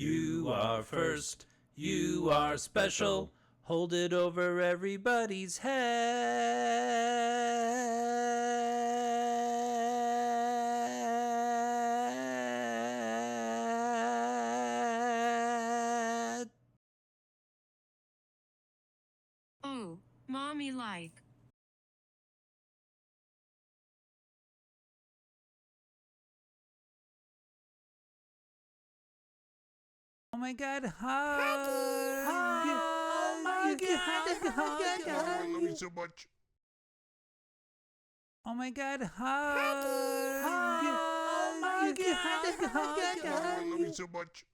You are first, you are special. Hold it over everybody's head. Oh, mommy like. Oh my God, hug! Oh my God, hug! I love you so much. Oh my God, hug! Oh my God, I love you so much.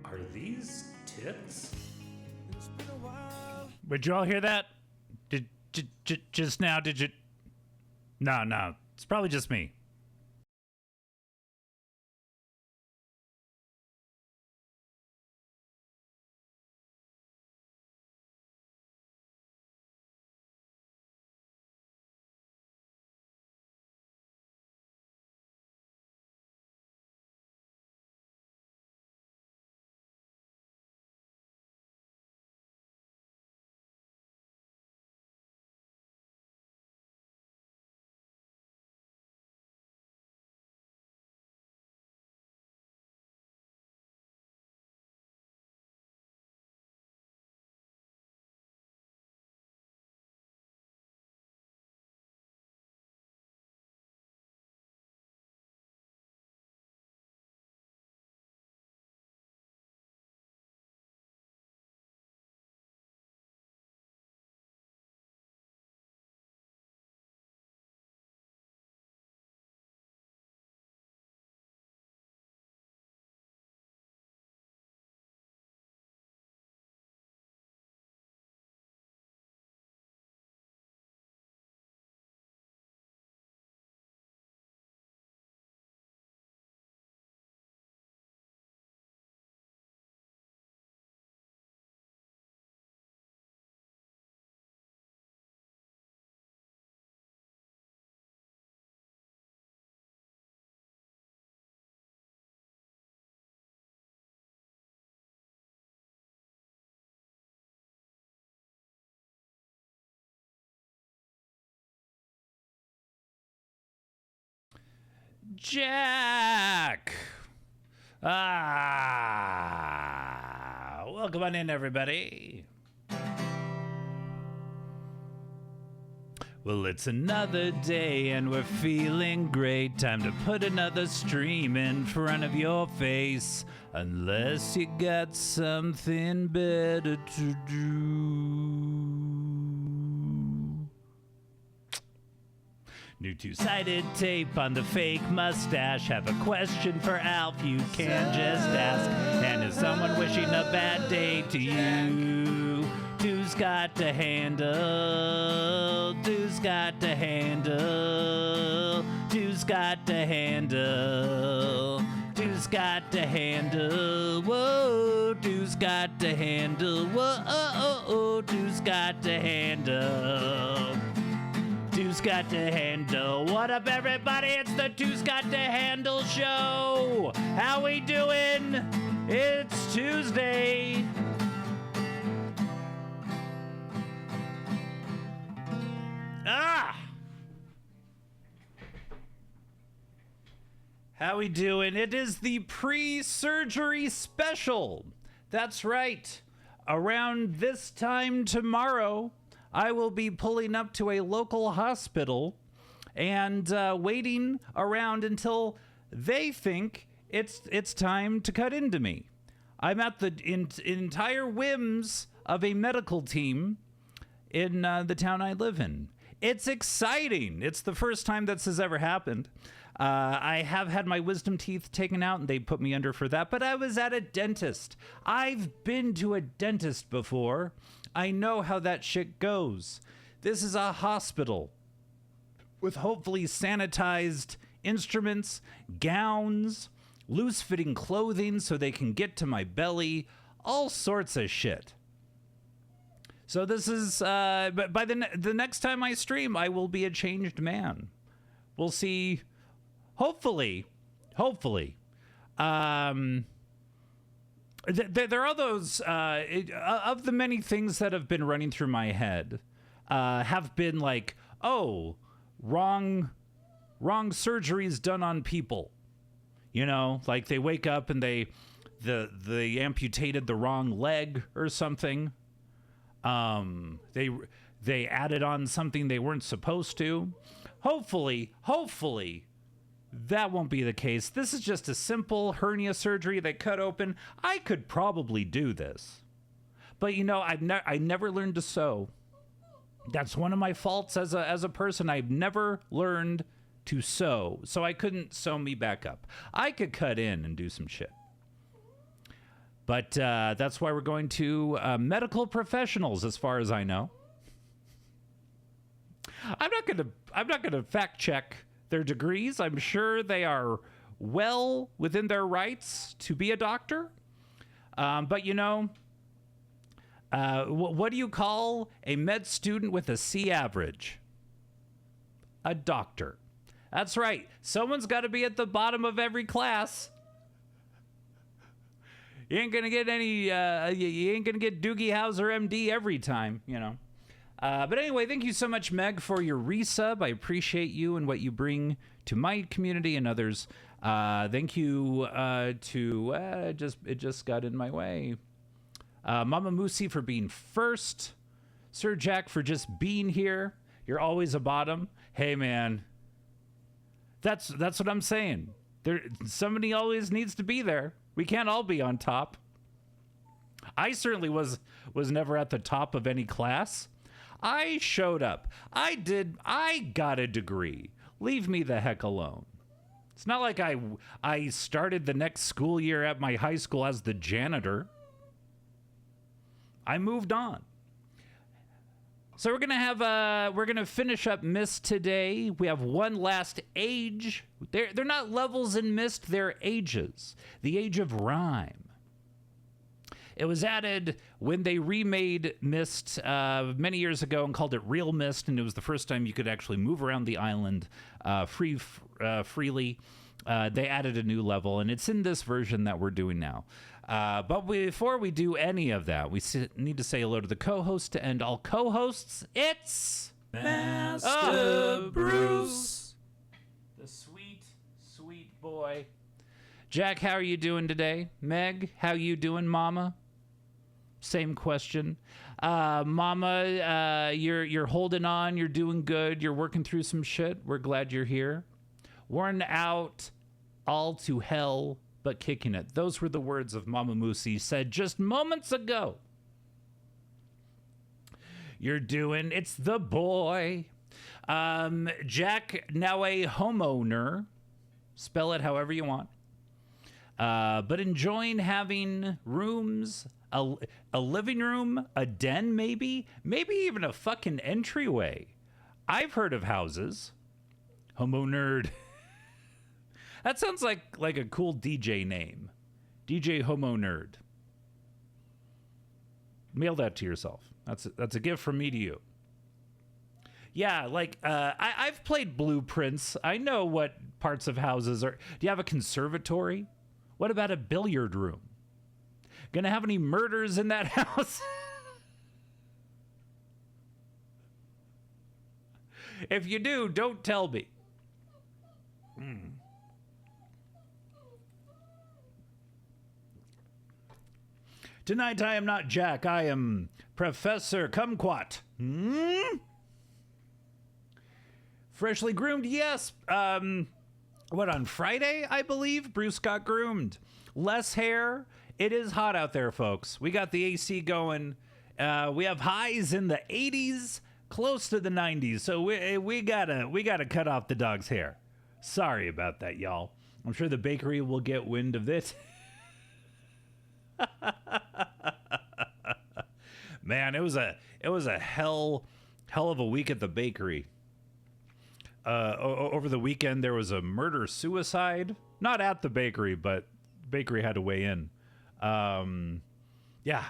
Are these tits? Would you all hear that? Just now, did you? No, it's probably just me. Jack. Welcome on in, everybody. Well, it's another day and we're feeling great. Time to put another stream in front of your face. Unless you got something better to do. New two-sided tape on the fake mustache. Have a question for Alf, you can just ask. And is someone wishing a bad day to you? Dude's got to handle. Dude's got to handle. Dude's got to handle. Dude's got to handle. Whoa, dude's got to handle. Whoa, dude's got to handle. Dude's got to handle. What up, everybody? It's the Dude's Got to Handle show. How we doing? It's Tuesday. How we doing? It is the pre-surgery special. That's right. Around this time tomorrow, I will be pulling up to a local hospital and waiting around until they think it's time to cut into me. I'm at the entire whims of a medical team in the town I live in. It's exciting. It's the first time this has ever happened. I have had my wisdom teeth taken out and they put me under for that, but I was at a dentist. I've been to a dentist before. I know how that shit goes. This is a hospital with hopefully sanitized instruments, gowns, loose-fitting clothing so they can get to my belly, all sorts of shit. So this is, but by the next time I stream, I will be a changed man. We'll see. Hopefully. There are those, of the many things that have been running through my head, have been like, oh, wrong surgeries done on people. You know, like they wake up and they amputated the wrong leg or something. They added on something they weren't supposed to. Hopefully, that won't be the case. This is just a simple hernia surgery they cut open. I could probably do this. But you know, I never learned to sew. That's one of my faults as a person. I've never learned to sew, so I couldn't sew me back up. I could cut in and do some shit. But that's why we're going to medical professionals, as far as I know. I'm not gonna fact check their degrees. I'm sure they are well within their rights to be a doctor. But you know, what do you call a med student with a C average? A doctor. That's right. Someone's got to be at the bottom of every class. You ain't gonna get any. You ain't gonna get Doogie Howser MD every time, you know. But anyway, thank you so much, Meg, for your resub. I appreciate you and what you bring to my community and others. Thank you to it just got in my way. Mama Moosey for being first. Sir Jack for just being here. You're always a bottom. Hey, man. That's what I'm saying. Somebody always needs to be there. We can't all be on top. I certainly was never at the top of any class. I showed up. I got a degree. Leave me the heck alone. It's not like I started the next school year at my high school as the janitor. I moved on. So we're gonna finish up MYST today. We have one last age. They're not levels in MYST, they're ages. The age of rhyme. It was added when they remade MYST many years ago and called it Real MYST, and it was the first time you could actually move around the island freely. They added a new level, and it's in this version that we're doing now. But before we do any of that, we need to say hello to the co-host and all co-hosts. It's Master Bruce. The sweet boy. Jack, how are you doing today? Meg, how you doing, Mama? Same question. Mama, you're holding on. You're doing good. You're working through some shit. We're glad you're here. Worn out, all to hell, but kicking it. Those were the words of Mama Moosey said just moments ago. You're doing, it's the boy. Jack, now a homeowner. Spell it however you want. But enjoying having rooms, a living room, a den maybe even a fucking entryway. I've heard of houses. Homo nerd. That sounds like a cool DJ name. DJ Homo Nerd. Mail that to yourself. That's a gift from me to you. Yeah, like I've played Blueprints. I know what parts of houses are. Do you have a conservatory? What about a billiard room? Gonna have any murders in that house? If you do, don't tell me. Tonight I am not Jack. I am Professor Kumquat. Freshly groomed, yes. What, on Friday, I believe, Bruce got groomed. Less hair. It is hot out there, folks. We got the AC going. We have highs in the 80s, close to the 90s. So we gotta cut off the dog's hair. Sorry about that, y'all. I'm sure the bakery will get wind of this. Man, it was a hell of a week at the bakery. Over the weekend, there was a murder-suicide. Not at the bakery, but bakery had to weigh in. Yeah.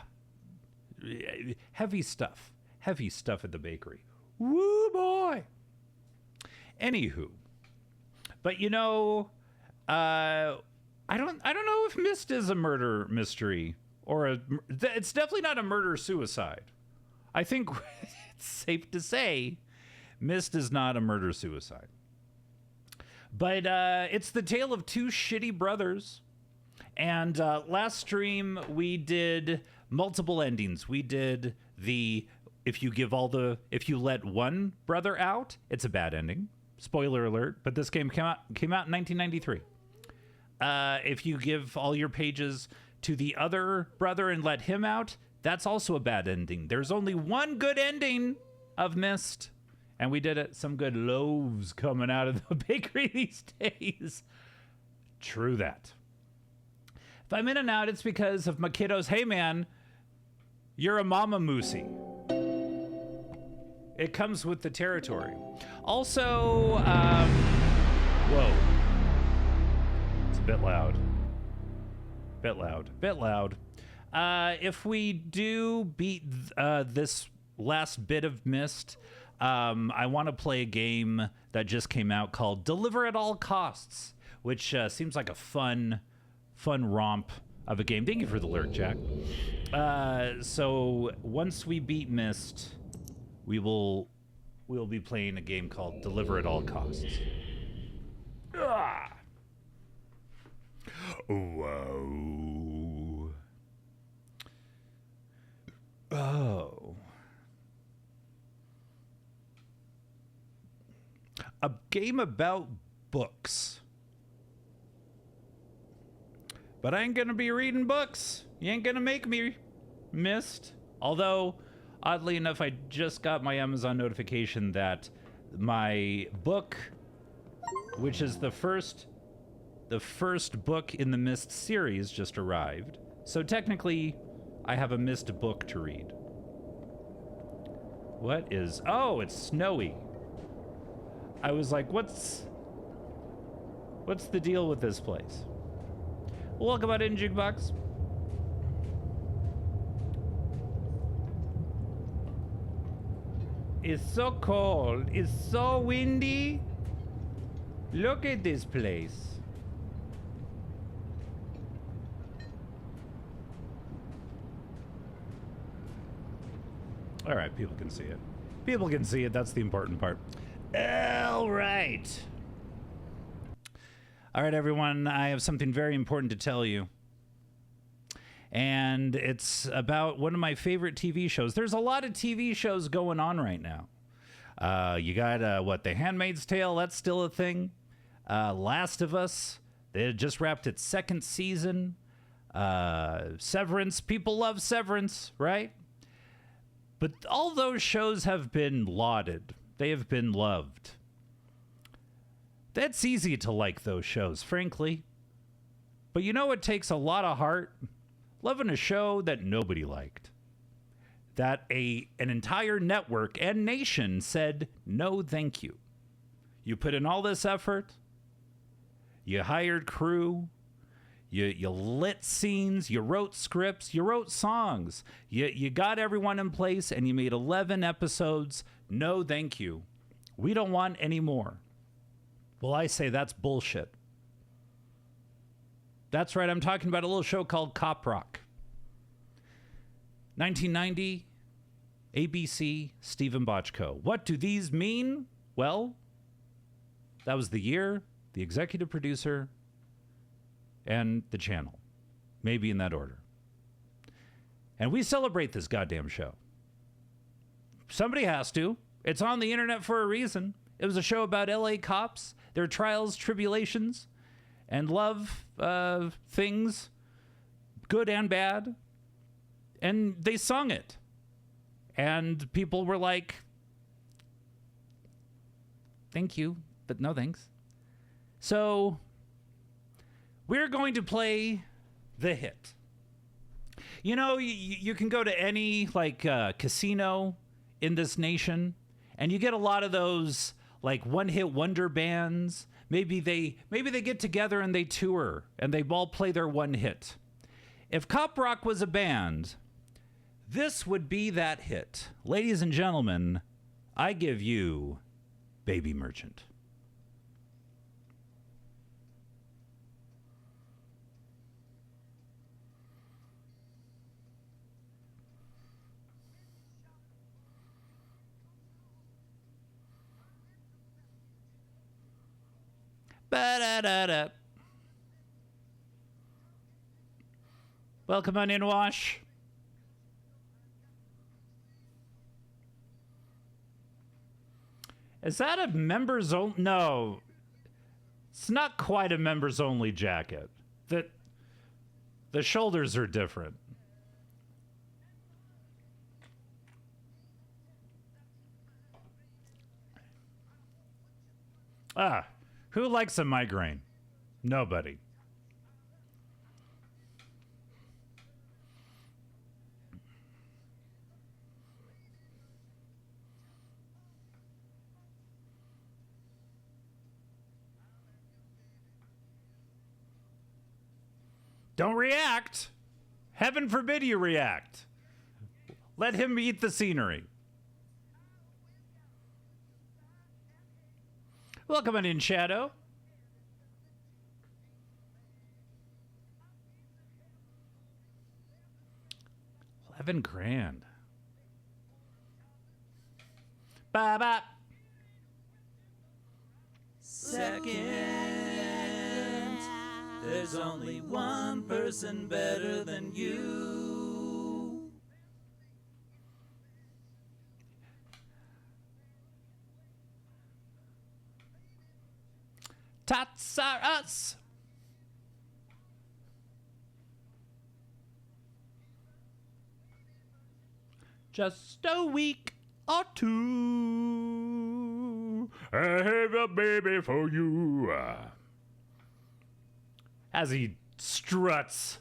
Heavy stuff at the bakery. Woo, boy. Anywho. But, you know, I don't know if MYST is a murder mystery. It's definitely not a murder-suicide. I think it's safe to say MYST is not a murder-suicide. But it's the tale of two shitty brothers. And last stream, we did multiple endings. We did if you let one brother out, it's a bad ending. Spoiler alert, but this game came out in 1993. If you give all your pages to the other brother and let him out, that's also a bad ending. There's only one good ending of MYST. And we did it. Some good loaves coming out of the bakery these days. True that. If I'm in and out, it's because of my kiddos. Hey, man, you're a mama moosey. It comes with the territory. Also, whoa. It's a bit loud. Bit loud. If we do beat this last bit of MYST, I want to play a game that just came out called Deliver at All Costs, which seems like a fun romp of a game. Thank you for the alert, Jack. So once we beat MYST, we'll be playing a game called Deliver at All Costs. Whoa. Oh. A game about books. But I ain't gonna be reading books. You ain't gonna make me, MYST. Although, oddly enough, I just got my Amazon notification that my book, which is the first book in the MYST series, just arrived. So technically, I have a MYST book to read. Oh, it's snowy. I was like, what's the deal with this place? Welcome on in, Jukebox. It's so cold. It's so windy. Look at this place. All right, people can see it. People can see it. That's the important part. All right. All right, everyone, I have something very important to tell you. And it's about one of my favorite TV shows. There's a lot of TV shows going on right now. You got, The Handmaid's Tale, that's still a thing. Last of Us, they just wrapped its second season. Severance, people love Severance, right? But all those shows have been lauded. They have been loved. That's easy to like those shows, frankly. But you know it takes a lot of heart? Loving a show that nobody liked. That an entire network and nation said, no, thank you. You put in all this effort. You hired crew. You lit scenes. You wrote scripts. You wrote songs. You got everyone in place and you made 11 episodes. No, thank you. We don't want any more. Well, I say that's bullshit. That's right, I'm talking about a little show called Cop Rock. 1990, ABC, Stephen Bochco. What do these mean? Well, that was the year, the executive producer, and the channel. Maybe in that order. And we celebrate this goddamn show. Somebody has to. It's on the internet for a reason. It was a show about LA cops, their trials, tribulations, and love things, good and bad. And they sung it. And people were like, thank you, but no thanks. So we're going to play the hit. You know, you can go to any casino in this nation, and you get a lot of those like one-hit wonder bands. Maybe they get together and they tour and they all play their one hit. If Cop Rock was a band, this would be that hit. Ladies and gentlemen, I give you Baby Merchant. Ba-da-da-da. Welcome on in, Wash. Is that a members only? No, it's not quite a members only jacket. The shoulders are different. Who likes a migraine? Nobody. Don't react. Heaven forbid you react. Let him eat the scenery. Welcome on in, Shadow. $11,000. Ba-ba. Second, there's only one person better than you. Tots are us. Just a week or two. I have a baby for you. As he struts.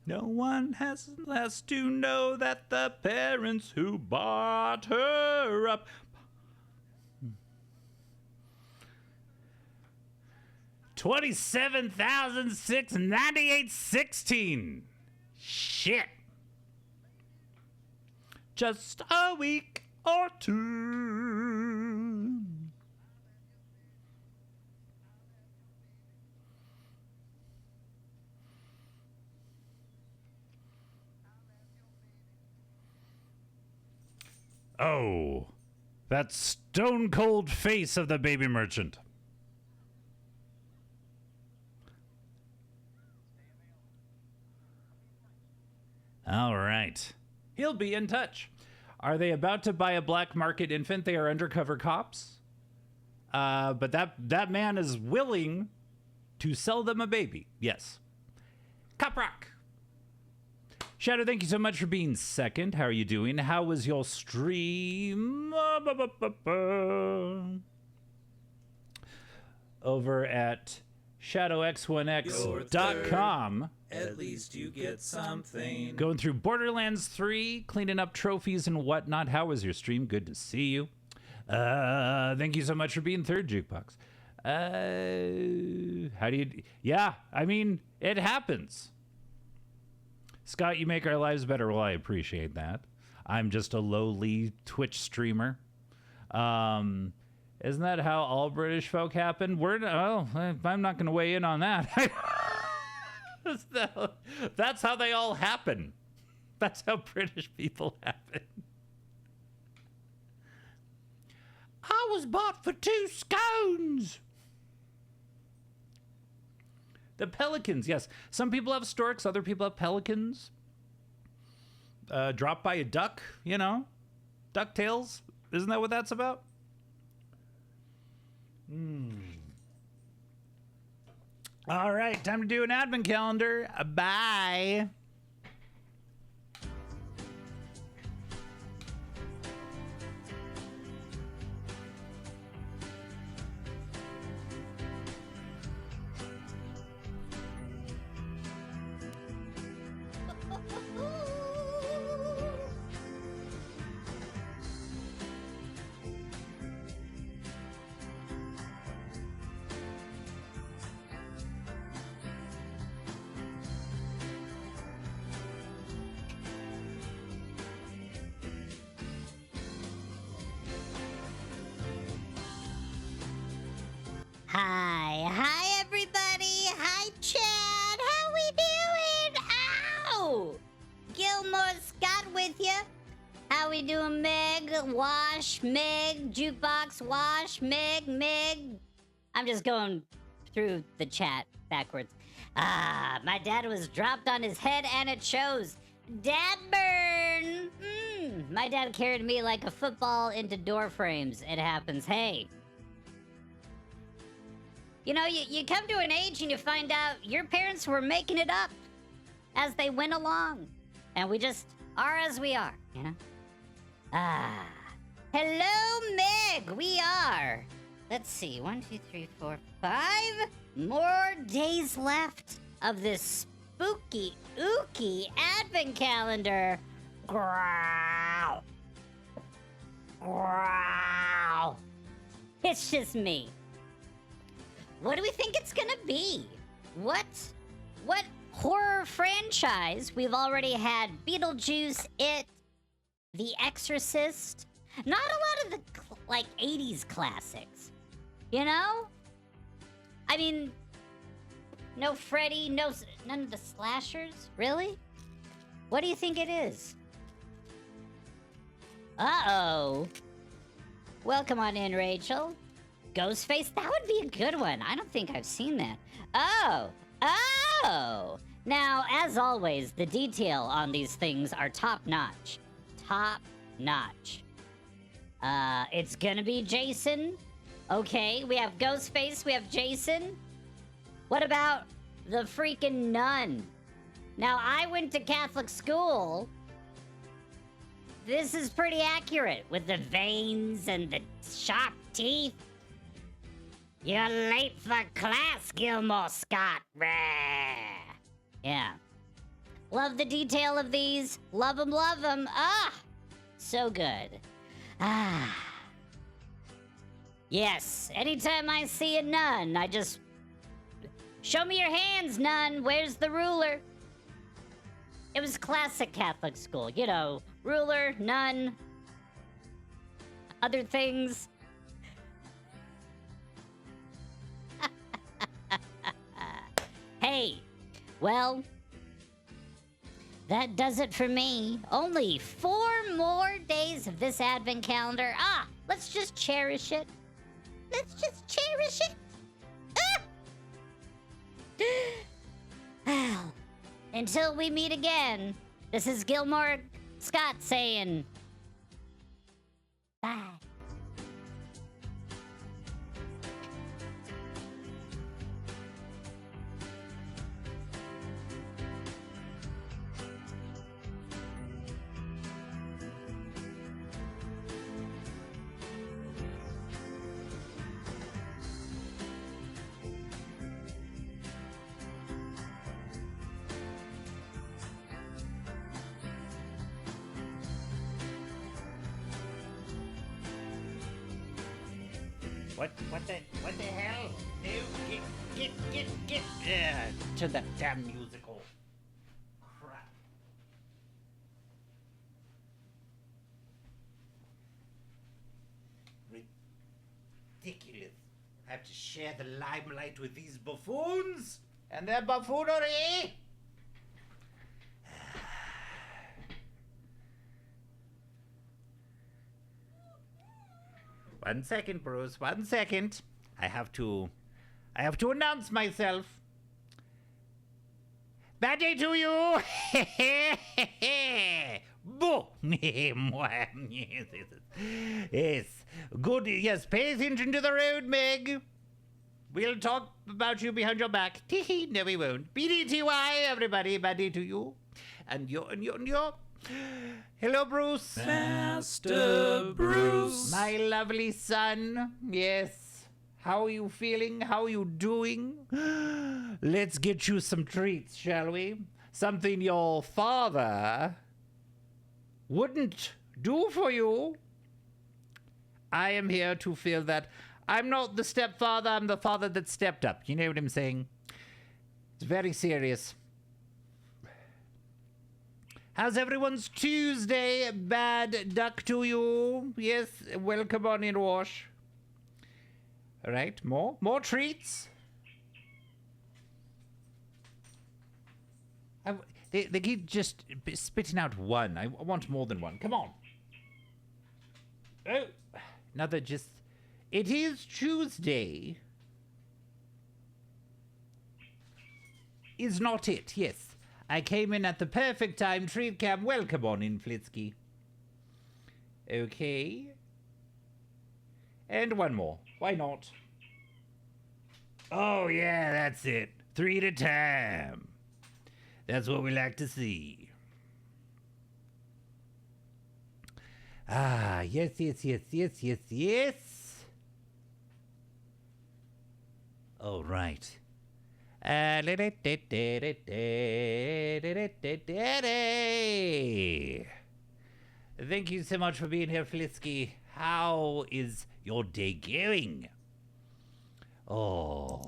No one has to know that the parents who brought her up. $27,698.16. Shit. Just a week or two. Oh, that stone cold face of the baby merchant. All right. He'll be in touch. Are they about to buy a black market infant? They are undercover cops. But that man is willing to sell them a baby. Yes. Cop Rock. Shadow, thank you so much for being second. How are you doing? How was your stream? Over at shadowx1x.com. At least you get something. Going through Borderlands 3, cleaning up trophies and whatnot. How was your stream? Good to see you. Thank you so much for being third, Jukebox. How do you... Yeah, I mean, it happens. Scott, you make our lives better. Well, I appreciate that. I'm just a lowly Twitch streamer. Isn't that how all British folk happen? Well, I'm not going to weigh in on that. That's how they all happen. That's how British people happen. I was bought for 2 scones. The pelicans, yes. Some people have storks, other people have pelicans. Dropped by a duck, you know? DuckTales. Isn't that what that's about? All right, time to do an advent calendar. Bye. Hi everybody. Hi Chad. How we doing? Ow! Gilmore Scott with you. How we doing, Meg? Wash, Meg, Jukebox, Wash, Meg. I'm just going through the chat backwards. My dad was dropped on his head and it shows. Dad burn. My dad carried me like a football into door frames. It happens. Hey. You know, you come to an age and you find out your parents were making it up as they went along. And we just are as we are, you know? Hello, Meg! We are. Let's see, 1, 2, 3, 4, 5 more days left of this spooky, ooky advent calendar. Growl. Growl. It's just me. What do we think it's gonna be? What horror franchise? We've already had Beetlejuice, It, The Exorcist. Not a lot of the 80s classics. You know? I mean, no Freddy, none of the slashers? Really? What do you think it is? Uh-oh. Welcome on in, Rachel. Ghostface? That would be a good one. I don't think I've seen that. Oh! Now, as always, the detail on these things are top-notch. Top-notch. It's gonna be Jason. Okay, we have Ghostface, we have Jason. What about the freaking nun? Now, I went to Catholic school. This is pretty accurate, with the veins and the sharp teeth. You're late for class, Gilmore Scott. Yeah. Love the detail of these. Love them, love them. So good. Yes, anytime I see a nun, I just... Show me your hands, nun. Where's the ruler? It was classic Catholic school. You know, ruler, nun, other things. Hey, well, That does it for me. Only 4 more days of this advent calendar. Let's just cherish it. Let's just cherish it. Well, until we meet again, this is Gilmore Scott saying bye. What the hell? No, get. Turn that damn music off. Crap. Ridiculous. I have to share the limelight with these buffoons and their buffoonery. One second, Bruce. 1 second. I have to announce myself. Bad day to you. Boo. Yes. Good. Yes. Pay attention to the road, Meg. We'll talk about you behind your back. No, we won't. BDTY, everybody. Bad day to you. And you. Hello, Bruce. Master Bruce. My lovely son. Yes. How are you feeling? How are you doing? Let's get you some treats, shall we? Something your father wouldn't do for you. I am here to feel that I'm not the stepfather, I'm the father that stepped up. You know what I'm saying? It's very serious. How's everyone's Tuesday? Bad duck to you? Yes, welcome on in, Wash. All right, more treats. They keep just spitting out one. I want more than one. Come on. Oh, another just... It is Tuesday. Is not it, yes. I came in at the perfect time. Treat cam, welcome on in, Flitsky. Okay. And one more. Why not? Oh, yeah, that's it. 3 at a time. That's what we like to see. Ah, yes. All right. Thank you so much for being here, Flitsky. How is your day going? Oh.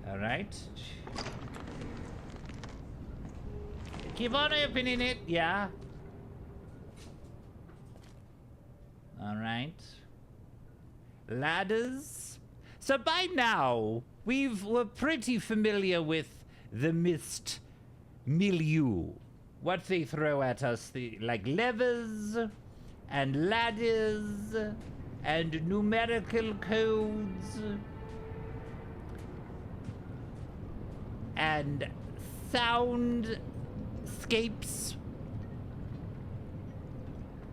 All right. Keep on opening it, yeah. All right. Ladders. So by now, we're pretty familiar with the MYST milieu. What they throw at us, like levers and ladders and numerical codes and soundscapes.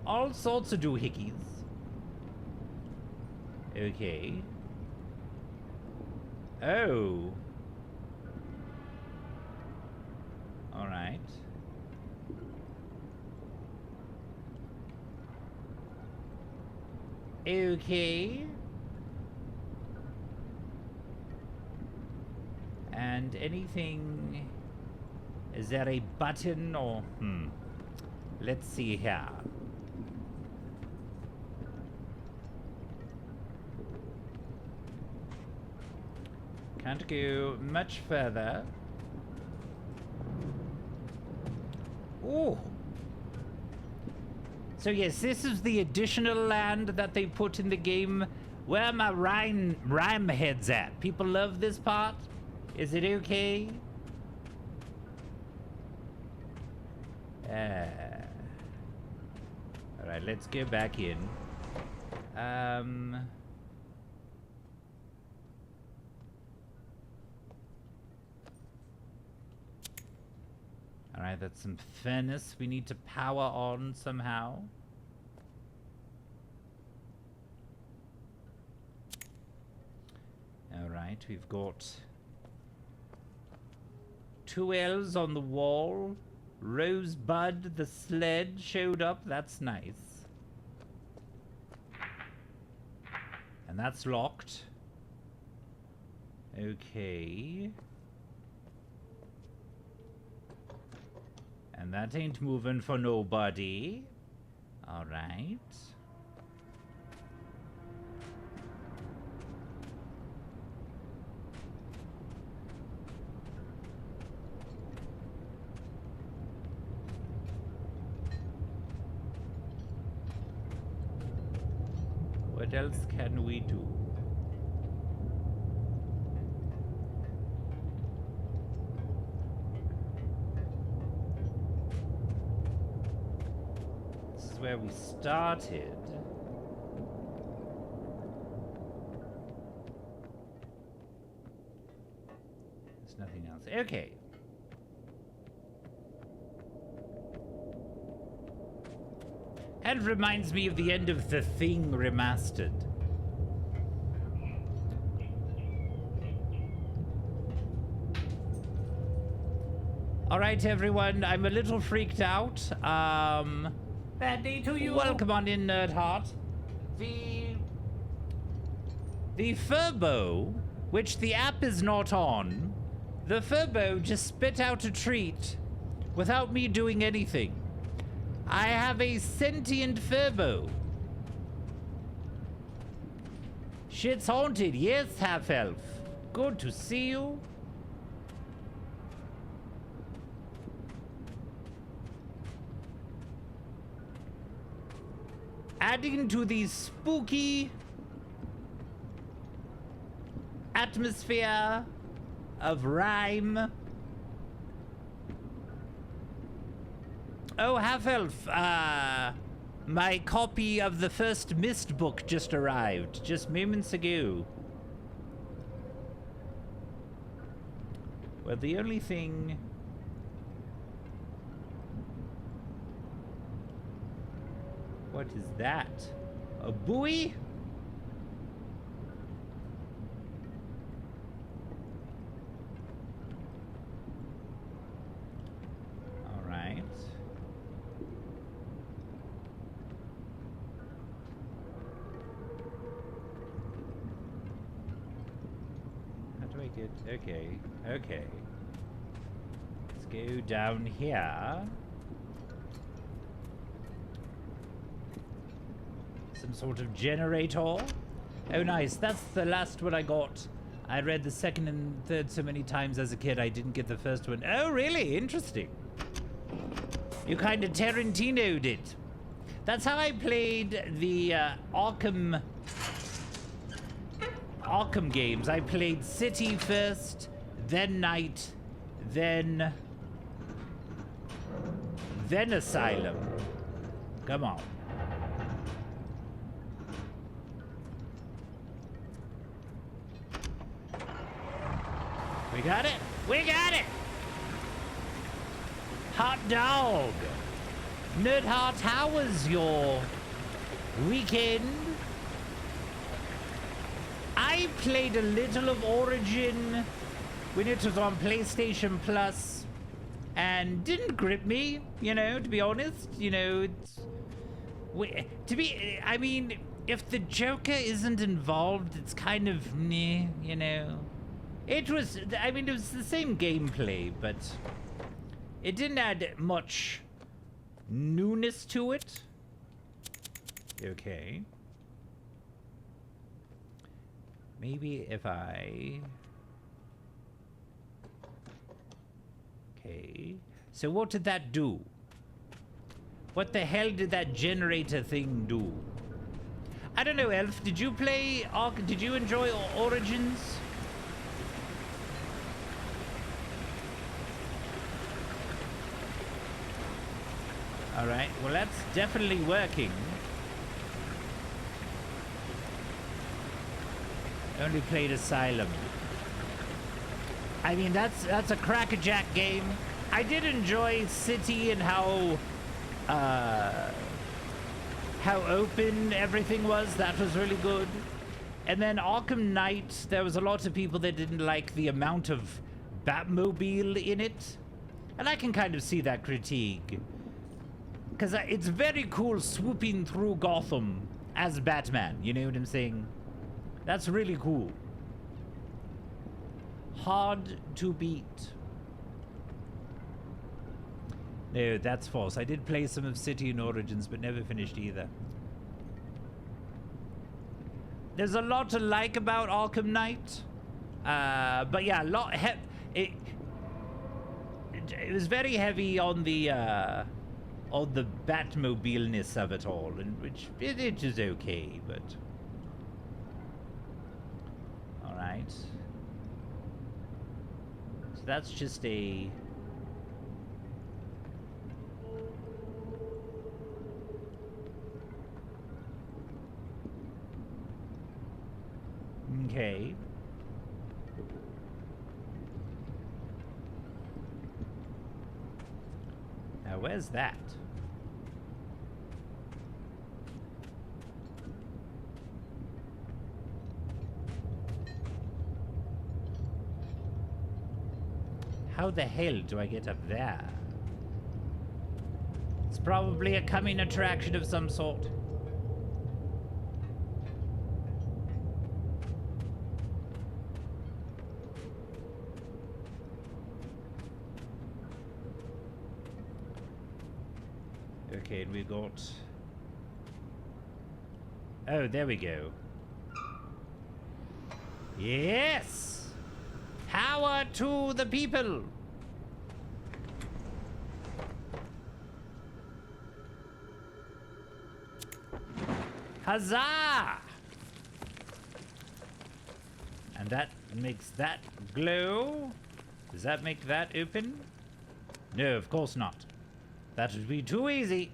All sorts of doohickeys. Okay. Oh. All right. Okay. And anything... Is there a button or... Let's see here. Can't go much further. Ooh. So yes, this is the additional land that they put in the game. Where are my rhyme heads at? People love this part. Is it okay? Alright, let's go back in. Alright, that's some furnace we need to power on somehow. Alright, we've got 2 L's on the wall. Rosebud, the sled, showed up. That's nice. And that's locked. Okay. And that ain't moving for nobody. Alright. What else can we do? This is where we started. There's nothing else. Okay. And reminds me of the end of The Thing remastered. Alright, everyone, I'm a little freaked out. Bad day to you. Welcome on in, Nerd Heart. The Furbo, which the app is not on, the Furbo just spit out a treat without me doing anything. I have a sentient Furbo. Shit's haunted. Yes, half-elf. Good to see you. Adding to the spooky atmosphere of rhyme. Oh, half-elf, my copy of the first MYST book just arrived, just moments ago. Well, the only thing... What is that? A buoy? All right. How do I get... Okay, okay. Let's go down here. Some sort of generator. Oh, nice. That's the last one I got. I read the second and third so many times as a kid, I didn't get the first one. Oh, really? Interesting. You kind of Tarantino'd it. That's how I played the Arkham games. I played City first, then Night, then Asylum. Come on. We got it? We got it! Hot dog! Nerd Heart, how was your weekend? I played a little of Origin when it was on PlayStation Plus and didn't grip me, you know, to be honest. You know, I mean, if the Joker isn't involved, it's kind of meh, you know. It was the same gameplay, but it didn't add much newness to it. Okay. Maybe if I... Okay. So what did that do? What the hell did that generator thing do? I don't know, Elf. Did you play... Did you enjoy Origins? All right. Well, that's definitely working. Only played Asylum. I mean, that's a crackerjack game. I did enjoy City and how open everything was. That was really good. And then Arkham Knight, there was a lot of people that didn't like the amount of Batmobile in it. And I can kind of see that critique. Because it's very cool swooping through Gotham as Batman. You know what I'm saying? That's really cool. Hard to beat. No, that's false. I did play some of City and Origins, but never finished either. There's a lot to like about Arkham Knight. But yeah, it was very heavy on the Batmobile-ness of it all, and which it is okay, but all right. So that's just a okay. Now, where's that? How the hell do I get up there? It's probably a coming attraction of some sort. Okay, and we got... Oh, there we go. Yes! Power to the people! Huzzah! And that makes that glow. Does that make that open? No, of course not. That would be too easy.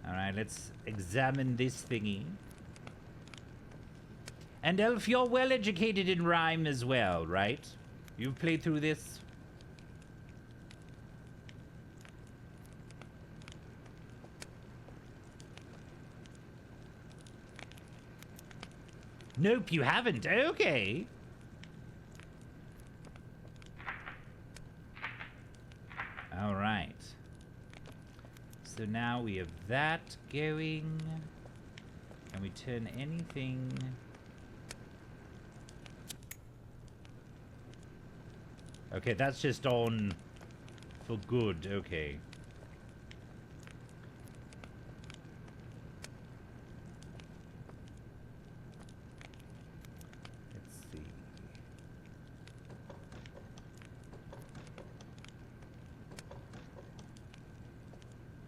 Alright, let's examine this thingy. And Elf, you're well educated in rhyme as well, right? You've played through this? Nope, you haven't. Okay. All right. So now we have that going. And we turn anything... Okay, that's just on for good. Okay. Let's see.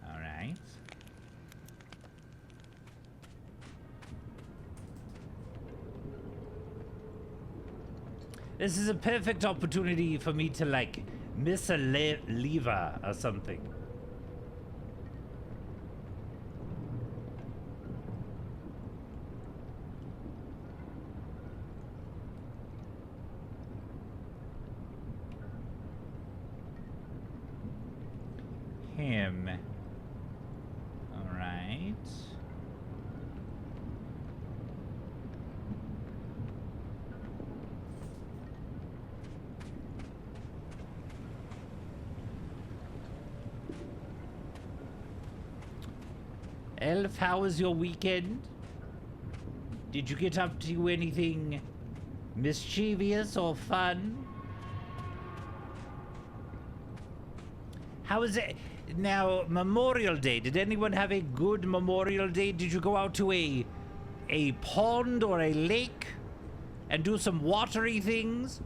All right. This is a perfect opportunity for me to, like, miss a lever or something. Him. All right. Elf, how was your weekend? Did you get up to anything mischievous or fun? How was it? Now, Memorial Day. Did anyone have a good Memorial Day? Did you go out to a pond or a lake and do some watery things?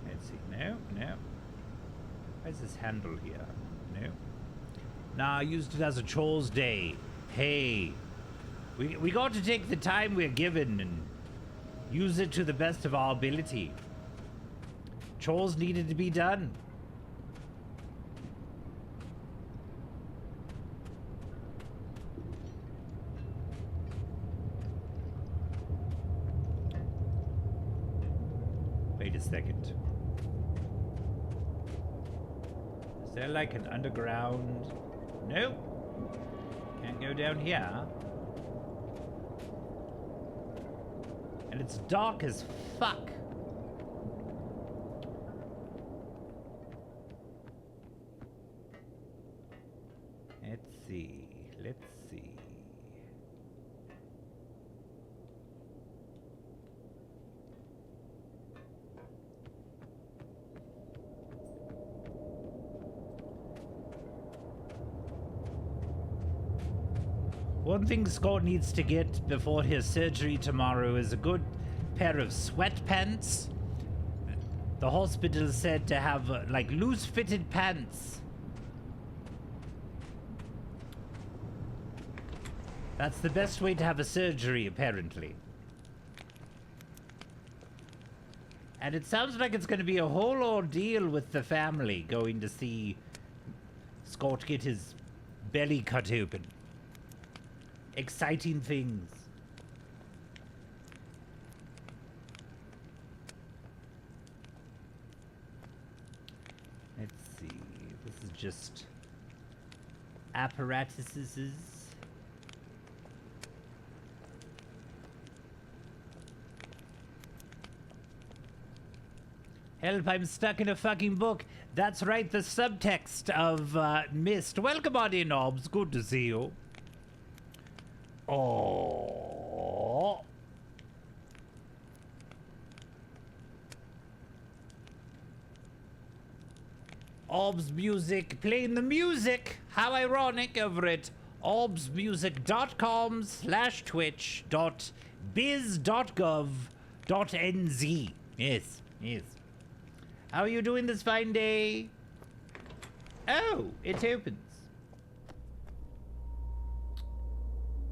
Let's see. No, no. Where's this handle here? No. Nah, I used it as a chores day. Hey. We got to take the time we're given and use it to the best of our ability. Chores needed to be done. Wait a second. Is there like an underground? Nope. Can't go down here. And it's dark as fuck. Let's see. Let's see. One thing Scott needs to get before his surgery tomorrow is a good pair of sweatpants. The hospital said to have like loose-fitted pants. That's the best way to have a surgery, apparently. And it sounds like it's going to be a whole ordeal with the family going to see Scott get his belly cut open. Exciting things. Let's see. This is just apparatuses. Help, I'm stuck in a fucking book. That's right, the subtext of MYST. Welcome on in, Obs. Good to see you. Oh. Obs Music, playing the music. How ironic over at obsmusic.com/twitch.biz.gov.nz. Yes, yes. How are you doing this fine day? Oh, it opens.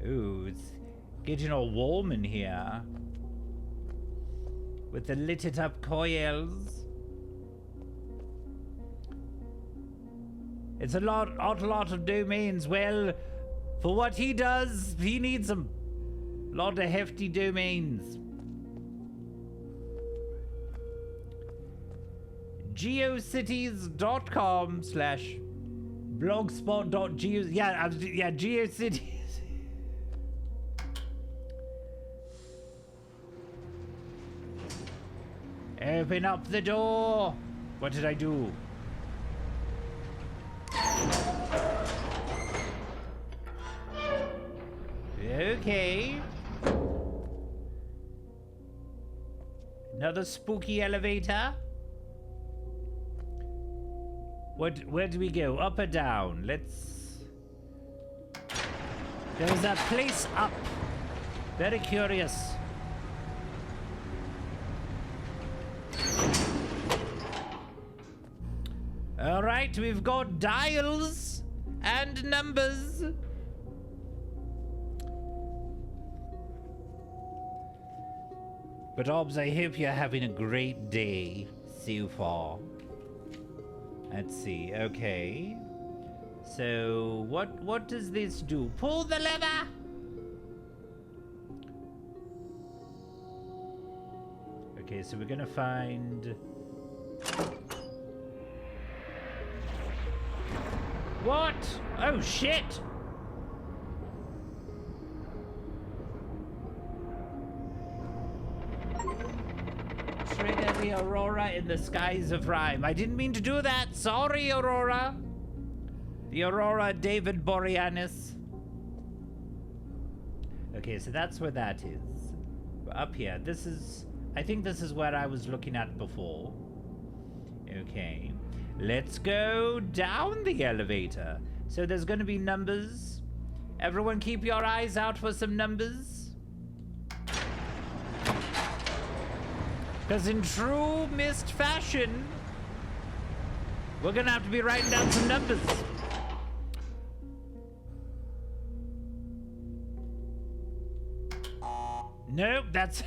Ooh, it's getting all warm in here. With the lit up coils. It's a lot of domains. Well, for what he does, he needs a lot of hefty domains. geocities.com/blogspot.geo. Yeah, GeoCities. Open up the door. What did I do? Okay. Another spooky elevator. Where do we go? Up or down? Let's... There's a place up. Very curious. All right, we've got dials and numbers. But Obs, I hope you're having a great day so far. Let's see, okay. So, what does this do? Pull the lever! Okay, so we're gonna find... What? Oh, shit! Trigger the Aurora in the skies of rhyme. I didn't mean to do that. Sorry, Aurora. The Aurora David Boreanaz. Okay, so that's where that is. Up here. This is... I think this is where I was looking at before. Okay. Let's go down the elevator. So there's going to be numbers. Everyone keep your eyes out for some numbers. Because in true MYST fashion, We're gonna have to be writing down some numbers. Nope, that's...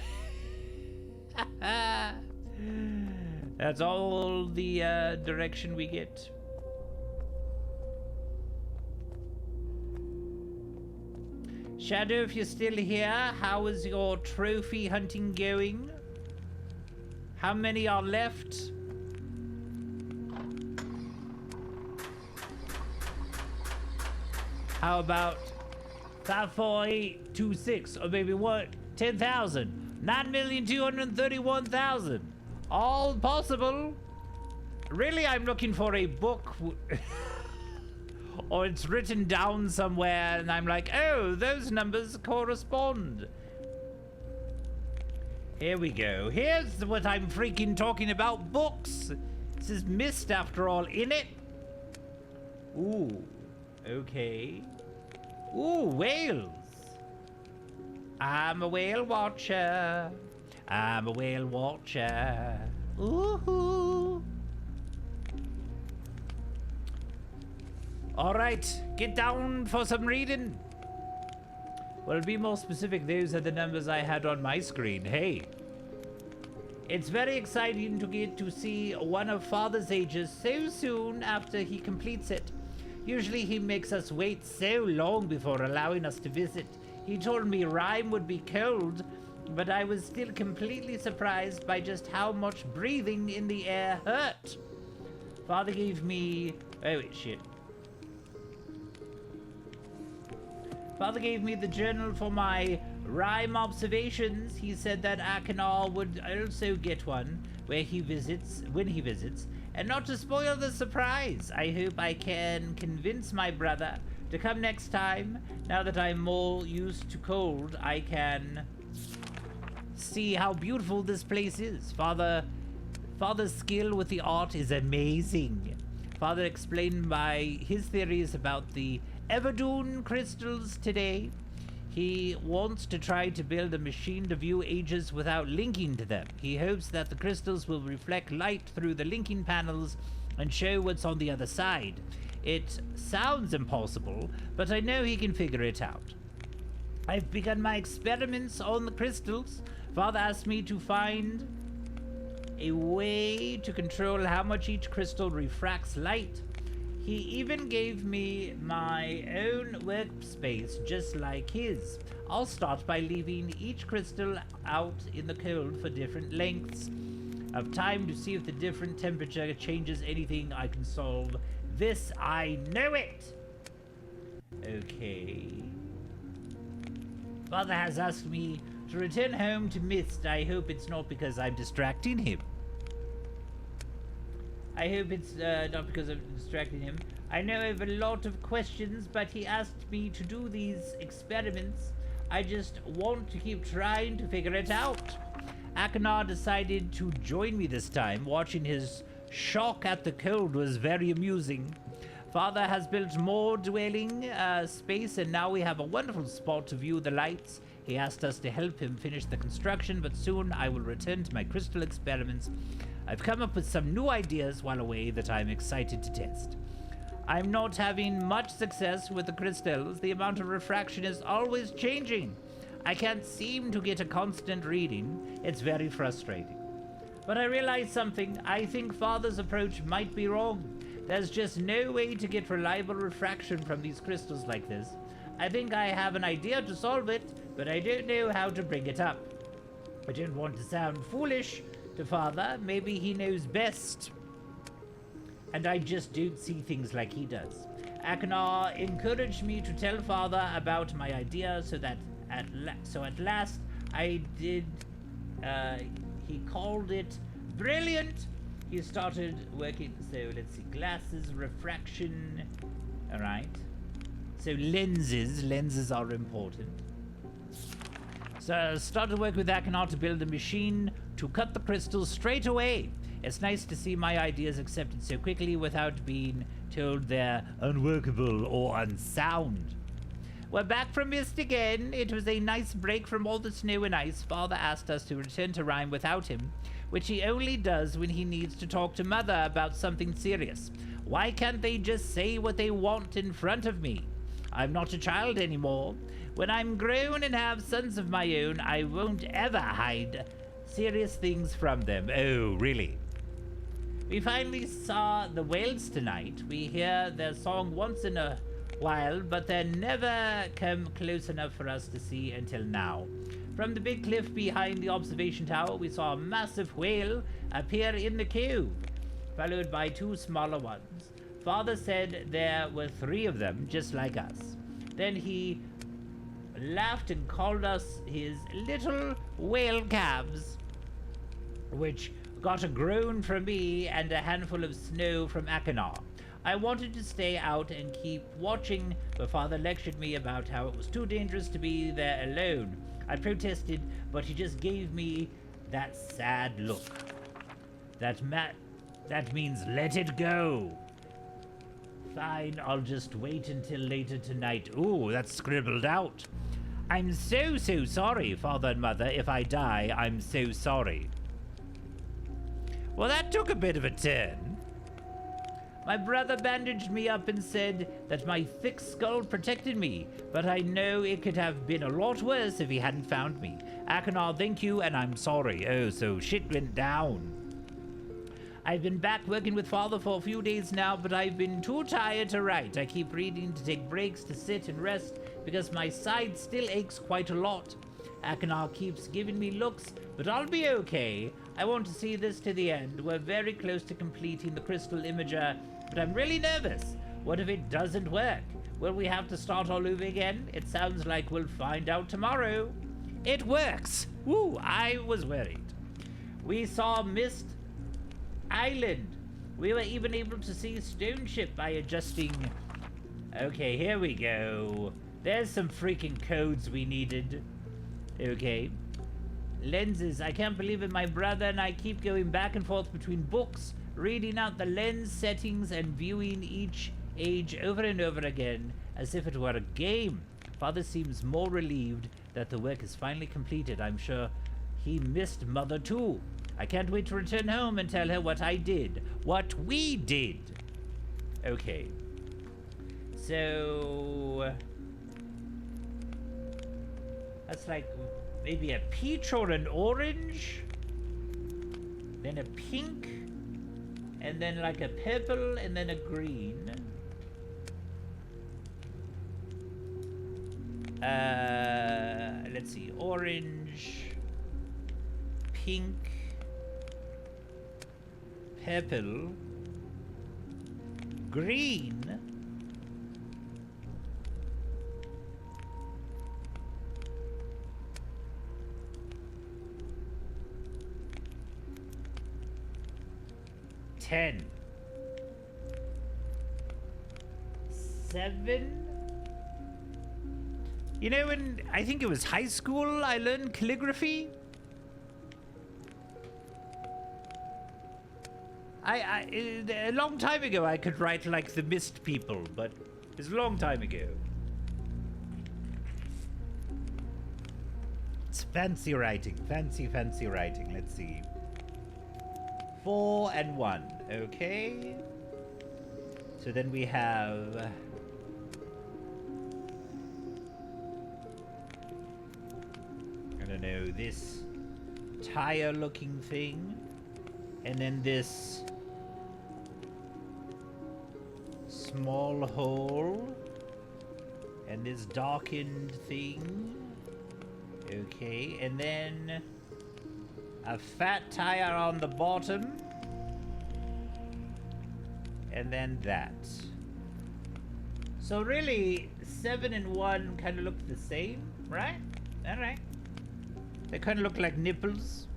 That's all the direction we get. Shadow, if you're still here, how is your trophy hunting going? How many are left? How about 54826, or maybe what? 10,000, 9,231,000. All possible. Really, I'm looking for a book, or it's written down somewhere, and I'm like, oh, those numbers correspond. Here we go. Here's what I'm freaking talking about. Books. This is MYST after all, innit? Ooh. Okay. Ooh, whales. I'm a whale watcher. I'm a whale watcher. Ooh. All right, get down for some reading. Well, to be more specific, those are the numbers I had on my screen. Hey. It's very exciting to get to see one of Father's ages so soon after he completes it. Usually he makes us wait so long before allowing us to visit. He told me rhyme would be cold, but I was still completely surprised by just how much breathing in the air hurt. Father gave me... Oh, wait, shit. Father gave me the journal for my rhyme observations. He said that Akinar would also get one when he visits, and not to spoil the surprise, I hope I can convince my brother to come next time. Now that I'm more used to cold, I can see how beautiful this place is. Father's skill with the art is amazing. Father explained his theories about the Everdune crystals today. He wants to try to build a machine to view ages without linking to them. He hopes that the crystals will reflect light through the linking panels and show what's on the other side. It sounds impossible, but I know he can figure it out. I've begun my experiments on the crystals. Father asked me to find a way to control how much each crystal refracts light. He even gave me my own workspace just like his. I'll start by leaving each crystal out in the cold for different lengths of time to see if the different temperature changes anything I can solve. This, I know it! Okay. Father has asked me to return home to MYST. I hope it's not because I'm distracting him. I hope it's not because I'm distracting him. I know I have a lot of questions, but he asked me to do these experiments. I just want to keep trying to figure it out. Akinar decided to join me this time. Watching his shock at the cold was very amusing. Father has built more dwelling space, and now we have a wonderful spot to view the lights. He asked us to help him finish the construction, but soon I will return to my crystal experiments. I've come up with some new ideas while away that I'm excited to test. I'm not having much success with the crystals. The amount of refraction is always changing. I can't seem to get a constant reading. It's very frustrating. But I realized something. I think Father's approach might be wrong. There's just no way to get reliable refraction from these crystals like this. I think I have an idea to solve it, but I don't know how to bring it up. I don't want to sound foolish to Father. Maybe he knows best, and I just don't see things like he does. Akinar encouraged me to tell Father about my idea, so at last I did. He called it brilliant. He started working. So let's see, glasses, refraction. All right. So lenses are important. So I started work with Akinar to build a machine to cut the crystals straight away. It's nice to see my ideas accepted so quickly without being told they're unworkable or unsound. We're back from MYST again. It was a nice break from all the snow and ice. Father asked us to return to Rhyme without him, which he only does when he needs to talk to Mother about something serious. Why can't they just say what they want in front of me? I'm not a child anymore. When I'm grown and have sons of my own, I won't ever hide serious things from them. Oh, really? We finally saw the whales tonight. We hear their song once in a while, but they never come close enough for us to see until now. From the big cliff behind the observation tower, we saw a massive whale appear in the cove, followed by 2 smaller ones. Father said there were 3 of them, just like us. Then he laughed and called us his little whale calves, which got a groan from me and a handful of snow from Akinar. I wanted to stay out and keep watching, but Father lectured me about how it was too dangerous to be there alone. I protested, but he just gave me that sad look. That means let it go. Fine, I'll just wait until later tonight. Ooh, that's scribbled out. I'm so sorry, Father and Mother. If I die, I'm so sorry. Well, that took a bit of a turn. My brother bandaged me up and said that my thick skull protected me, but I know it could have been a lot worse if he hadn't found me. Akinar, thank you, and I'm sorry. Oh, so shit went down. I've been back working with Father for a few days now, but I've been too tired to write. I keep reading to take breaks to sit and rest because my side still aches quite a lot. Akinar keeps giving me looks, but I'll be okay. I want to see this to the end. We're very close to completing the crystal imager, but I'm really nervous. What if it doesn't work? Will we have to start all over again? It sounds like we'll find out tomorrow. It works! Woo, I was worried. We saw MYST Island. We were even able to see Stone Ship by adjusting. Okay, here we go. There's some freaking codes we needed. Okay. Lenses. I can't believe it. My brother and I keep going back and forth between books, reading out the lens settings and viewing each age over and over again as if it were a game. Father seems more relieved that the work is finally completed. I'm sure he missed Mother too. I can't wait to return home and tell her what I did. What we did. Okay. So that's like maybe a peach or an orange, then a pink, and then like a purple, and then a green. Let's see, orange, pink, purple, green, ten, 7. You know, when I think it was high school, I learned calligraphy. A long time ago, I could write like the MYST people, but it's a long time ago. It's fancy writing, fancy writing. Let's see. 4 and 1, okay. So then we have I don't know, this tire looking thing, and then this small hole, and this darkened thing, okay, and then a fat tire on the bottom, and then that. So really 7 and 1 kind of look the same, right? All right. They kind of look like nipples.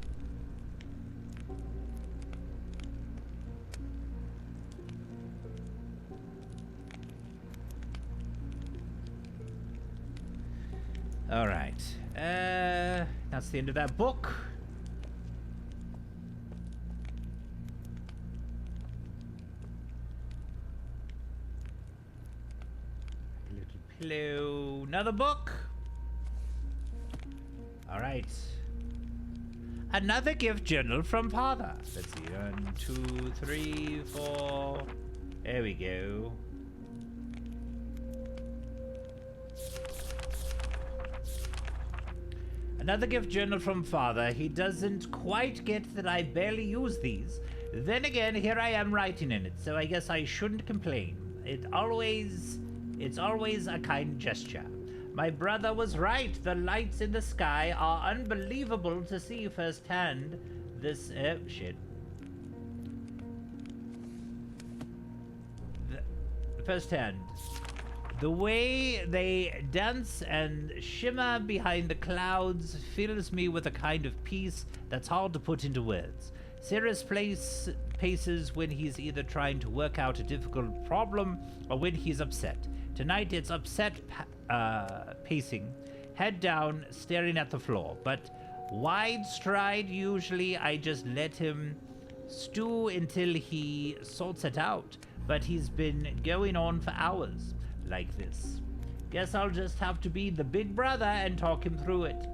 All right. That's the end of that book. A little pillow. Another book. All right. Another gift journal from father. Let's see. 1, 2, 3, 4. There we go. Another gift journal from father. He doesn't quite get that I barely use these. Then again, here I am writing in it, so I guess I shouldn't complain. It's always a kind gesture. My brother was right. The lights in the sky are unbelievable to see firsthand. Firsthand. The way they dance and shimmer behind the clouds fills me with a kind of peace that's hard to put into words. Sirius paces when he's either trying to work out a difficult problem or when he's upset. Tonight it's upset pacing, head down, staring at the floor. But wide stride, usually I just let him stew until he sorts it out. But he's been going on for hours like this. Guess I'll just have to be the big brother and talk him through it.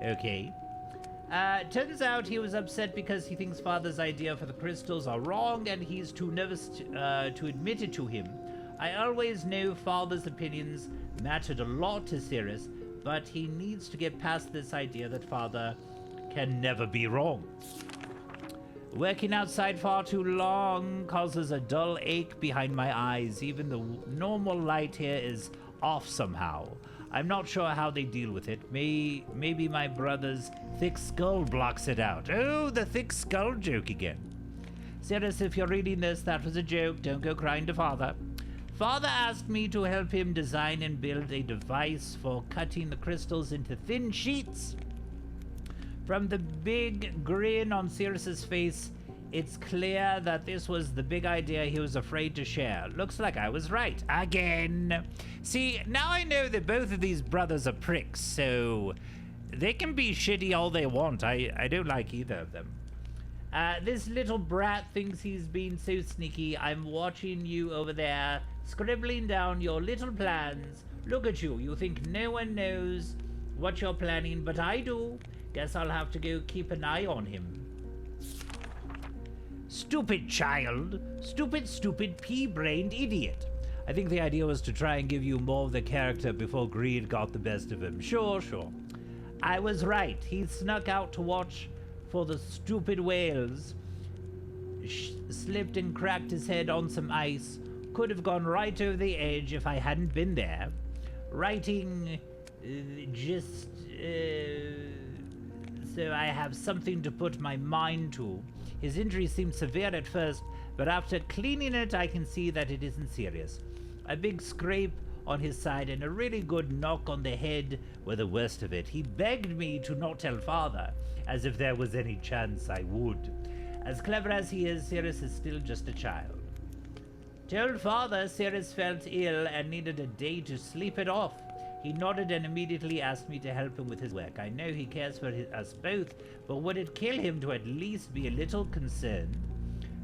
Okay. Turns out he was upset because he thinks father's idea for the crystals are wrong and he's too nervous to admit it to him. I always knew father's opinions mattered a lot to Sirius, but he needs to get past this idea that father can never be wrong. Working outside far too long causes a dull ache behind my eyes. Even the normal light here is off somehow. I'm not sure how they deal with it. Maybe my brother's thick skull blocks it out. Oh, the thick skull joke again. Sirius, if you're reading this, that was a joke. Don't go crying to father. Father asked me to help him design and build a device for cutting the crystals into thin sheets. From the big grin on Sirius's face, it's clear that this was the big idea he was afraid to share. Looks like I was right. Again. See, now I know that both of these brothers are pricks, so they can be shitty all they want. I don't like either of them. This little brat thinks he's been so sneaky. I'm watching you over there, scribbling down your little plans. Look at you. You think no one knows what you're planning, but I do. Guess I'll have to go keep an eye on him. Stupid child. Stupid pea-brained idiot. I think the idea was to try and give you more of the character before greed got the best of him. Sure. I was right. He snuck out to watch for the stupid whales. Slipped and cracked his head on some ice. Could have gone right over the edge if I hadn't been there. Writing so I have something to put my mind to. His injury seemed severe at first, but after cleaning it, I can see that it isn't serious. A big scrape on his side and a really good knock on the head were the worst of it. He begged me to not tell father, as if there was any chance I would. As clever as he is, Sirius is still just a child. Told father Sirius felt ill and needed a day to sleep it off. He nodded and immediately asked me to help him with his work. I know he cares for us both, but would it kill him to at least be a little concerned?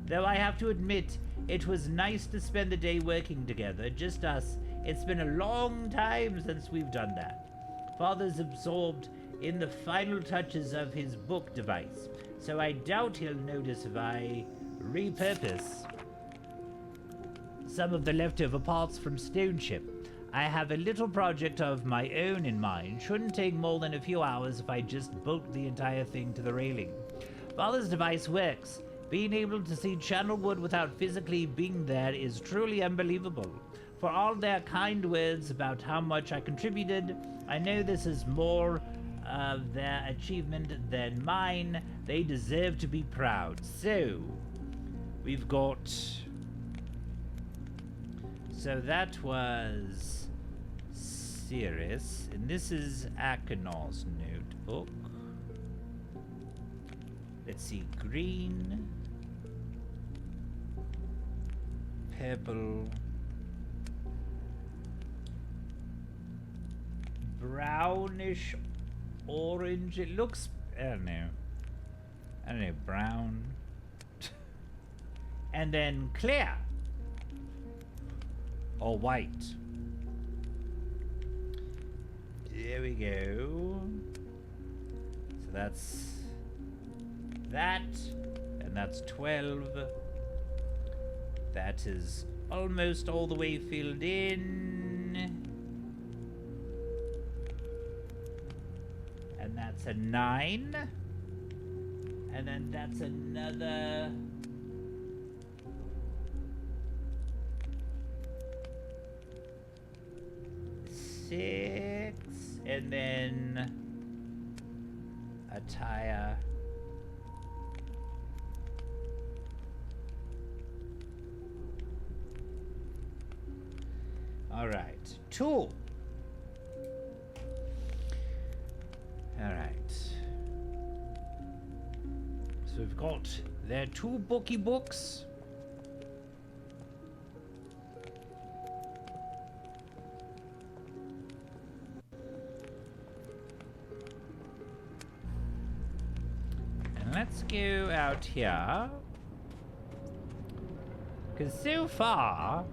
Though I have to admit, it was nice to spend the day working together, just us. It's been a long time since we've done that. Father's absorbed in the final touches of his book device, so I doubt he'll notice if I repurpose some of the leftover parts from Stone Ship. I have a little project of my own in mind. Shouldn't take more than a few hours if I just bolt the entire thing to the railing. Father's device works. Being able to see Channelwood without physically being there is truly unbelievable. For all their kind words about how much I contributed, I know this is more of their achievement than mine. They deserve to be proud. So, we've got... So that was Sirius, and this is Akenor's notebook. Let's see, green, purple, brownish orange. It looks, I don't know, brown. And then clear. Or white. There we go. So that's that, and that's 12. That is almost all the way filled in. And that's a 9. And then that's another... Six, and then a tire. All right, 2. All right. So we've got their 2 books. Let's go out here. Because so far...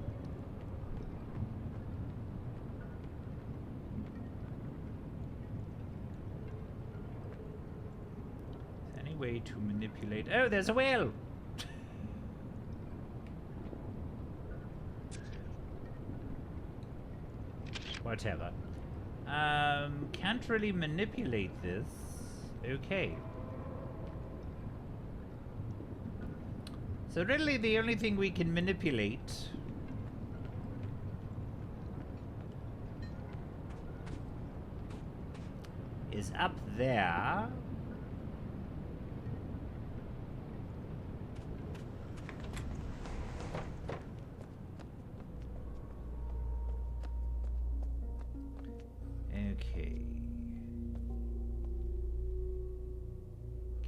Is there any way to manipulate... Oh, there's a whale! Whatever. Can't really manipulate this. Okay. So really the only thing we can manipulate is up there. Okay.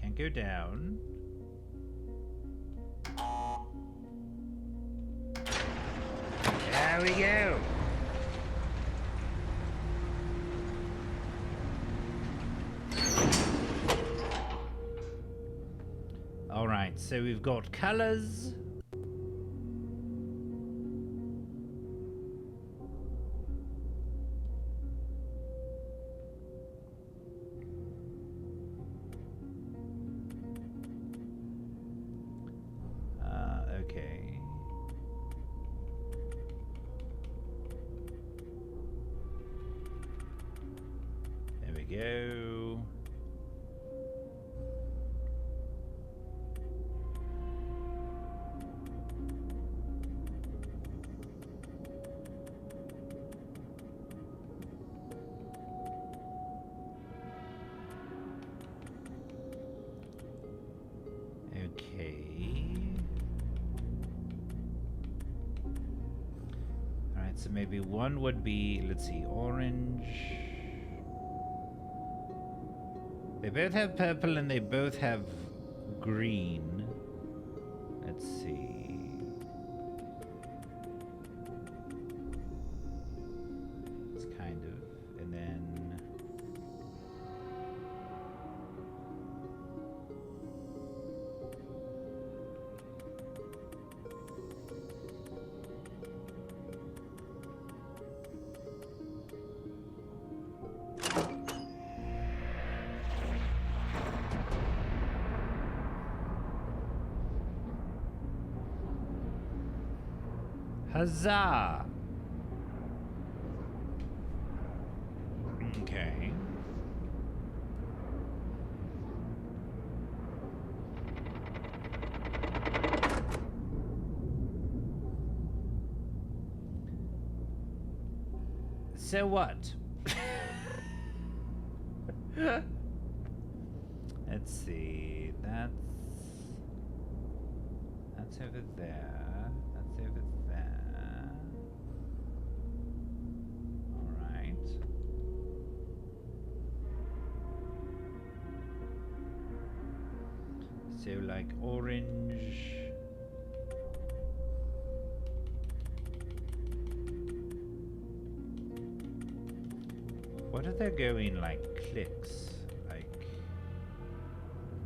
Can't go down. There we go. All right, so we've got colors. Okay. There we go. Okay. All right, so maybe one would be, let's see, orange. They both have purple and they both have green. Let's see. It's kind of, and then... Huzzah! Okay. So what? Let's see. That's over there. That's over there. All right. So like orange. What are they going like clicks? Like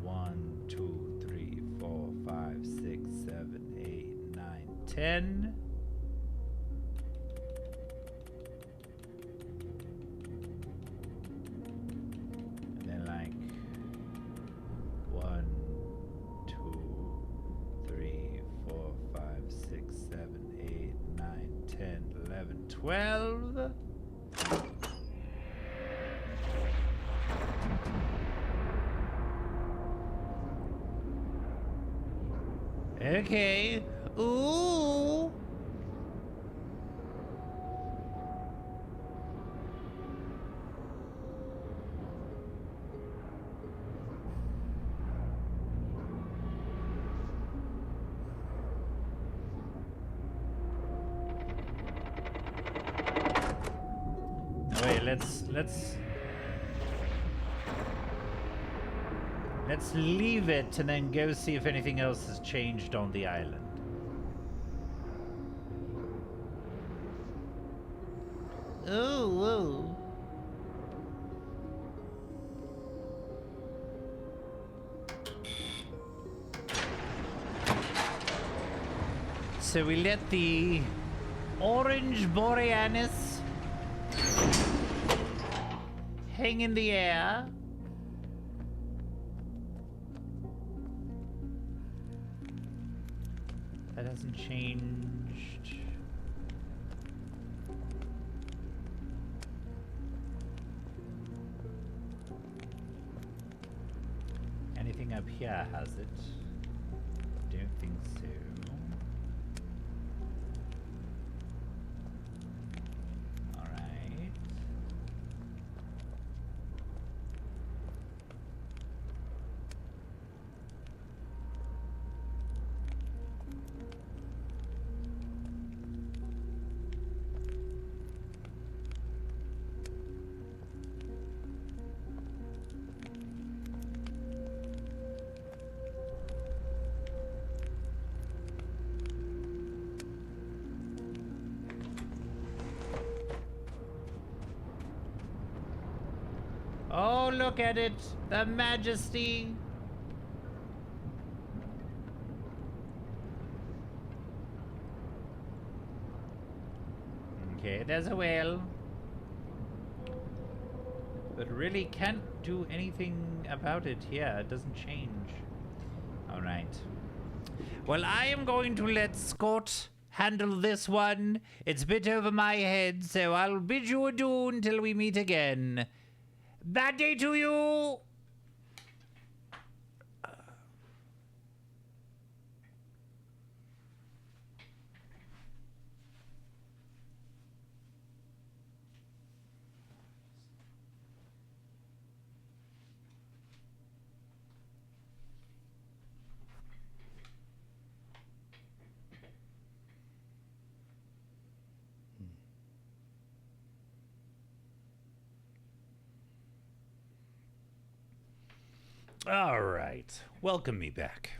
1, 2, 3, 4, 5, 6, 7, 8, 9, 10. And then like 12. Okay. Ooh. Wait, let's leave it and then go see if anything else has changed on the island. Ooh, ooh. So we let the orange Borealis hang in the air. That hasn't changed. Anything up here has it? Don't think so. All right. Oh, look at it! The majesty! Okay, there's a whale. But really can't do anything about it here. It doesn't change. Alright. Well, I am going to let Scott handle this one. It's a bit over my head, so I'll bid you adieu until we meet again. Bad day to you! All right. Welcome me back.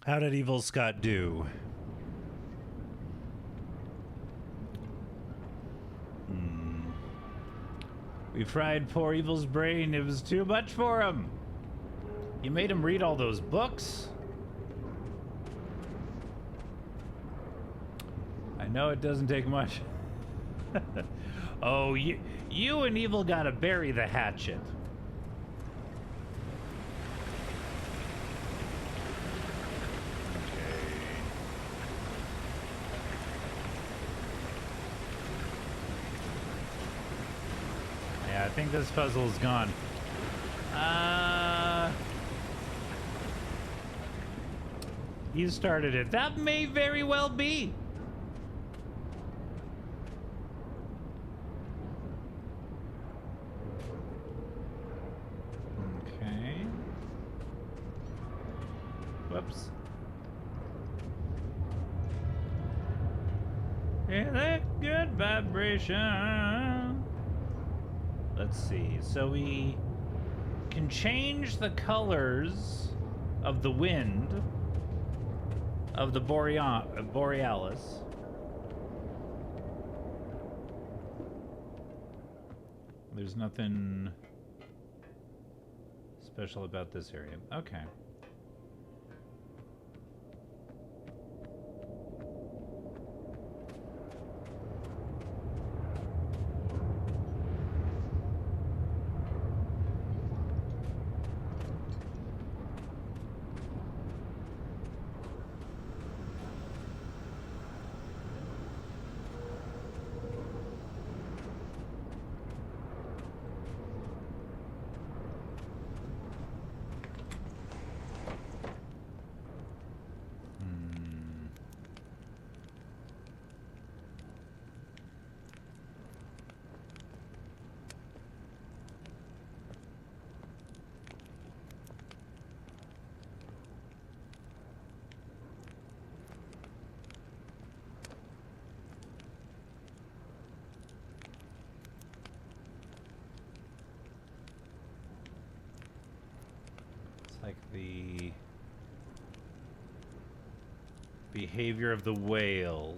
How did Evil Scott do? We fried poor Evil's brain. It was too much for him. You made him read all those books? I know it doesn't take much. Oh, you and Evil gotta bury the hatchet. Yeah, I think this puzzle's gone. You started it. That may very well be. Whoops. Yeah, that good vibration. Let's see. So we can change the colors of the wind of the Borealis. There's nothing special about this area. Okay. like the behavior of the whales.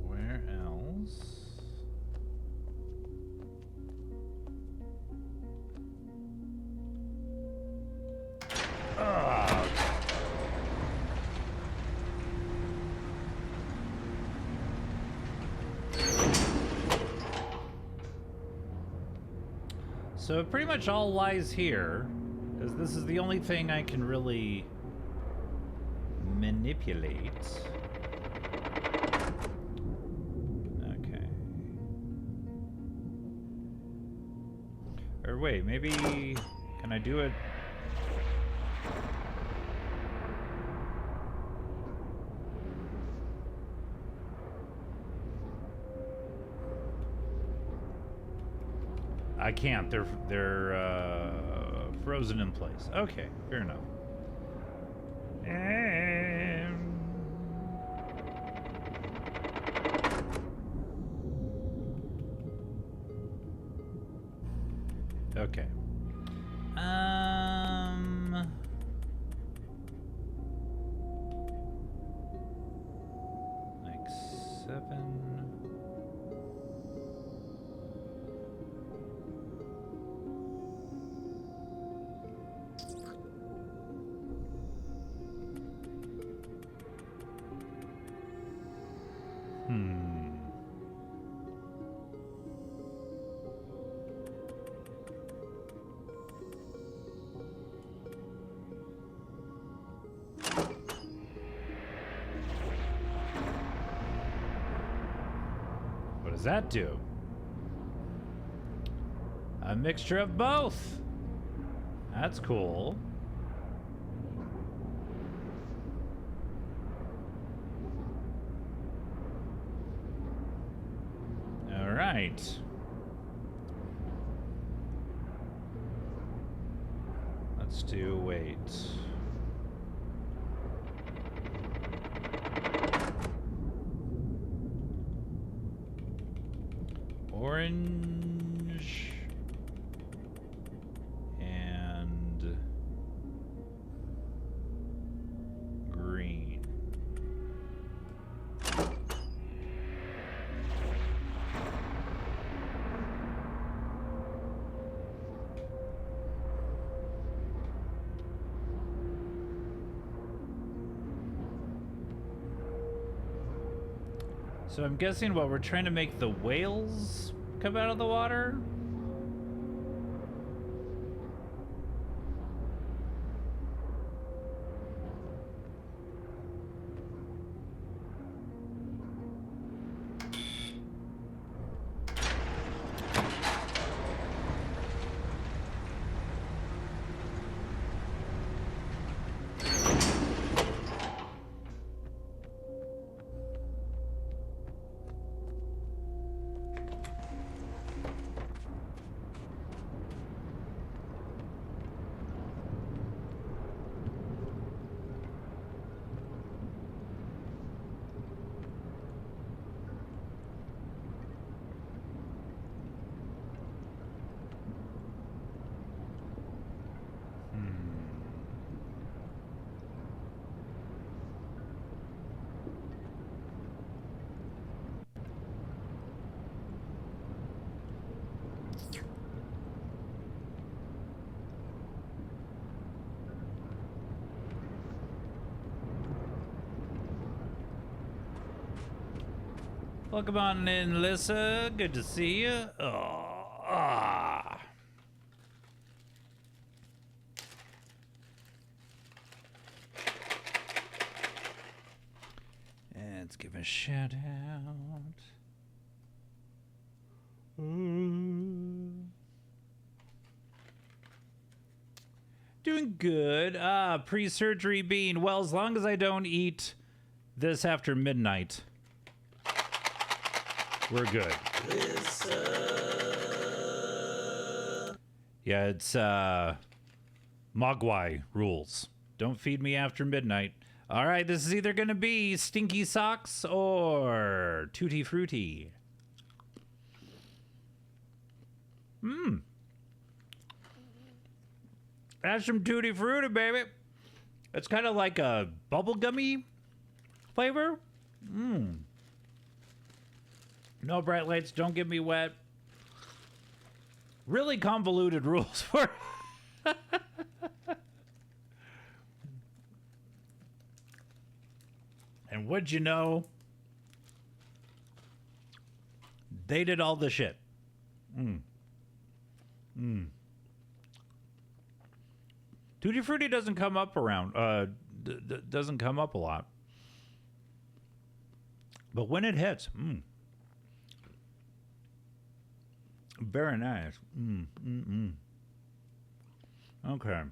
Where else? Ugh. So it pretty much all lies here, because this is the only thing I can really manipulate. Okay. Or wait, maybe... Can I do it? I can't. They're frozen in place. Okay, fair enough. Okay. Like 7. What does that do? A mixture of both. That's cool. All right. Let's do wait. Orange and green. So I'm guessing what we're trying to make the whales come out of the water? Welcome on in, Lissa. Good to see you. And let's give a shout out. Doing good. Pre-surgery bean. Well, as long as I don't eat this after midnight, we're good. Yeah, it's Mogwai rules. Don't feed me after midnight. All right, this is either going to be Stinky Socks or Tutti Frutti. That's some Tutti Frutti, baby. It's kind of like a bubblegummy flavor. No bright lights, don't get me wet. Really convoluted rules for... And what'd you know? They did all the shit. Tutti Frutti doesn't come up around, doesn't come up a lot. But when it hits, very nice. Okay.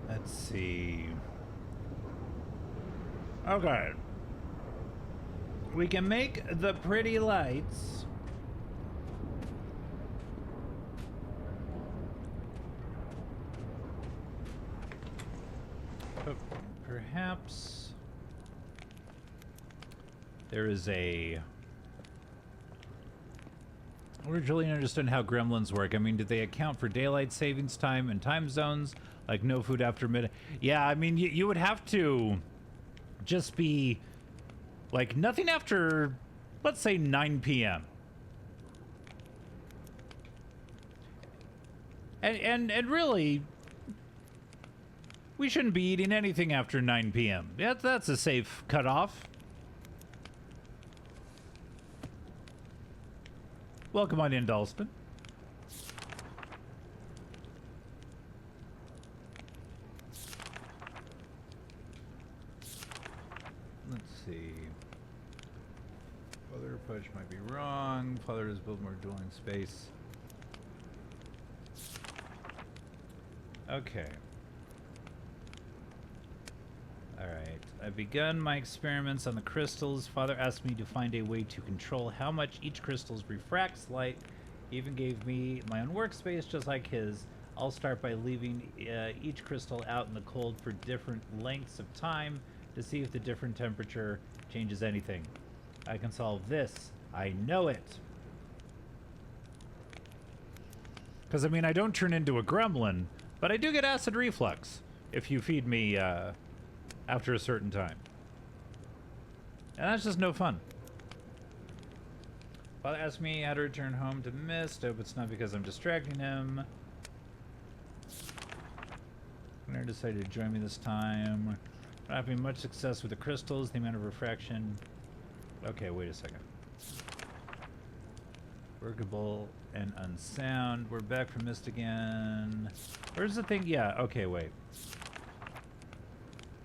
Let's see. Okay. We can make the pretty lights. But perhaps there is a... I really understand how gremlins work. I mean, do they account for daylight savings time and time zones? Like no food after midnight? Yeah, I mean, you would have to just be like nothing after, let's say, 9 p.m. And really, we shouldn't be eating anything after 9 p.m. That's a safe cutoff. Welcome on in, Dalston. Let's see. Father push might be wrong. Father has built more dwelling space. Okay. Alright. I've begun my experiments on the crystals. Father asked me to find a way to control how much each crystal refracts light. He even gave me my own workspace just like his. I'll start by leaving each crystal out in the cold for different lengths of time to see if the different temperature changes anything. I can solve this. I know it. Because, I mean, I don't turn into a gremlin, but I do get acid reflux if you feed me after a certain time. And that's just no fun. Father asked me how to return home to MYST. I hope it's not because I'm distracting him. Never decided to join me this time. Not having much success with the crystals, the amount of refraction. Okay, wait a second. Workable and unsound. We're back from MYST again. Where's the thing? Yeah, okay, wait.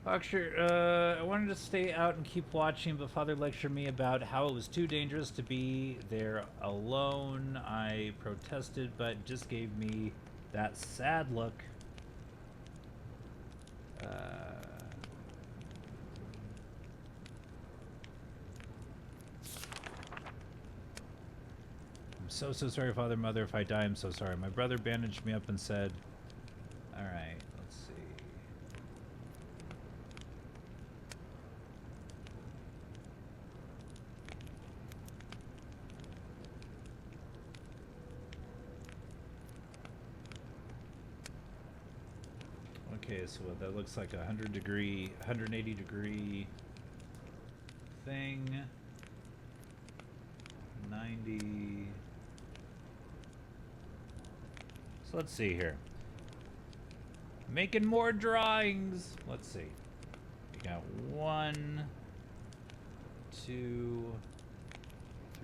Lecture, I wanted to stay out and keep watching, but Father lectured me about how it was too dangerous to be there alone. I protested, but just gave me that sad look. I'm so sorry, Father, Mother. If I die, I'm so sorry. My brother bandaged me up and said, all right, let's see. Okay, so that looks like a 180 degree thing. 90. So let's see here. Making more drawings. Let's see. We got 1, 2,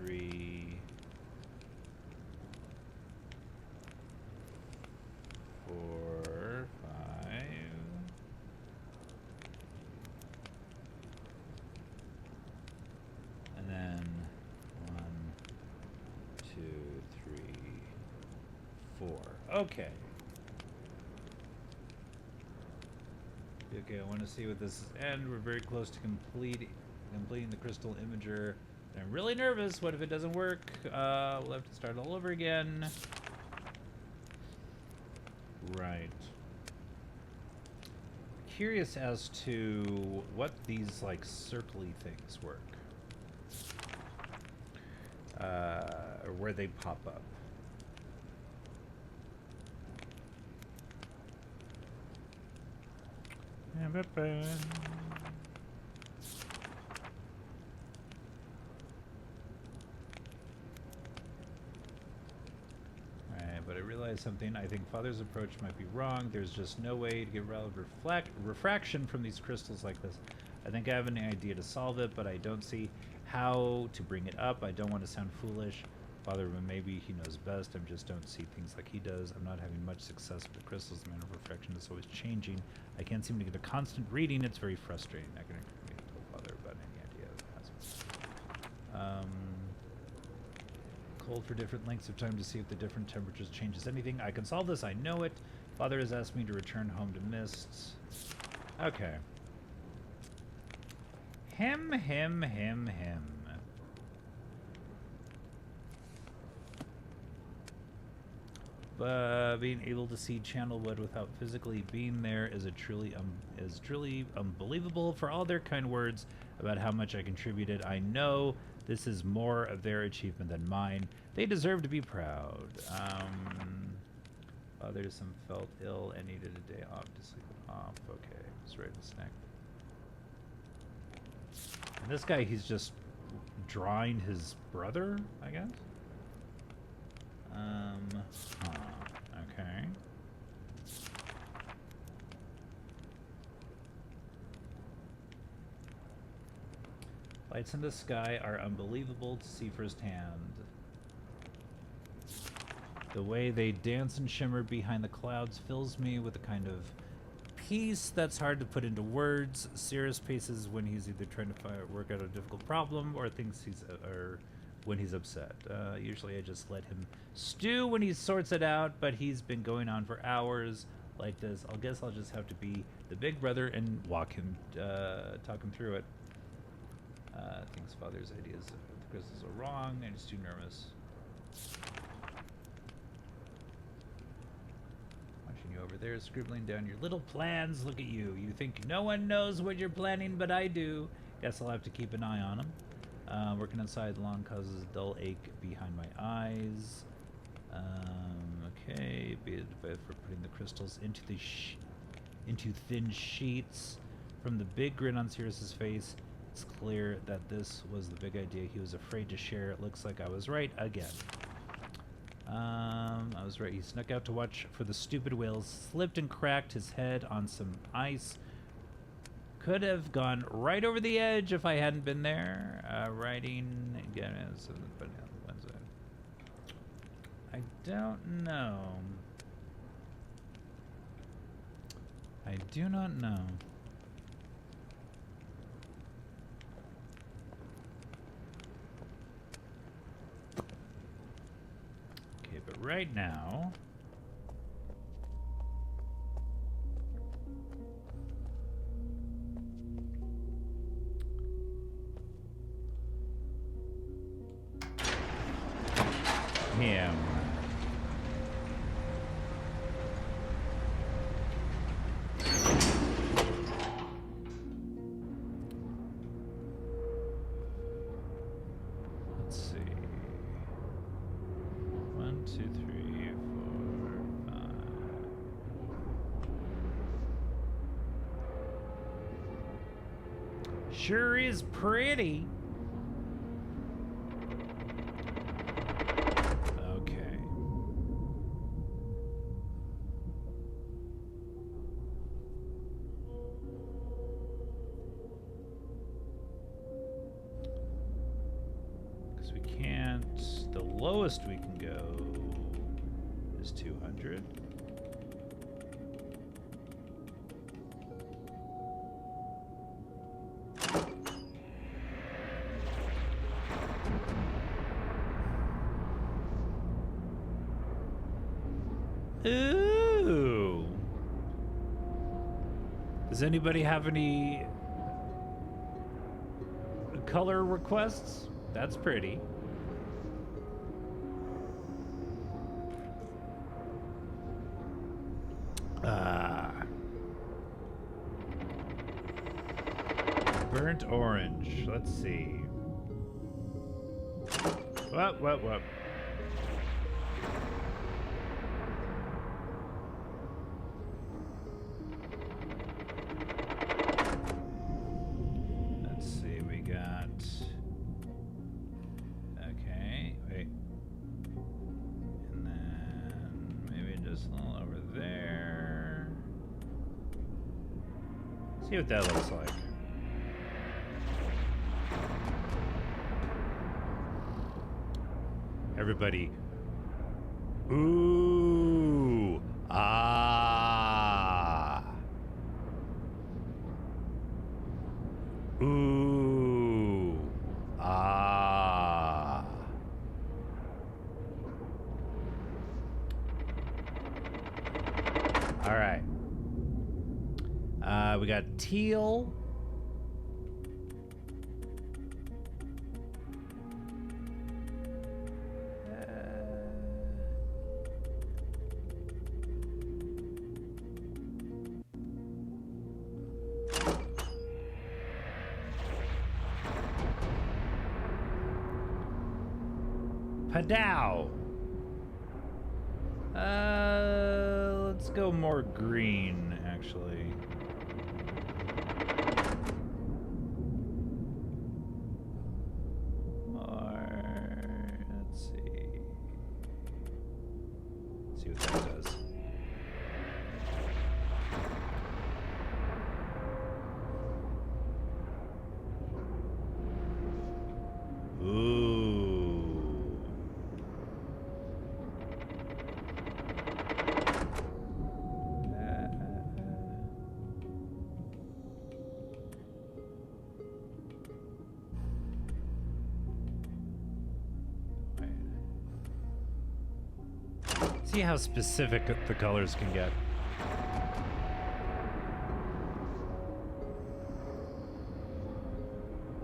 3, 4, 5. And then 1, 2, 3, 4. Okay. Okay, I want to see what this is. And we're very close to completing the crystal imager. I'm really nervous. What if it doesn't work? We'll have to start all over again. Right. Curious as to what these like circly things work. Or where they pop up. But I realized something. I think Father's approach might be wrong. There's just no way to get relevant refraction from these crystals like this. I think I have an idea to solve it, but I don't see how to bring it up. I don't want to sound foolish. Father, maybe he knows best. I just don't see things like he does. I'm not having much success with the crystals. The manner of refraction is always changing. I can't seem to get a constant reading. It's very frustrating. I can tell Father about any idea that has. Cold for different lengths of time to see if the different temperatures changes anything. I can solve this. I know it. Father has asked me to return home to MYST. Okay. Him. Being able to see Channelwood without physically being there is truly unbelievable. For all their kind words about how much I contributed, I know this is more of their achievement than mine. They deserve to be proud. Father some felt ill and needed a day off to sleep off. Okay, it's right in the snack. And this guy, he's just drawing his brother, I guess. Okay. Lights in the sky are unbelievable to see firsthand. The way they dance and shimmer behind the clouds fills me with a kind of peace that's hard to put into words. Cirrus paces when he's either trying to work out a difficult problem or thinks when he's upset. Usually I just let him stew when he sorts it out, but he's been going on for hours like this. I guess I'll just have to be the big brother and talk him through it. Thinks Father's ideas of the crystals are wrong and he's too nervous. Watching you over there scribbling down your little plans. Look at you. You think no one knows what you're planning, but I do. Guess I'll have to keep an eye on him. Working outside long causes a dull ache behind my eyes. Okay, be it for putting the crystals into the into thin sheets. From the big grin on Sirius's face, it's clear that this was the big idea he was afraid to share. It looks like I was right again. I was right. He snuck out to watch for the stupid whales, slipped and cracked his head on some ice. Could have gone right over the edge if I hadn't been there. Riding again as I don't know. I do not know. Okay, but right now. Him. Let's see. 1, 2, 3, 4, 5. Sure is pretty. Lowest we can go is 200. Ooh. Does anybody have any color requests? That's pretty. Burnt orange. Let's see. What? Let's see, we got... Okay, wait. And then maybe just a little over there. See what that looks like. Everybody. Ooh. Ah. Ooh. Ah. All right. We got teal. Padow. Let's go more green, actually. Let's see. See what that does. Ooh. See how specific the colors can get.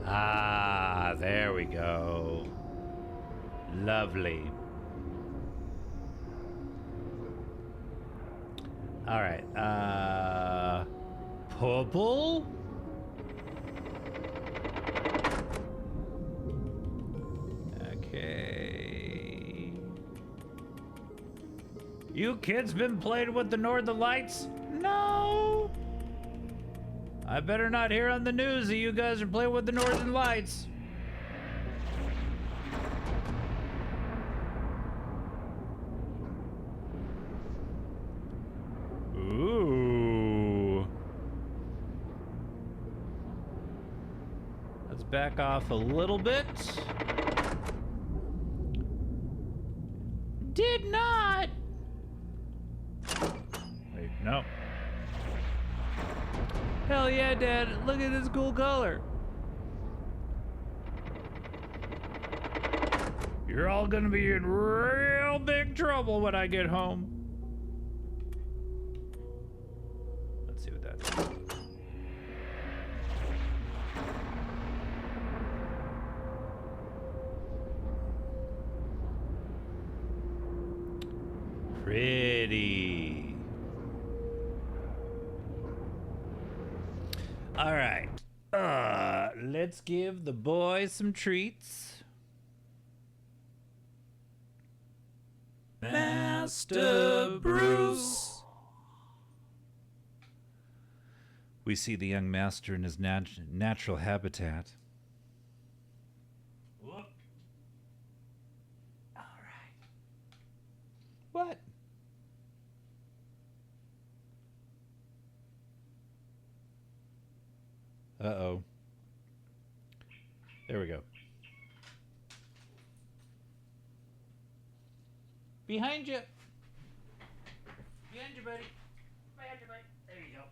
Ah, there we go. Lovely. All right. Purple? Okay. You kids been playing with the Northern Lights? No. I better not hear on the news that you guys are playing with the Northern Lights. Ooh. Let's back off a little bit. Did not. Wait, no. Hell yeah, Dad. Look at this cool color. You're all gonna be in real big trouble when I get home. Let's see what that is. Pretty. All right. Let's give the boys some treats. Master Bruce. We see the young master in his natural habitat. Whoop. All right. What? Uh-oh. There we go. Behind you. Behind you, buddy. Behind you, buddy. There you go.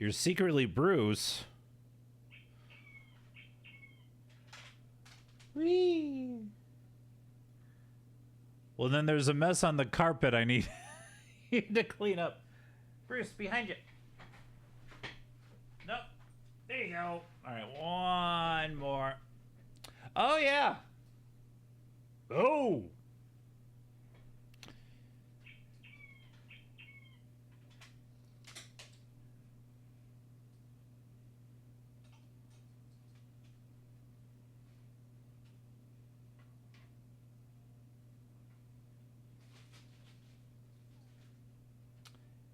You're secretly Bruce. Whee! Well, then there's a mess on the carpet I need. need to clean up. Bruce, behind you. Nope. There you go. All right, one more. Oh, yeah. Oh.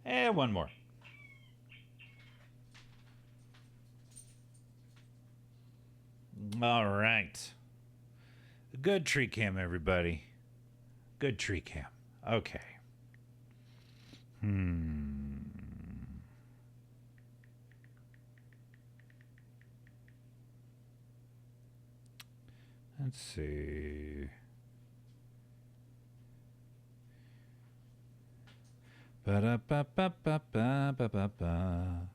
And one more. All right. Good tree cam, everybody. Good tree cam. Okay. Let's see. Ba-da-ba-ba-ba-ba-ba-ba.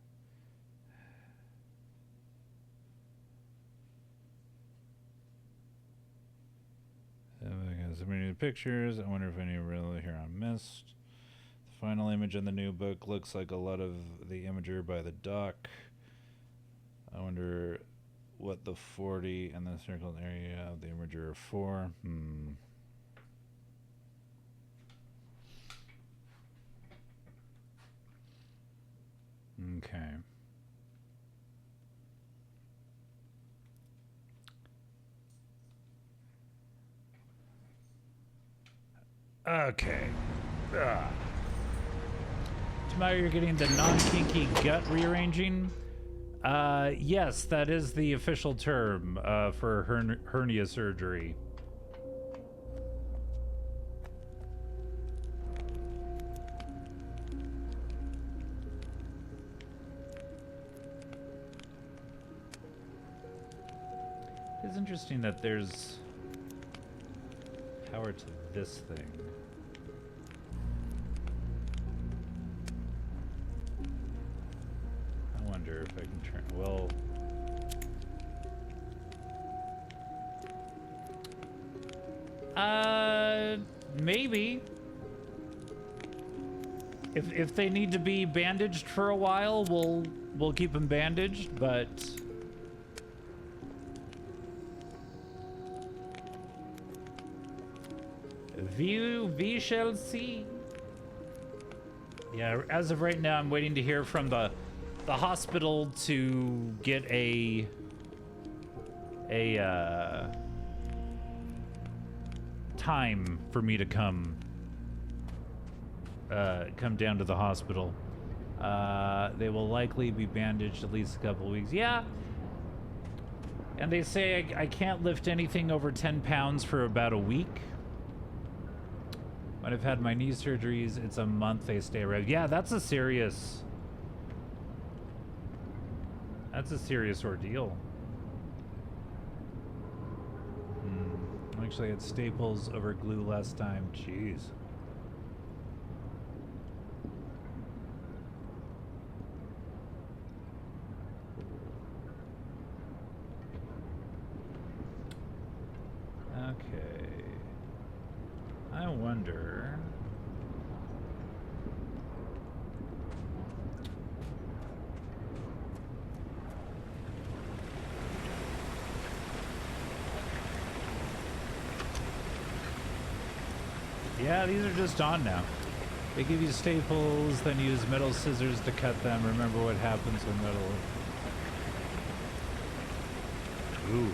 So many pictures. I wonder if any are really here on MYST. The final image in the new book looks like a lot of the imager by the doc. I wonder what the 40 and the circled area of the imager are for. Okay. Okay. Tomorrow you're getting the non-kinky gut rearranging. Yes, that is the official term for hernia surgery. It's interesting that there's power to this thing. I wonder if I can turn, well... maybe. If they need to be bandaged for a while, we'll keep them bandaged, but... We shall see. Yeah, as of right now, I'm waiting to hear from the hospital to get a time for me to come down to the hospital. They will likely be bandaged at least a couple of weeks. Yeah. And they say I can't lift anything over 10 pounds for about a week. When I've had my knee surgeries, it's a month they stay around. Yeah, that's a serious ordeal. Actually, I had staples over glue last time. Jeez. Okay. I wonder... Yeah, these are just on now. They give you staples, then use metal scissors to cut them. Remember what happens when metal... Ooh.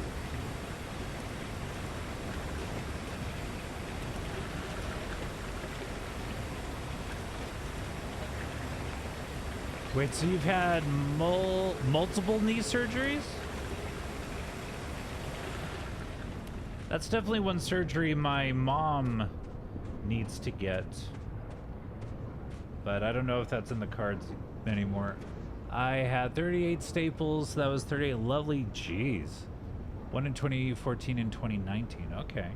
Wait, so you've had multiple knee surgeries? That's definitely one surgery my mom needs to get. But I don't know if that's in the cards anymore. I had 38 staples. That was 38. Lovely. Jeez. One in 2014 and 2019. Okay.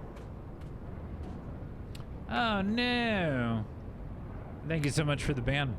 Oh, no. Thank you so much for the ban.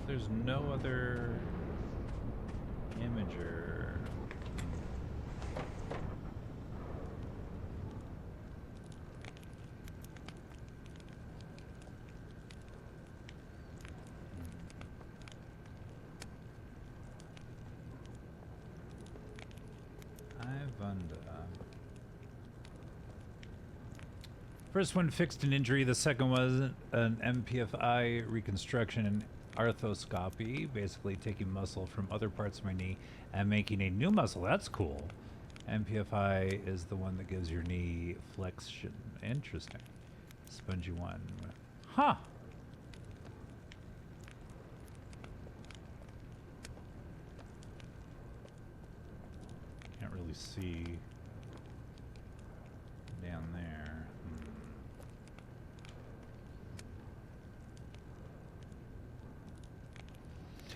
there's no other imager. First one fixed an injury. The second was an MPFI reconstruction and arthroscopy, basically taking muscle from other parts of my knee and making a new muscle. That's cool. MPFI is the one that gives your knee flexion. Interesting. Spongy one. Huh. Can't really see down there.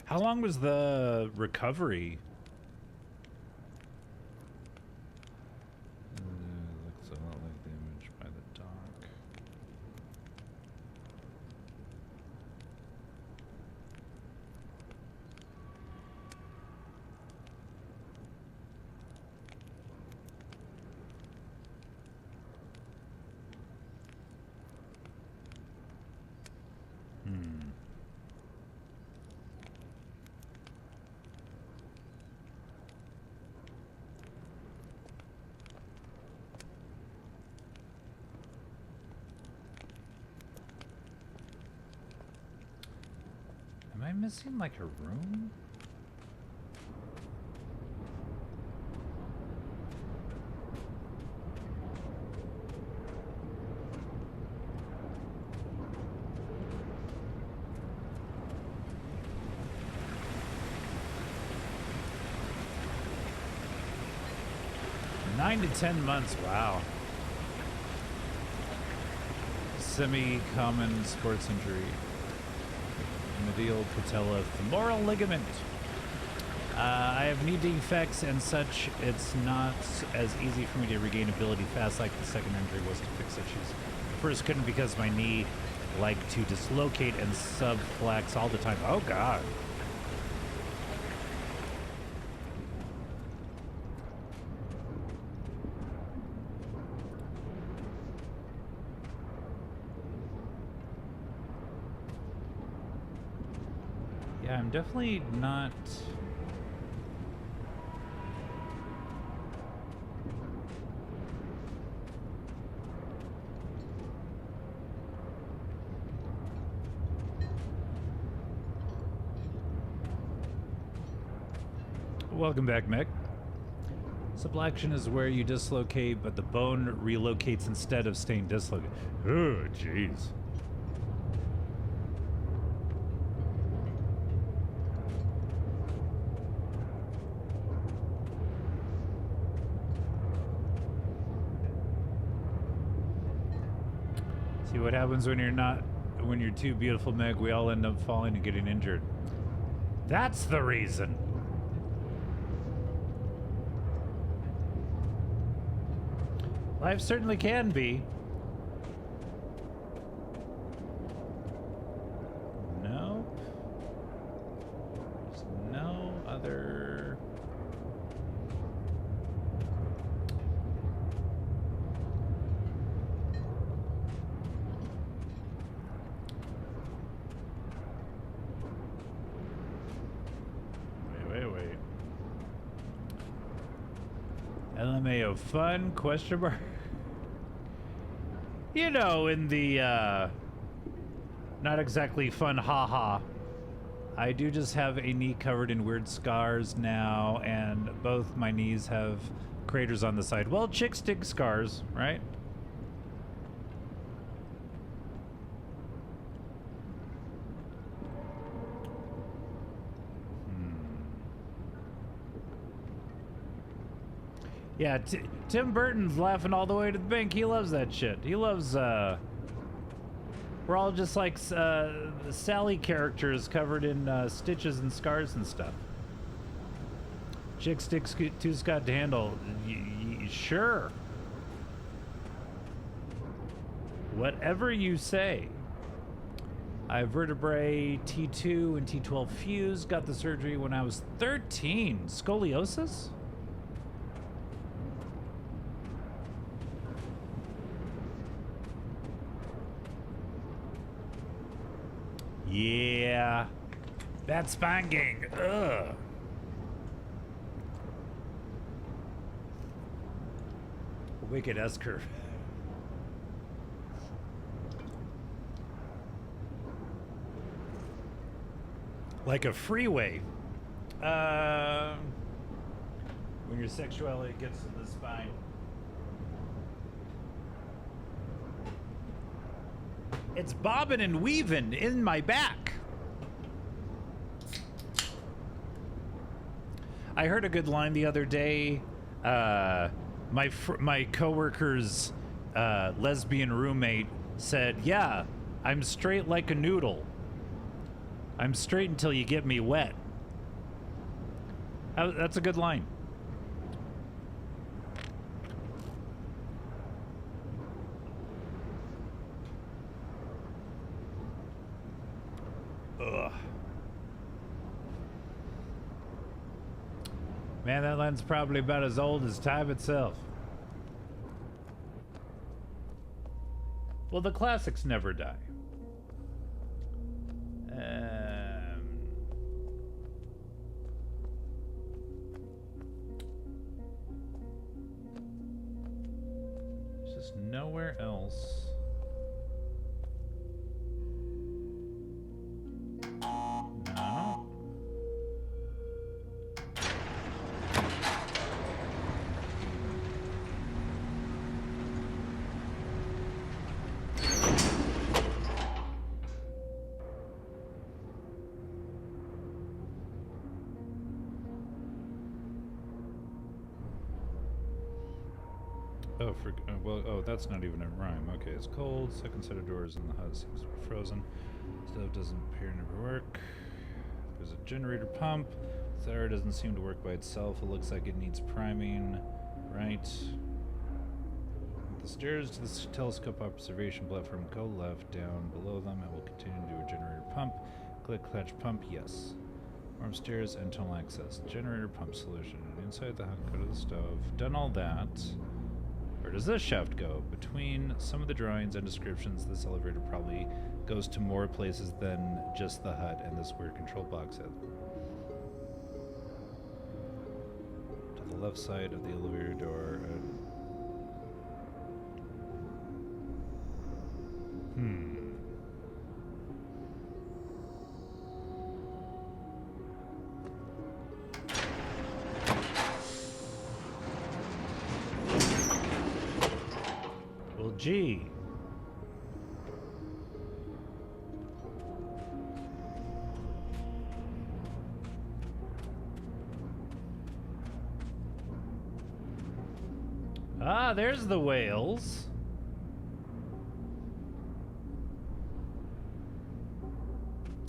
How long was the recovery? Looks a lot like the image by the dock. Am I missing like a room? Nine to 10 months, wow. Semi-common sports injury. Medial patella femoral ligament. I have knee defects and such. It's not as easy for me to regain ability fast like the second injury was to fix issues. The first couldn't because my knee liked to dislocate and subflex all the time. Oh God. Yeah, I'm definitely not... Welcome back, Mick. Subluxation is where you dislocate, but the bone relocates instead of staying dislocated. Oh, jeez. See what happens when you're too beautiful, Meg. We all end up falling and getting injured. That's the reason. Life certainly can be. Nope. There's no other... Wait. LMAO fun, question mark? You know, in the, not exactly fun haha. I do just have a knee covered in weird scars now, and both my knees have craters on the side. Well, chick stick scars, right? Yeah, Tim Burton's laughing all the way to the bank. He loves that shit. He loves, we're all just like Sally characters covered in stitches and scars and stuff. Chick sticks too Scott to handle. Sure. Whatever you say. I have vertebrae T2 and T12 fused. Got the surgery when I was 13. Scoliosis? Yeah. Bad spine gang. Ugh. Wicked S-curve. Like a freeway. When your sexuality gets to the spine. It's bobbing and weaving in my back. I heard a good line the other day. My coworker's lesbian roommate said, "Yeah, I'm straight like a noodle. I'm straight until you get me wet." That's a good line. Ugh. Man, that line's probably about as old as time itself. Well, the classics never die. There's just nowhere else. No. Oh, that's not even a rhyme. Okay, it's cold. Second set of doors in the hut seems to be frozen. Stove doesn't appear to never work. There's a generator pump. There doesn't seem to work by itself. It looks like it needs priming. Right. The stairs to the telescope observation platform go left. Down below them, it will continue to do a generator pump. Click clutch pump. Yes. Warm stairs and tunnel access. Generator pump solution. Inside the hut, go to the stove. Done all that. Where does this shaft go? Between some of the drawings and descriptions, this elevator probably goes to more places than just the hut and this weird control box head. To the left side of the elevator door. Well, gee. Ah, there's the whales.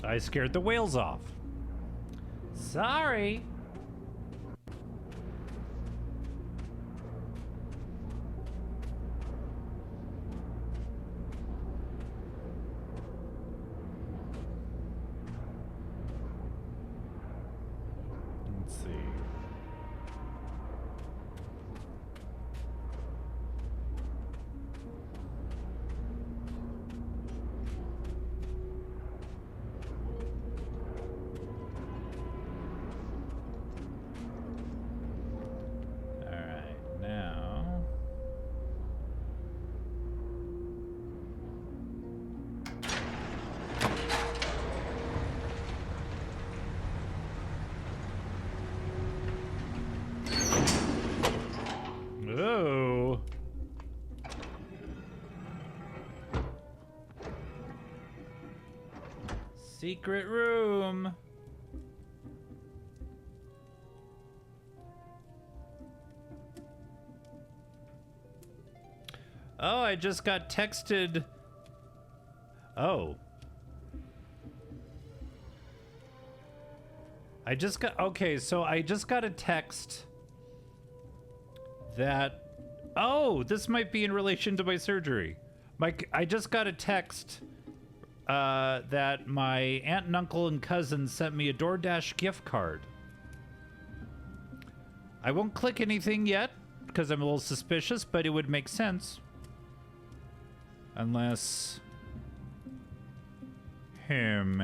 I scared the whales off. Sorry. Let's see. Oh. Secret room. Oh, I just got texted. Oh. Okay, so I just got a text that, oh, this might be in relation to my surgery. I just got a text that my aunt and uncle and cousin sent me a DoorDash gift card. I won't click anything yet because I'm a little suspicious, but it would make sense. Unless... him.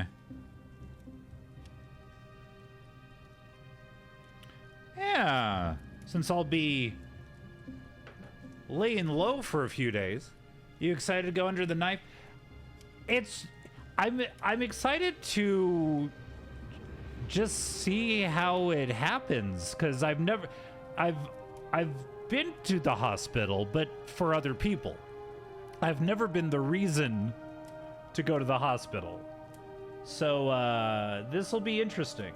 Yeah, since I'll be laying low for a few days. You excited to go under the knife? I'm excited to just see how it happens, because I've been to the hospital, but for other people. I've never been the reason to go to the hospital. So this will be interesting.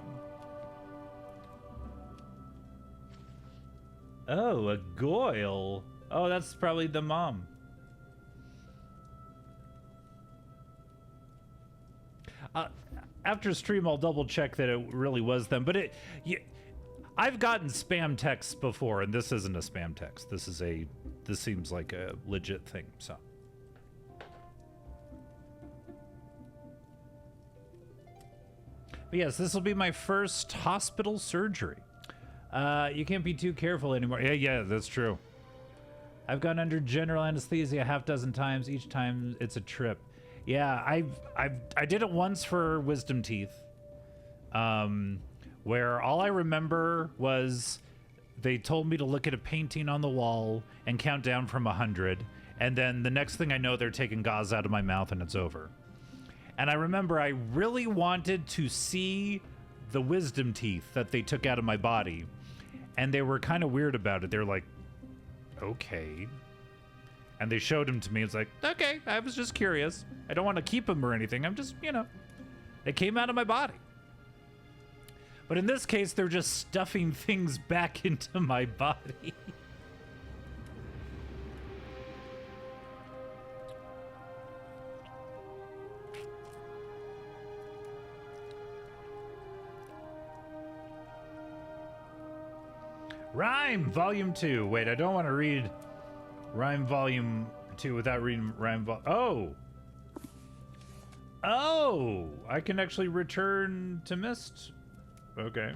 Oh, a Goyle. Oh, that's probably the mom. After stream, I'll double check that it really was them. But I've gotten spam texts before, and this isn't a spam text. This seems like a legit thing. So. But yes, this will be my first hospital surgery. You can't be too careful anymore. Yeah, that's true. I've gone under general anesthesia a half dozen times. Each time it's a trip. Yeah, I did it once for wisdom teeth, where all I remember was they told me to look at a painting on the wall and count down from 100, and then the next thing I know, they're taking gauze out of my mouth and it's over. And I remember I really wanted to see the wisdom teeth that they took out of my body, and they were kind of weird about it. They're like, okay. And they showed them to me. It's like, okay, I was just curious. I don't want to keep them or anything. I'm just, they came out of my body. But in this case, they're just stuffing things back into my body. Rhyme Volume 2. Wait, I don't want to read Rhyme Volume 2 without reading Rhyme Oh, I can actually return to MYST. Okay.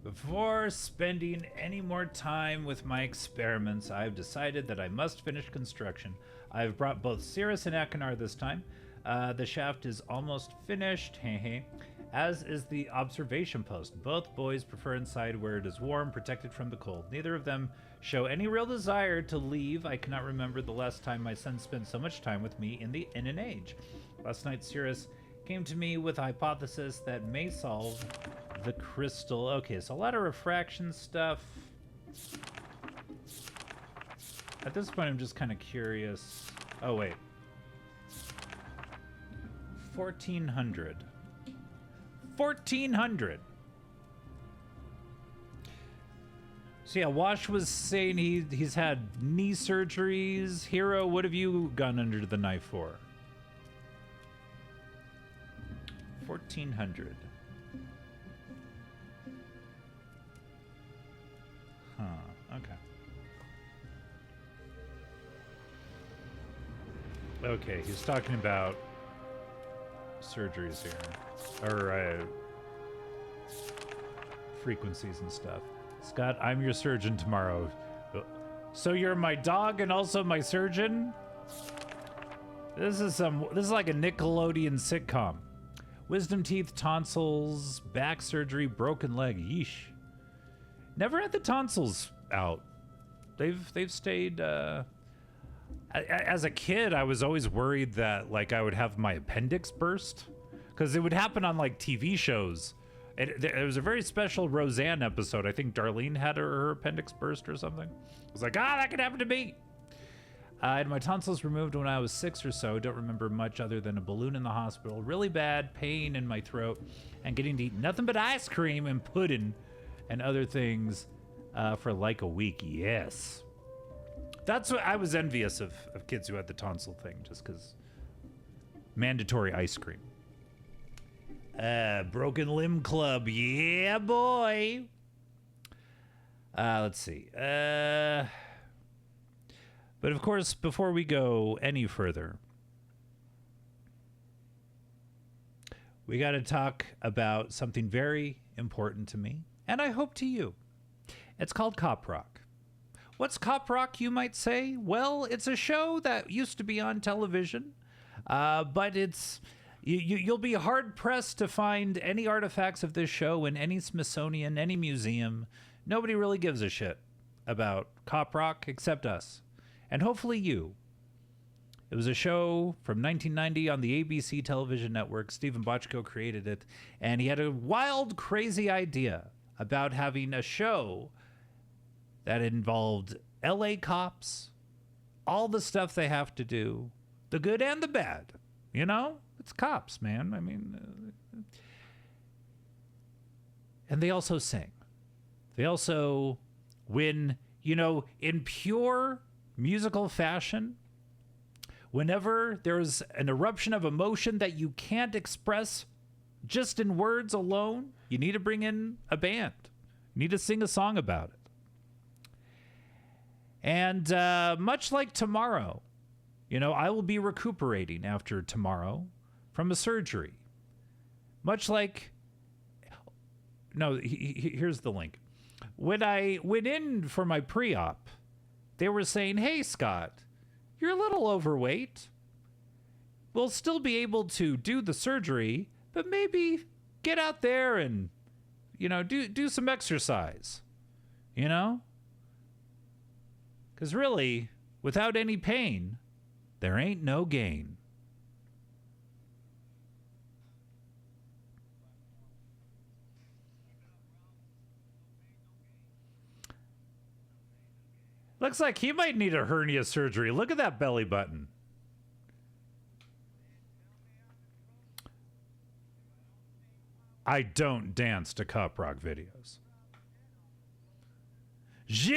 Before spending any more time with my experiments, I've decided that I must finish construction. I've brought both Cirrus and Akinar this time. The shaft is almost finished, as is the observation post. Both boys prefer inside where it is warm, protected from the cold. Neither of them show any real desire to leave. I cannot remember the last time my son spent so much time with me in an age. Last night, Cirrus came to me with a hypothesis that may solve the crystal. Okay, so a lot of refraction stuff. At this point, I'm just kind of curious. Oh, wait. 1400. 1400. So yeah, Wash was saying he's had knee surgeries. Hero, what have you gone under the knife for? 1400. Huh, okay. Okay, he's talking about surgeries here. Or frequencies and stuff. Scott, I'm your surgeon tomorrow. So you're my dog and also my surgeon? This is like a Nickelodeon sitcom. Wisdom teeth, tonsils, back surgery, broken leg. Yeesh. Never had the tonsils out. They've stayed. As a kid, I was always worried that like I would have my appendix burst, because it would happen on like TV shows. It was a very special Roseanne episode. I think Darlene had her appendix burst or something. I was like, that could happen to me. I had my tonsils removed when I was 6 or so. Don't remember much other than a balloon in the hospital, really bad pain in my throat, and getting to eat nothing but ice cream and pudding and other things for like a week. Yes. That's what I was envious of kids who had the tonsil thing, just because mandatory ice cream. Broken Limb Club. Yeah, boy. Let's see. But of course, before we go any further, we got to talk about something very important to me, and I hope to you. It's called Cop Rock. What's Cop Rock, you might say? Well, it's a show that used to be on television, but it's you'll be hard pressed to find any artifacts of this show in any Smithsonian, any museum. Nobody really gives a shit about Cop Rock except us, and hopefully you. It was a show from 1990 on the ABC television network. Stephen Bochco created it, and he had a wild, crazy idea about having a show that involved LA cops, all the stuff they have to do, the good and the bad. You know? It's cops, man. I mean, and they also sing. They also, when, in pure musical fashion, whenever there's an eruption of emotion that you can't express just in words alone, you need to bring in a band. You need to sing a song about it. And much like tomorrow, I will be recuperating after tomorrow from a surgery. Much like, here's the link. When I went in for my pre-op, they were saying, hey, Scott, you're a little overweight. We'll still be able to do the surgery, but maybe get out there and, do some exercise, Because really, without any pain, there ain't no gain. Looks like he might need a hernia surgery. Look at that belly button. I don't dance to Cop Rock videos. It's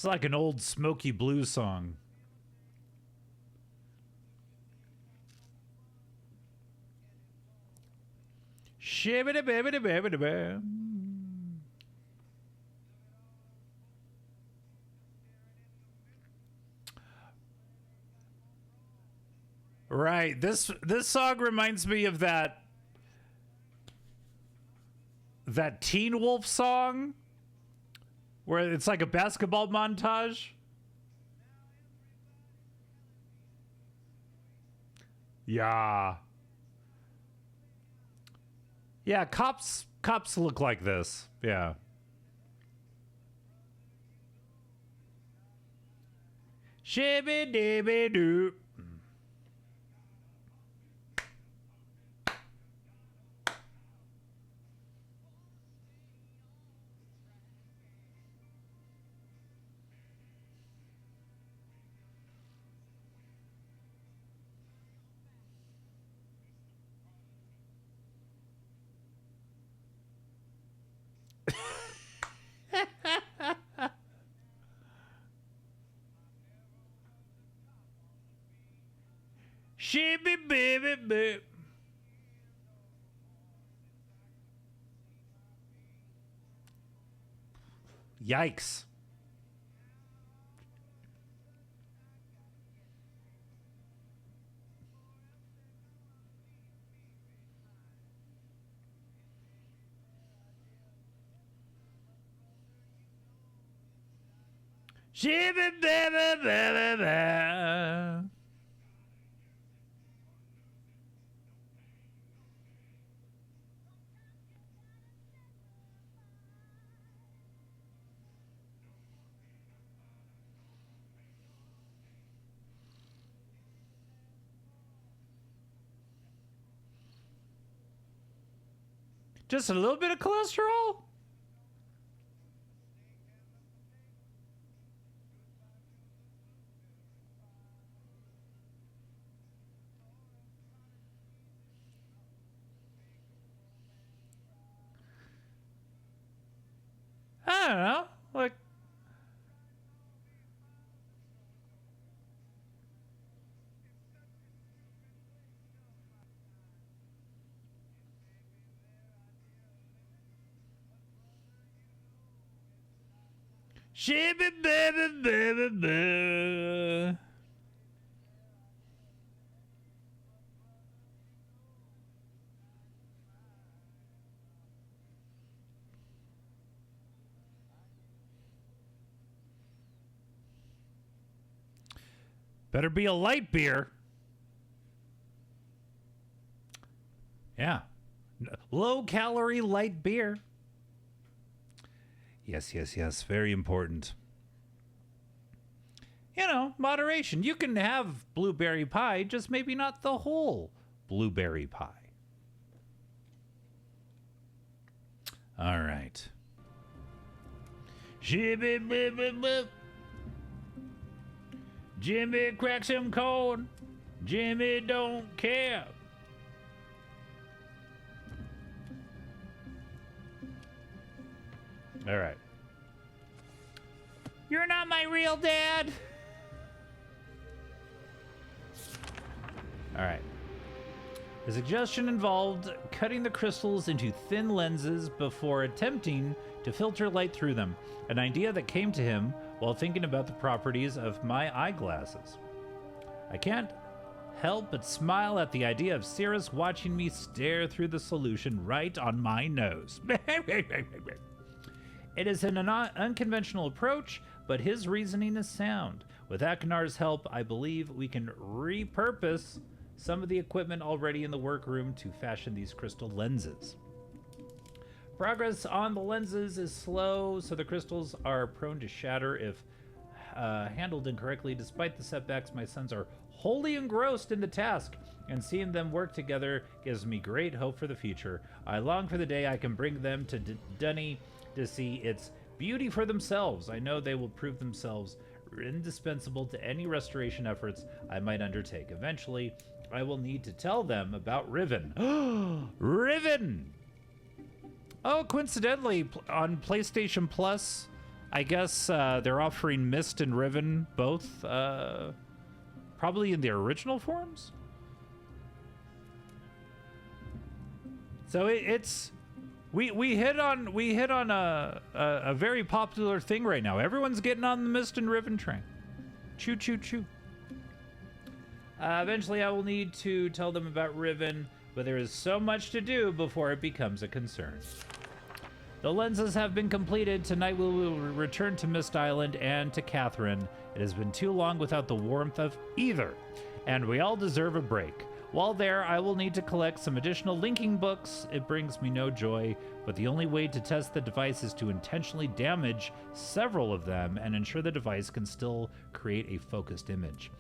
like an old Smoky Blues song. Right. This song reminds me of that Teen Wolf song where it's like a basketball montage. Yeah. Yeah, cops look like this. Yeah. Shibby dibby doo. Shibby baby baby. Yikes. Shibby baby baby baby. Just a little bit of cholesterol? I don't know. Like, Shibby baby baby baby. Better be a light beer. Yeah. Low calorie light beer. Yes, yes, yes. Very important. You know, moderation. You can have blueberry pie, just maybe not the whole blueberry pie. All right. Jimmy crack some corn. Jimmy don't care. All right. You're not my real dad. All right. The suggestion involved cutting the crystals into thin lenses before attempting to filter light through them, an idea that came to him while thinking about the properties of my eyeglasses. I can't help but smile at the idea of Cirrus watching me stare through the solution right on my nose. It is an unconventional approach, but his reasoning is sound. With Akinar's help, I believe we can repurpose some of the equipment already in the workroom to fashion these crystal lenses. Progress on the lenses is slow, so the crystals are prone to shatter if handled incorrectly. Despite the setbacks, my sons are wholly engrossed in the task, and seeing them work together gives me great hope for the future. I long for the day I can bring them to Dunny to see its beauty for themselves. I know they will prove themselves indispensable to any restoration efforts I might undertake. Eventually, I will need to tell them about Riven. Riven! Oh, coincidentally, on PlayStation Plus, I guess they're offering MYST and Riven both, probably in their original forms. So it's we hit on a very popular thing right now. Everyone's getting on the MYST and Riven train. Choo choo choo. Eventually, I will need to tell them about Riven, but there is so much to do before it becomes a concern. The lenses have been completed. Tonight we will return to Mist Island and to Catherine. It has been too long without the warmth of either, and we all deserve a break. While there, I will need to collect some additional linking books. It brings me no joy, but the only way to test the device is to intentionally damage several of them and ensure the device can still create a focused image.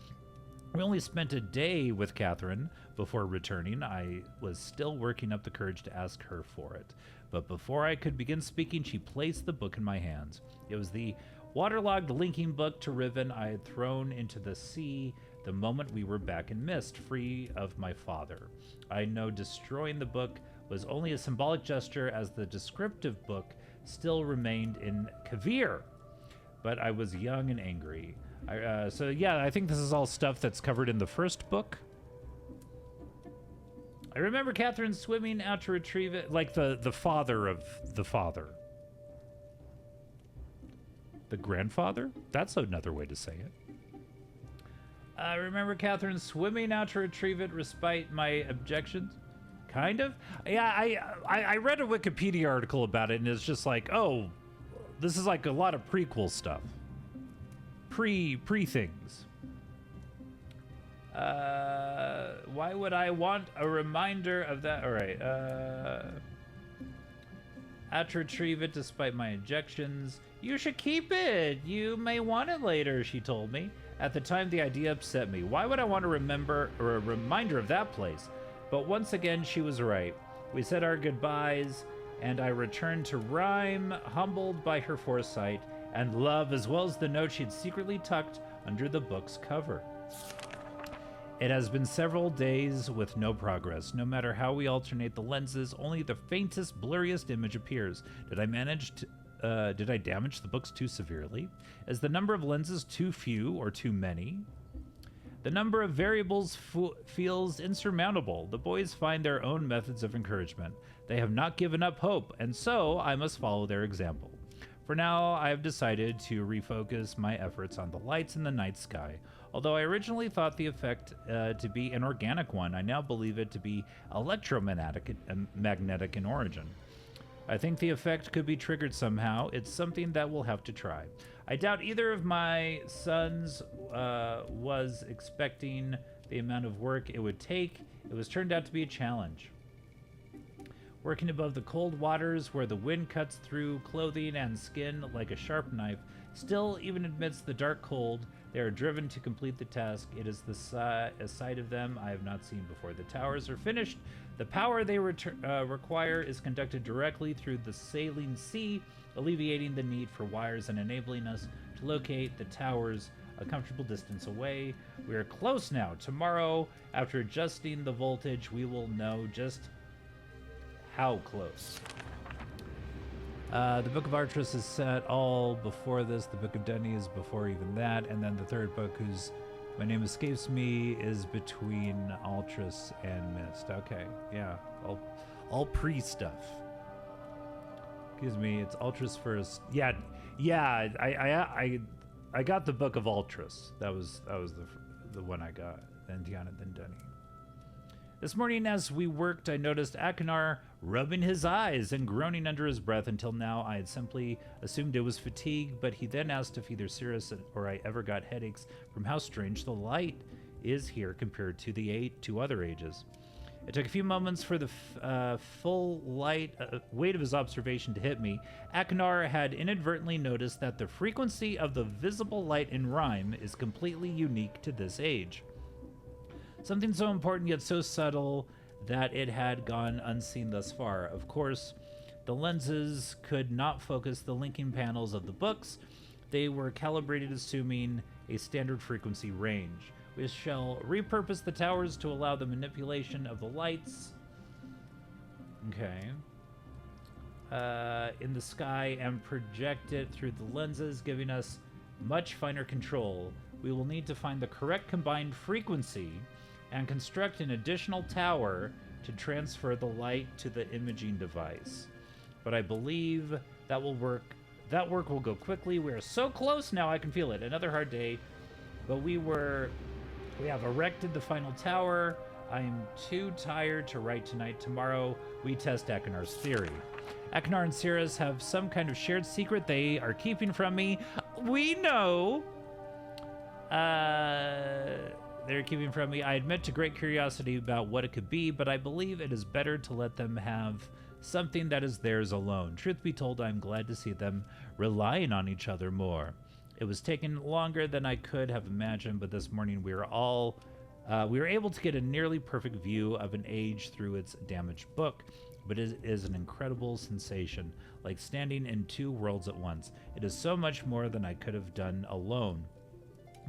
We only spent a day with Catherine before returning. I was still working up the courage to ask her for it. But before I could begin speaking, she placed the book in my hands. It was the waterlogged linking book to Riven I had thrown into the sea the moment we were back in Mist, free of my father. I know destroying the book was only a symbolic gesture, as the descriptive book still remained in Kavir. But I was young and angry. So yeah, I think this is all stuff that's covered in the first book. I remember Catherine swimming out to retrieve it, like the father of the father. The grandfather? That's another way to say it. I remember Catherine swimming out to retrieve it, despite my objections. Kind of. Yeah, I read a Wikipedia article about it, and it's just like, oh, this is like a lot of prequel stuff. Pre things. Why would I want a reminder of that? All right. I had to retrieve it despite my objections. You should keep it. You may want it later, she told me. At the time, the idea upset me. Why would I want to remember or a reminder of that place? But once again, she was right. We said our goodbyes, and I returned to Rhyme, humbled by her foresight and love, as well as the note she'd secretly tucked under the book's cover. It has been several days with no progress. No matter how we alternate the lenses, only the faintest, blurriest image appears. Did I damage the books too severely? Is the number of lenses too few or too many? The number of variables feels insurmountable. The boys find their own methods of encouragement. They have not given up hope, and so I must follow their example. For now, I have decided to refocus my efforts on the lights in the night sky. Although I originally thought the effect to be an organic one, I now believe it to be magnetic in origin. I think the effect could be triggered somehow. It's something that we'll have to try. I doubt either of my sons was expecting the amount of work it would take. It was turned out to be a challenge. Working above the cold waters where the wind cuts through clothing and skin like a sharp knife, still, even amidst the dark cold, they are driven to complete the task. It is a sight of them I have not seen before. The towers are finished. The power they require is conducted directly through the sailing sea, alleviating the need for wires and enabling us to locate the towers a comfortable distance away. We are close now. Tomorrow, after adjusting the voltage, we will know just how close. The Book of Artris is set all before this. The Book of Denny is before even that. And then the third book, whose my name escapes me, is between Altris and MYST. Okay, yeah, all pre-stuff. Excuse me, it's Altris first. Yeah, I got the Book of Altris. That was the one I got. Then Diana, then Denny. This morning as we worked, I noticed Akinar rubbing his eyes and groaning under his breath. Until now, I had simply assumed it was fatigue, but he then asked if either Cirrus or I ever got headaches from how strange the light is here compared to the two other ages. It took a few moments for the full weight of his observation to hit me. Akinar had inadvertently noticed that the frequency of the visible light in Rhyme is completely unique to this age. Something so important yet so subtle that it had gone unseen thus far. Of course, the lenses could not focus the linking panels of the books. They were calibrated assuming a standard frequency range. We shall repurpose the towers to allow the manipulation of the lights. Okay. In the sky and project it through the lenses, giving us much finer control. We will need to find the correct combined frequency and construct an additional tower to transfer the light to the imaging device. But I believe that will work. That work will go quickly. We are so close now, I can feel it. Another hard day, but we have erected the final tower. I am too tired to write tonight. Tomorrow, we test Akinar's theory. Akinar and Cirrus have some kind of shared secret they are keeping from me. We know. They're keeping from me. I admit to great curiosity about what it could be, but I believe it is better to let them have something that is theirs alone. Truth be told, I'm glad to see them relying on each other more. It was taking longer than I could have imagined, but this morning we were able to get a nearly perfect view of an age through its damaged book. But it is an incredible sensation, like standing in two worlds at once. It is so much more than I could have done alone.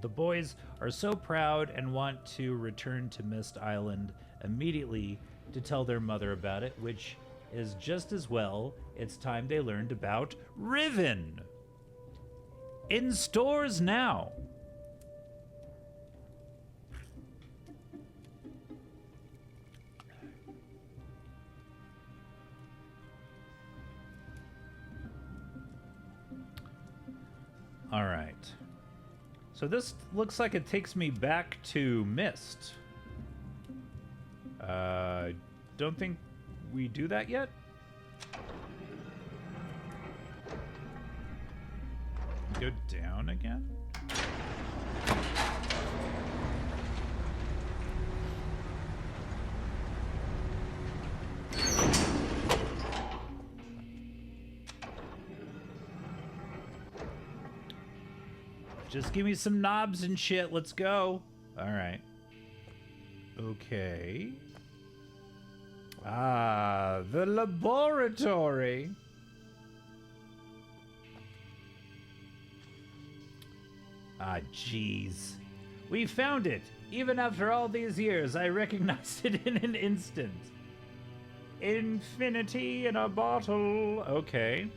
The boys are so proud and want to return to Mist Island immediately to tell their mother about it, which is just as well. It's time they learned about Riven. In stores now. All right. So this looks like it takes me back to Myst. Don't think we do that yet. Go down again. Just give me some knobs and shit. Let's go. All right. Okay. Ah, the laboratory. Ah, jeez. We found it. Even after all these years, I recognized it in an instant. Infinity in a bottle. Okay.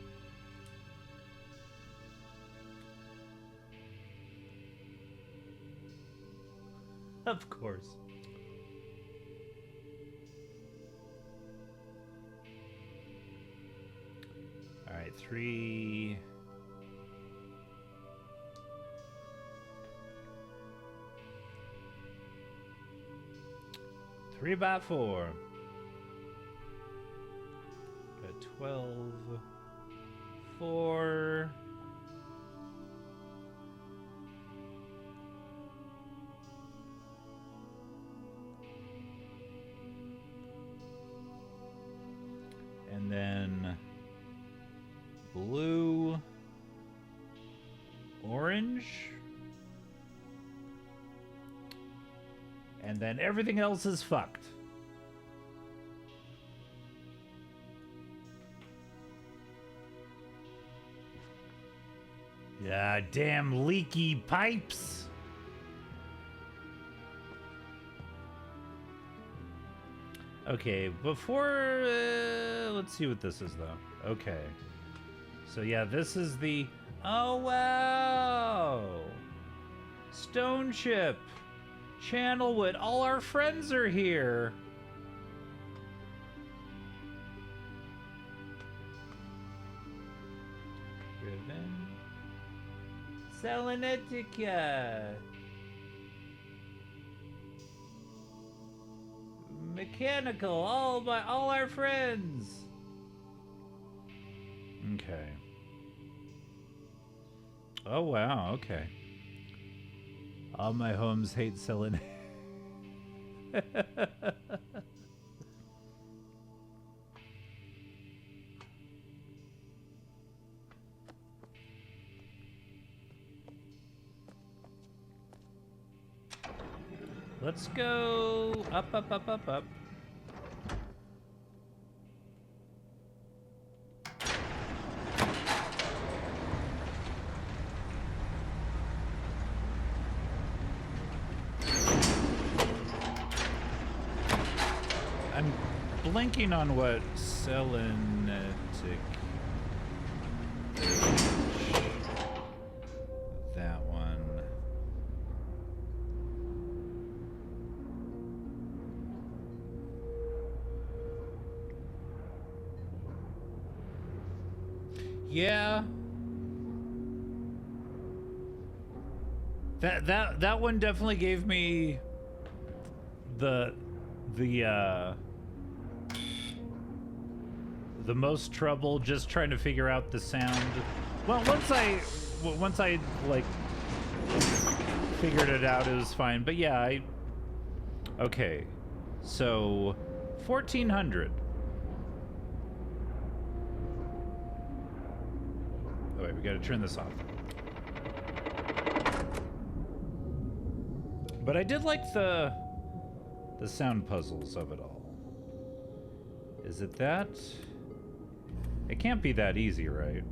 Of course. All right, 3. 3x4. Got 12. 4. And then blue, orange, and then everything else is fucked. Yeah, damn leaky pipes. Okay, before, let's see what this is though. Okay. So yeah, this is the, oh wow. Stone Chip, Channelwood, all our friends are here. Ribbon. Selenetica. Mechanical, all our friends. Okay. Oh wow, okay. All my homes hate selling. Let's go up, up, up, up, up. I'm blanking on what selenetic. That one. Yeah. That one definitely gave me the most trouble just trying to figure out the sound. Well, once I like figured it out, it was fine. But yeah, okay. So 1400. Oh wait, we gotta turn this off. But I did like the sound puzzles of it all. Is it that? It can't be that easy, right?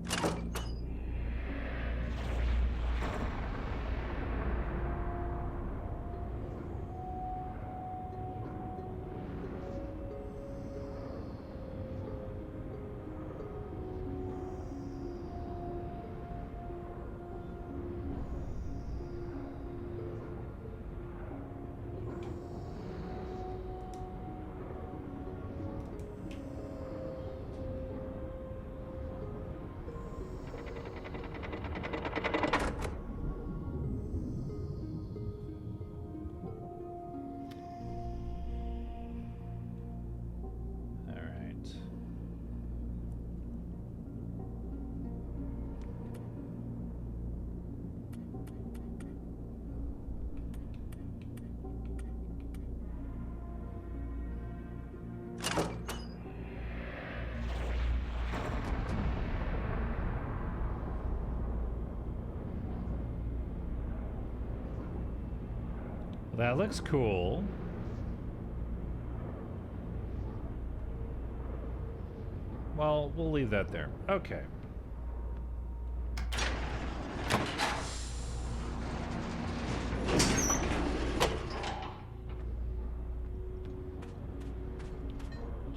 That looks cool. Well, we'll leave that there. Okay.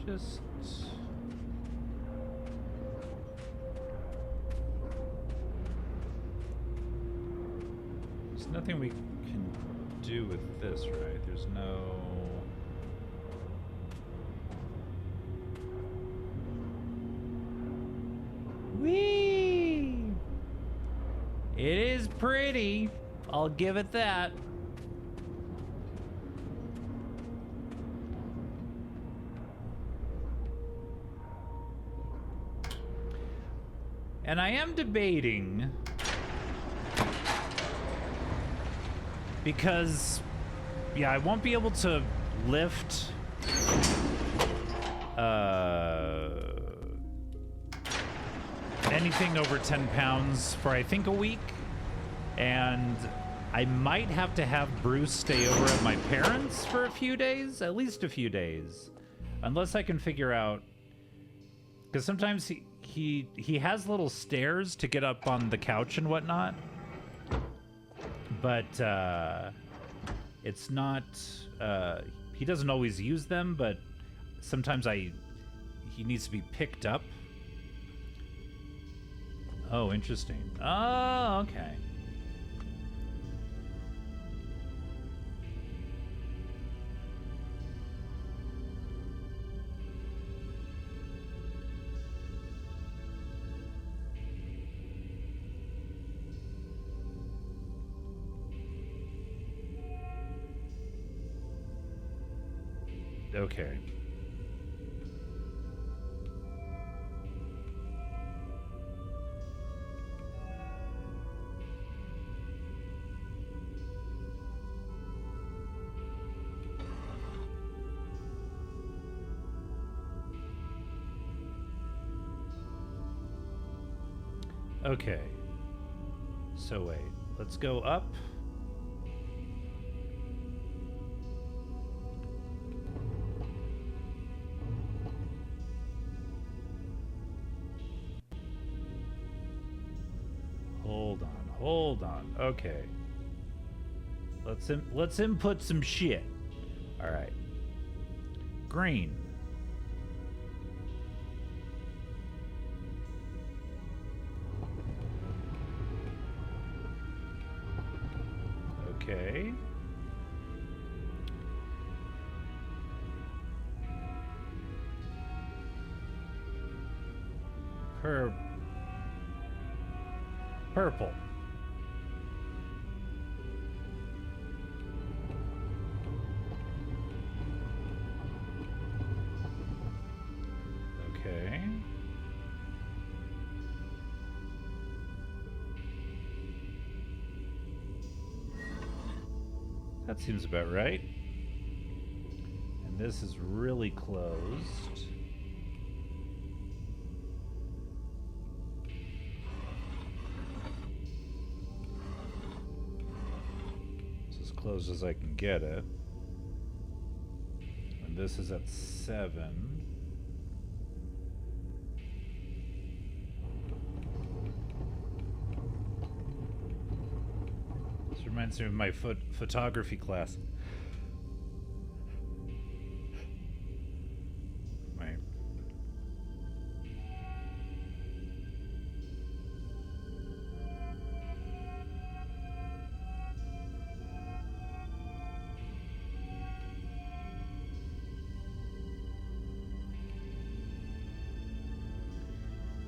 Just... There's nothing we can do with this, right? There's no... Whee! It is pretty. I'll give it that. And I am debating, because, yeah, I won't be able to lift anything over 10 pounds for, I think, a week. And I might have to have Bruce stay over at my parents' for a few days, at least a few days. Unless I can figure out, because sometimes he has little stairs to get up on the couch and whatnot, but it's not, he doesn't always use them, but sometimes he needs to be picked up. Oh, interesting. Oh, okay. Okay. Okay. So wait, let's go up. Hold on. Okay. Let's input some shit. All right. Green. Okay. Purple. Okay. That seems about right. And this is really closed. It's as close as I can get it. And this is at 7. Reminds me of my photography class. Right.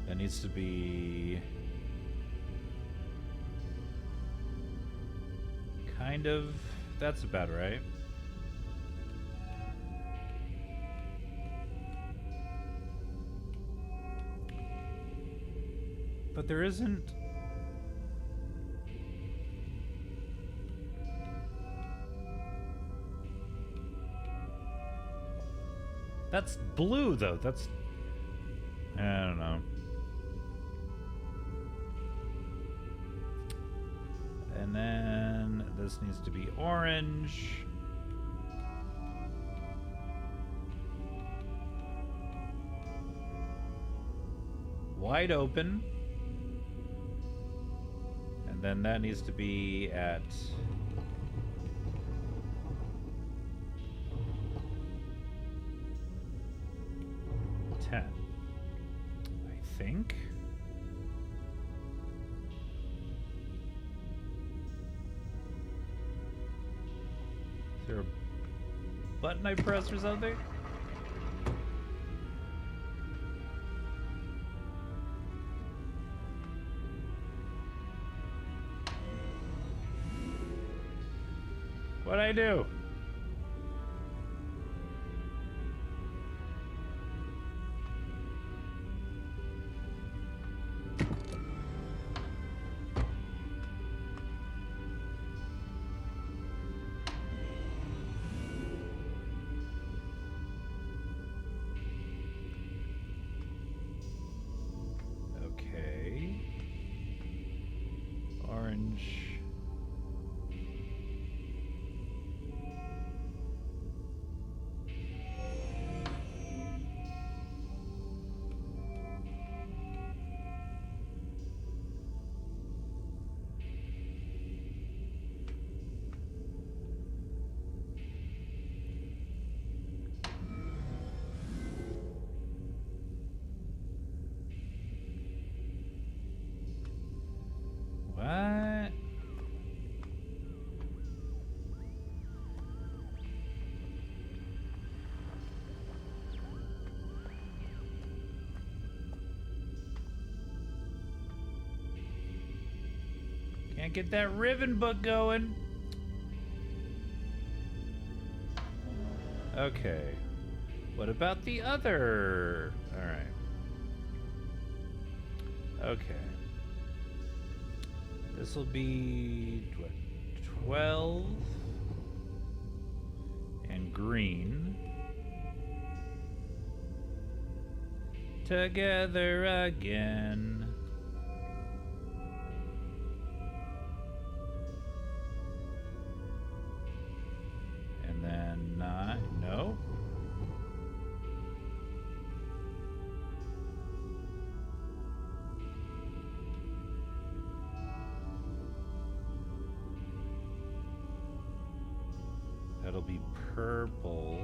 That needs to be kind of, that's about right. But there isn't. That's blue though. That's, I don't know. And then this needs to be orange. Wide open. And then that needs to be at 10, I think. Is there a button I press or something? What'd I do? Can't get that ribbon book going. Okay. What about the other? All right. Okay. This will be what, 12 and green. Together again. And then 9. No. That'll be purple.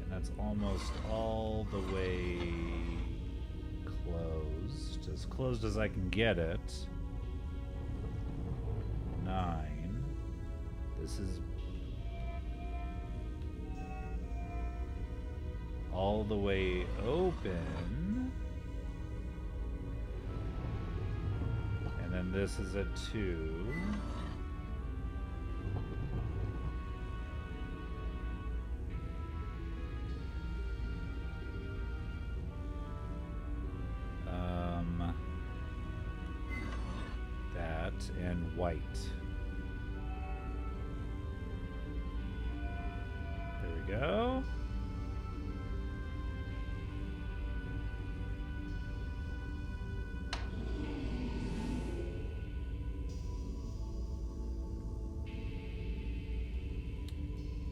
And that's almost all the way closed as I can get it. 9. This is all the way open. And then this is a 2. That and white. There we go.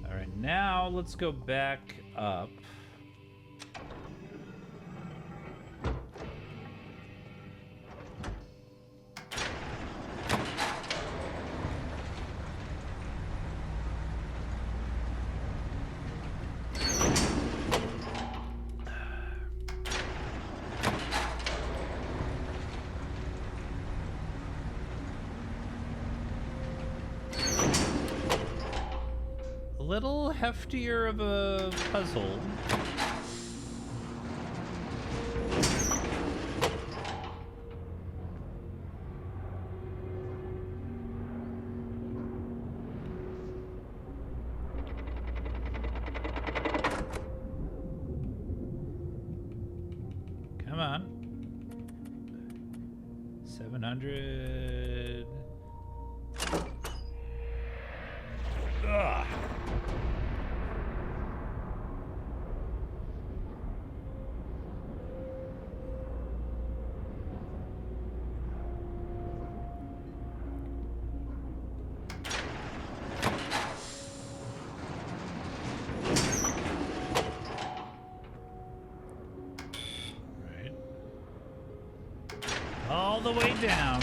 All right, now let's go back up. Little heftier of a puzzle. Come on. 700. Ugh. All the way down.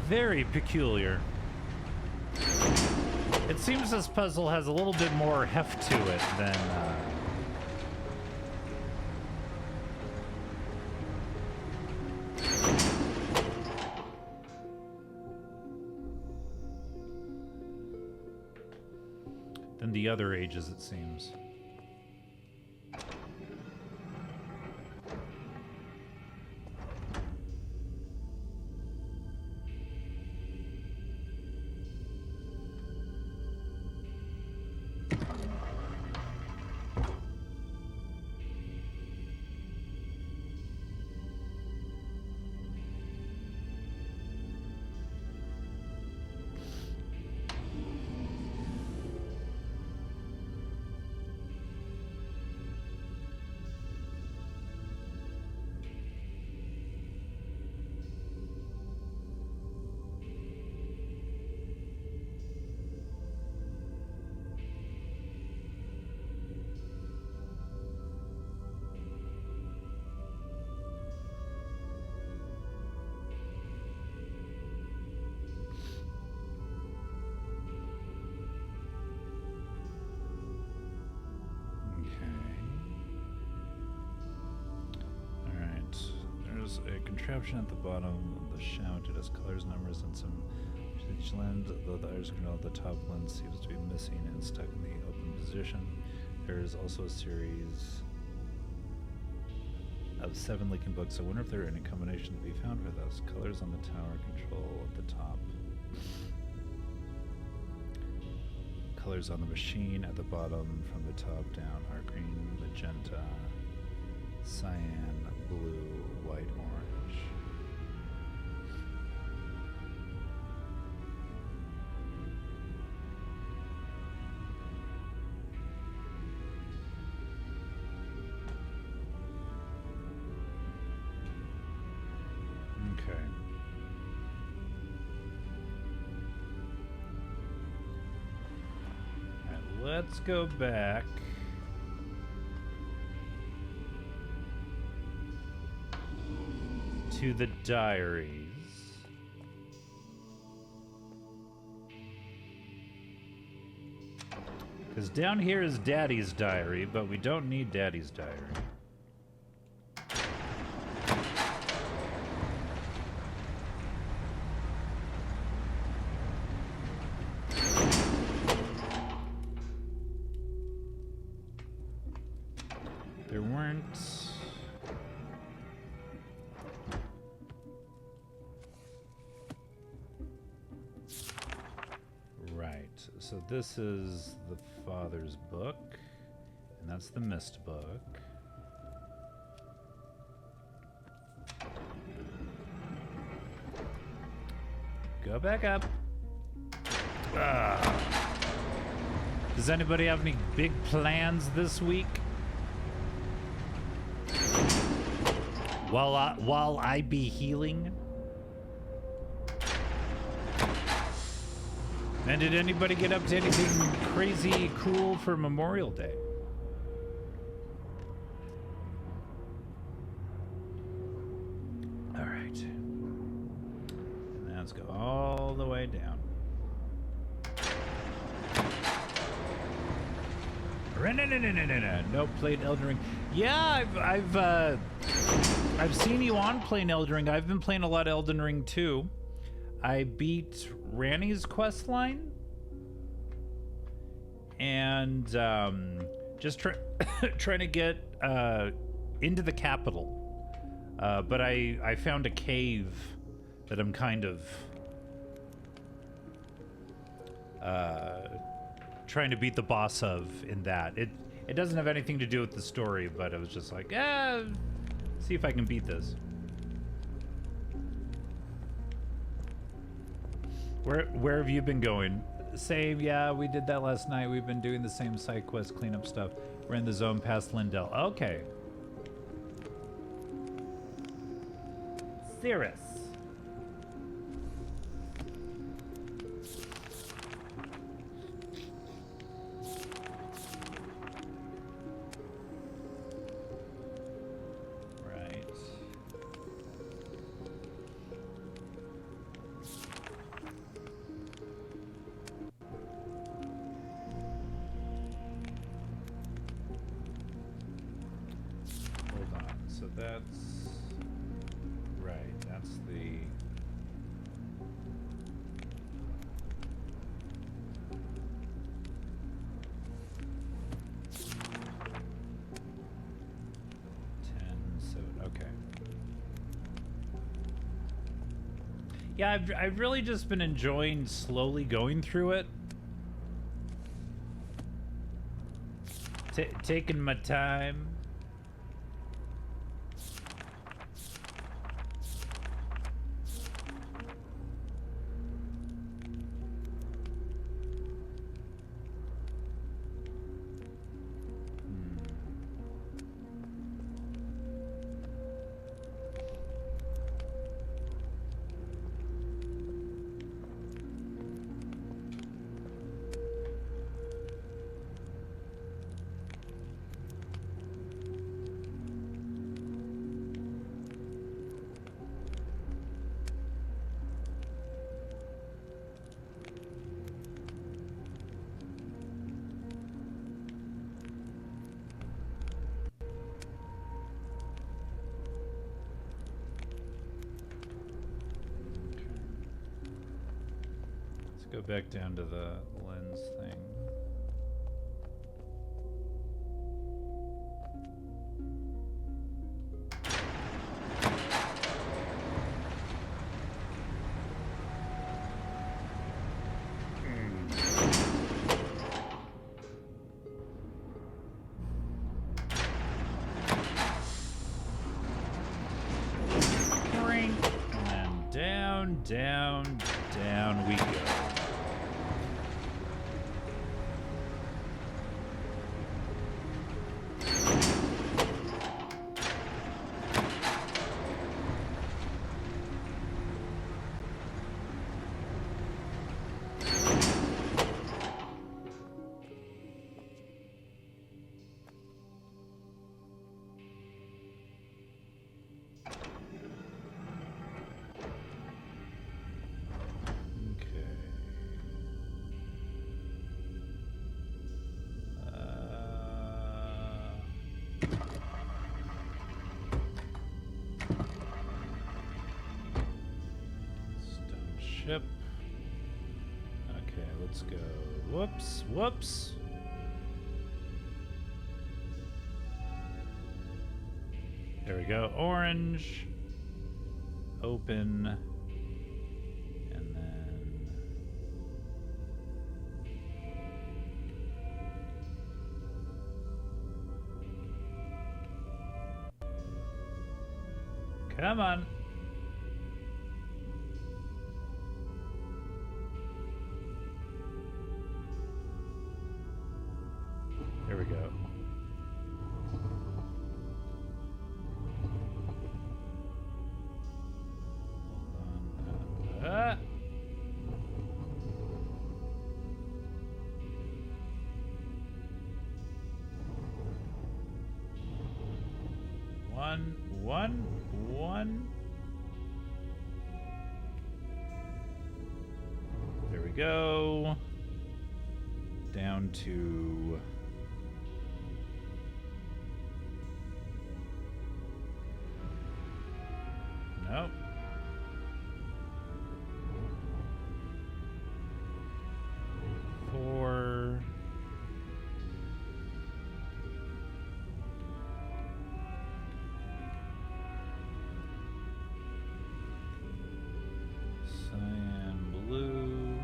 Very peculiar. It seems this puzzle has a little bit more heft to it than the other ages, it seems. A contraption at the bottom of the shout. It has colors, numbers, and some each lens, though the iris control at the top lens seems to be missing and stuck in the open position. There is also a series of 7 leaking books. I wonder if there are any combinations to be found for this. Colors on the tower control at the top. Colors on the machine at the bottom from the top down are green, magenta, cyan, blue, white, orange. Okay. Alright, let's go back. To the diaries. Because down here is Daddy's diary, but we don't need Daddy's diary. There weren't... Right, so this is the father's book, and that's the MYST book. Go back up. Ah. Does anybody have any big plans this week? While I be healing? And did anybody get up to anything crazy cool for Memorial Day? All right. And let's go all the way down. Nope, played Elden Ring. Yeah, I've seen you on playing Elden Ring. I've been playing a lot of Elden Ring too. I beat Ranni's quest line, and just trying to get into the capital. But I found a cave that I'm kind of trying to beat the boss of in that. It doesn't have anything to do with the story, but it was just like, see if I can beat this. Where have you been going? Same, yeah, we did that last night. We've been doing the same side quest cleanup stuff. We're in the zone past Lindell. Okay. Cirrus. Right. Hold on. So that's right. That's the okay. Yeah, I've really just been enjoying slowly going through it. Taking my time. Go back down to the lens thing. down, down we go. Ship. Okay, let's go. Whoops, whoops. There we go. Orange. Open. And then... Come on. There we go. One. There we go. Down to... Nope. Four. Cyan blue.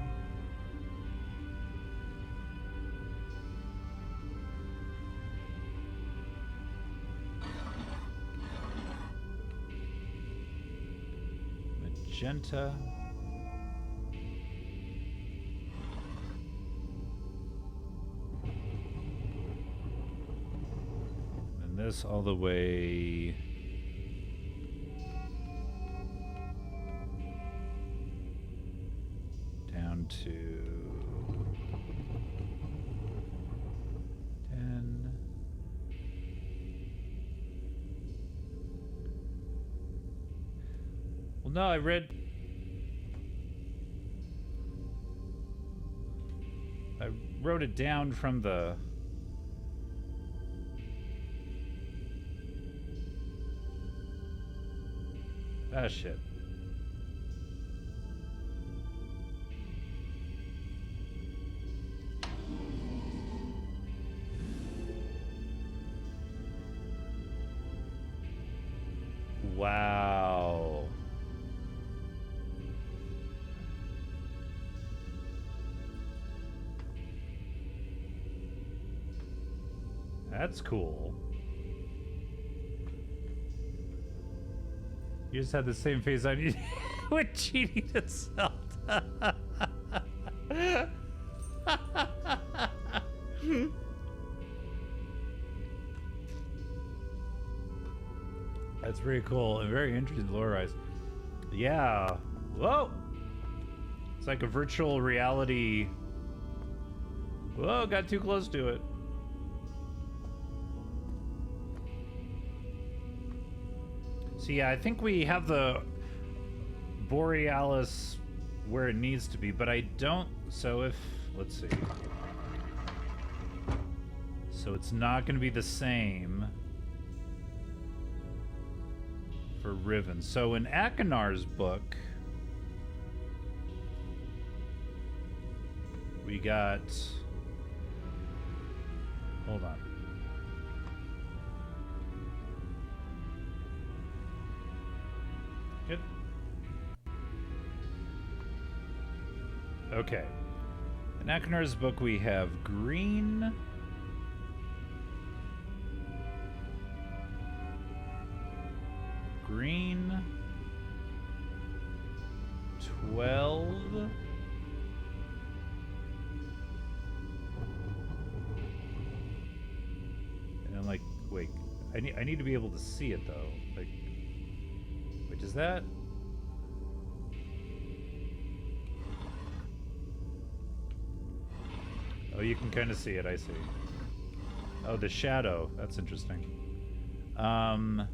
Magenta. And this all the way down to 10. Well, no, I wrote it down from the... Ah, shit. Wow. That's cool. You just had the same face I need when Genie itself. That's pretty cool and very interesting lore-wise. Yeah. Whoa. It's like a virtual reality. Whoa, got too close to it. So yeah, I think we have the Borealis where it needs to be, but I don't. So if, let's see. So it's not going to be the same for Riven. So in Akinar's book, we got, hold on. Good. Okay. In Akinar's book, we have green, 12. And then like, wait, I need to be able to see it though. Like, wait, is that? Oh, you can kind of see it, I see. Oh, the shadow. That's interesting. 9.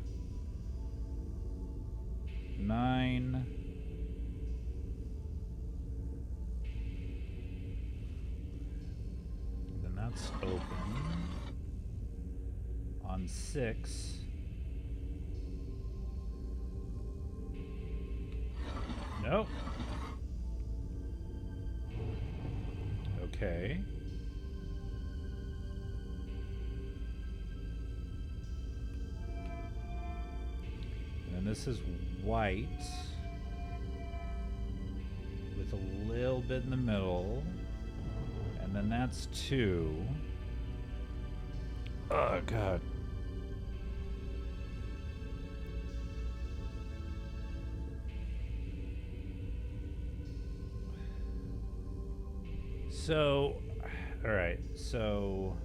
Then that's open. On 6. Nope. Okay. And this is white with a little bit in the middle. And then that's 2. Oh, God. So, all right, so,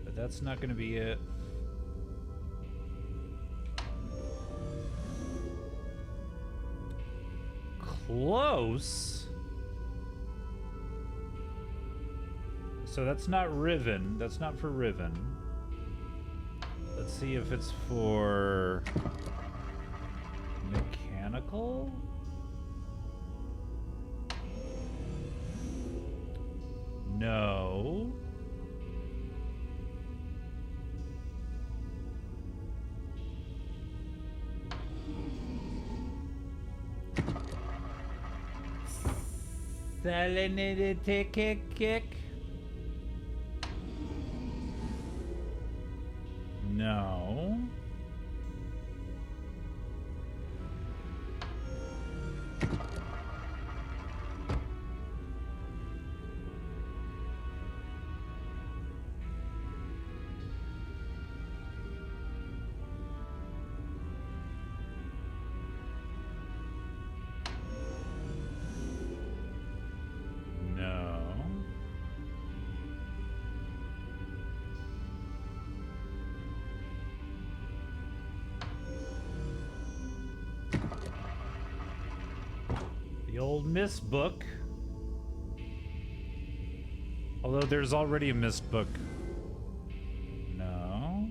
but that's not going to be it. Close. So that's not Riven. That's not for Riven. Let's see if it's for mechanical. No. Kick. No. No. The old MYST book. Although there's already a MYST book. No.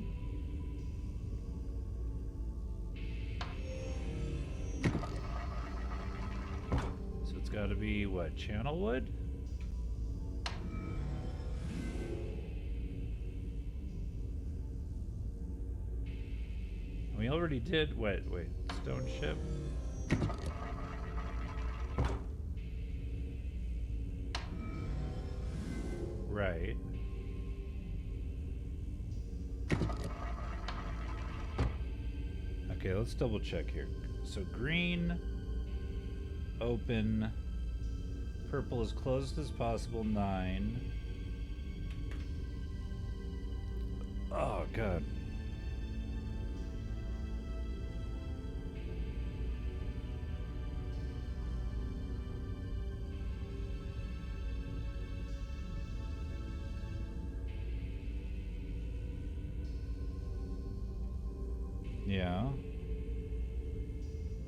So it's got to be what? Channelwood? We already did. Wait. Stone ship. Right. Okay, let's double check here. So green, open, purple as close as possible, 9. Oh, God. Yeah.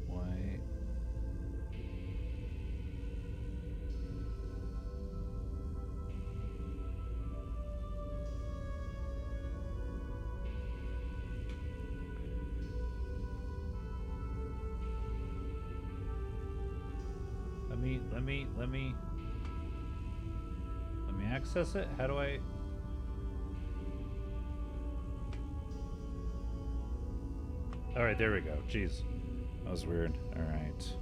Why? Let me access it. How do I? All right, there we go. Jeez, that was weird. All right.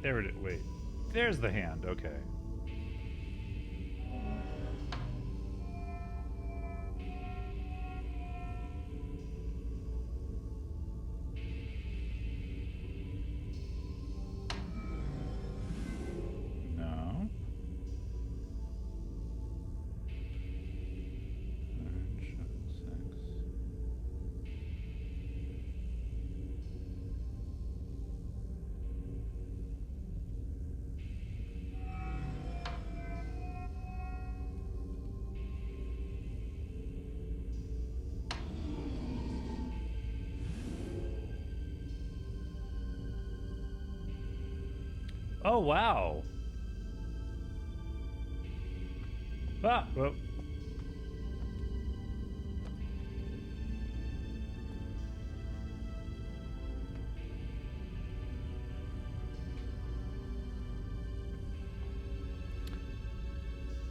There it is. Wait. There's the hand. Okay. No. Orange, 6. Oh, wow. Ah, well.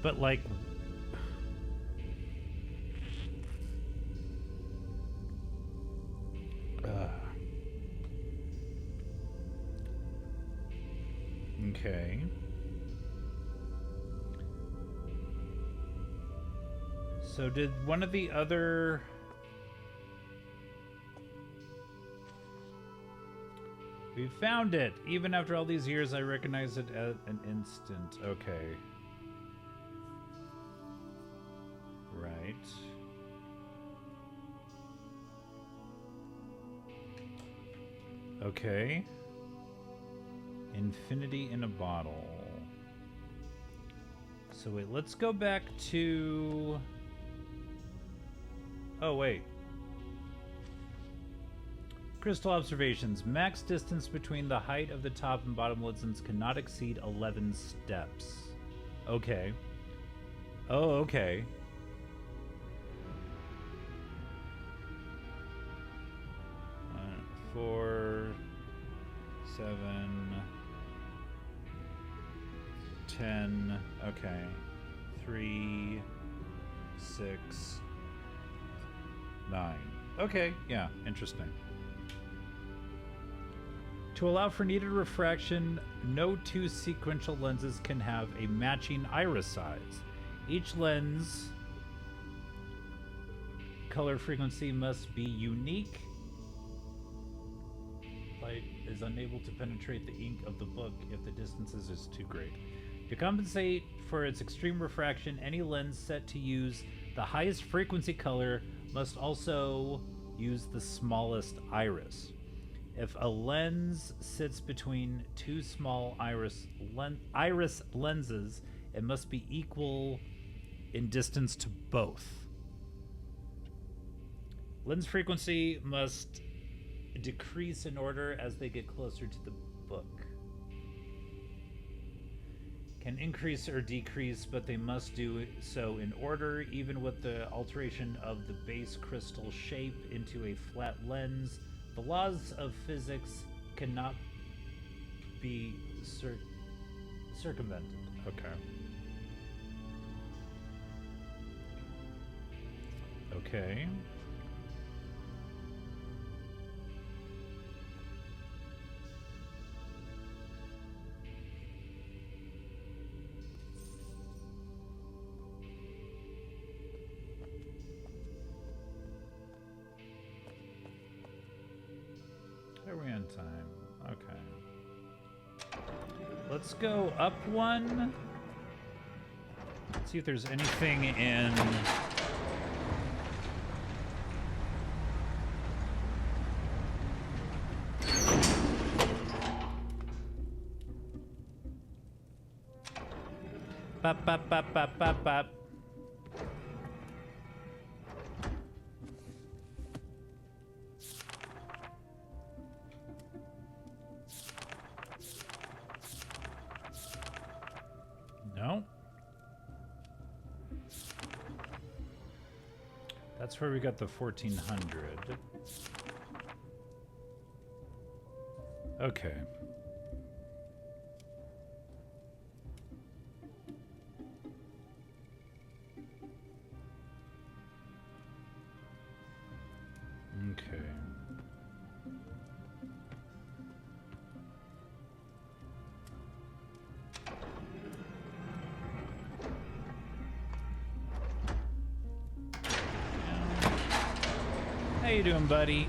But like okay. So did one of the other... We found it! Even after all these years, I recognize it at an instant. Okay. Right. Okay. Infinity in a bottle. So wait, let's go back to... Oh, wait. Crystal observations. Max distance between the height of the top and bottom lenses cannot exceed 11 steps. Okay. Oh, okay. Four, 7, 10. Okay. 3, 6, 9. Okay, yeah, interesting. To allow for needed refraction, no two sequential lenses can have a matching iris size. Each lens color frequency must be unique. Light is unable to penetrate the ink of the book if the distances is too great. To compensate for its extreme refraction, any lens set to use the highest frequency color must also use the smallest iris. If a lens sits between two small iris lenses, it must be equal in distance to both. Lens frequency must decrease in order as they get closer to the book. Can increase or decrease, but they must do so in order, even with the alteration of the base crystal shape into a flat lens. The laws of physics cannot be circumvented. Okay. Okay. Are we on time? Okay. Let's go up one. See if there's anything in... Bop, bop, bop, bop, bop, bop. No. That's where we got the 1400. Okay. Okay. you doing, buddy?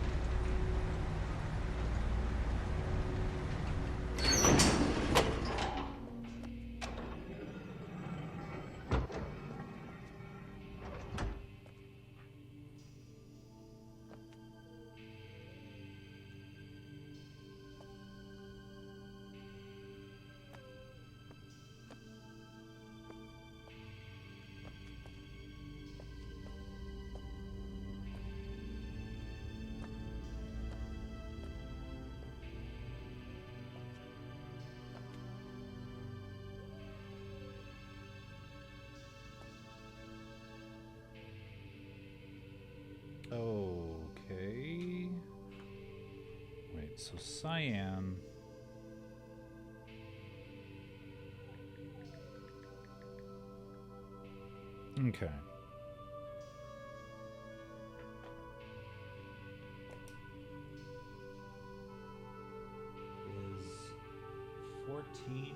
Okay. Wait, so cyan. Okay. Is 14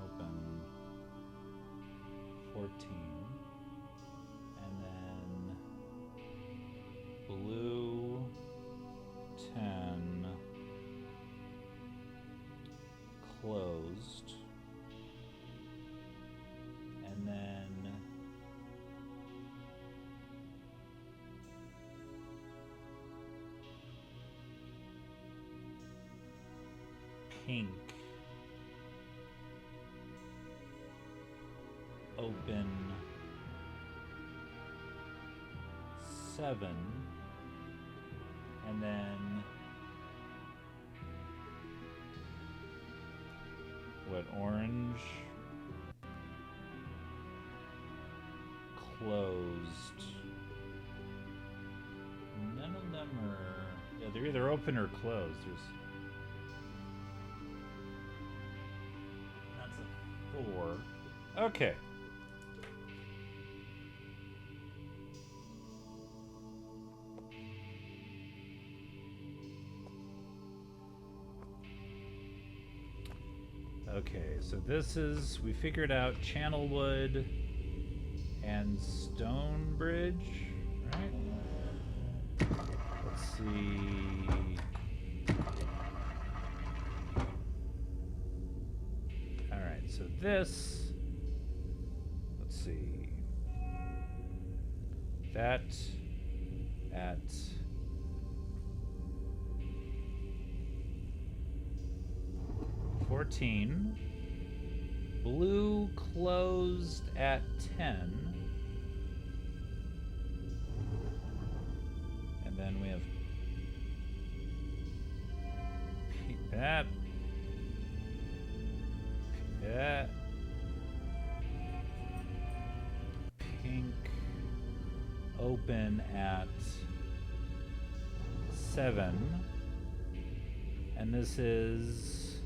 open 14. And then blue 10 closed, and then pink open 7, and then what, orange closed. None of them are, yeah, they're either open or closed. That's a 4. Okay. Okay, so this is, we figured out Channelwood and Stonebridge, right? Let's see. All right, so this, let's see. That at 14. Blue closed at 10. And then we have that. That. Pink open at 7. And this is,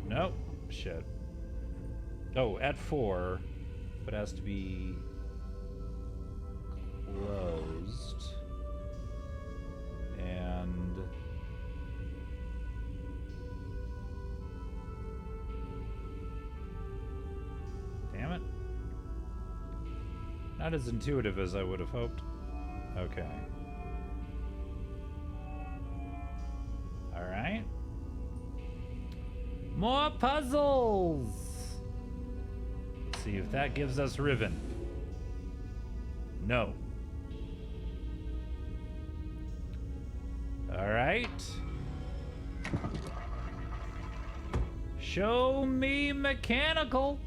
nope, shit. Oh, at 4, but has to be closed. And damn it. Not as intuitive as I would have hoped. Okay. All right. More puzzles! Let's see if that gives us ribbon. No. All right. Show me mechanical.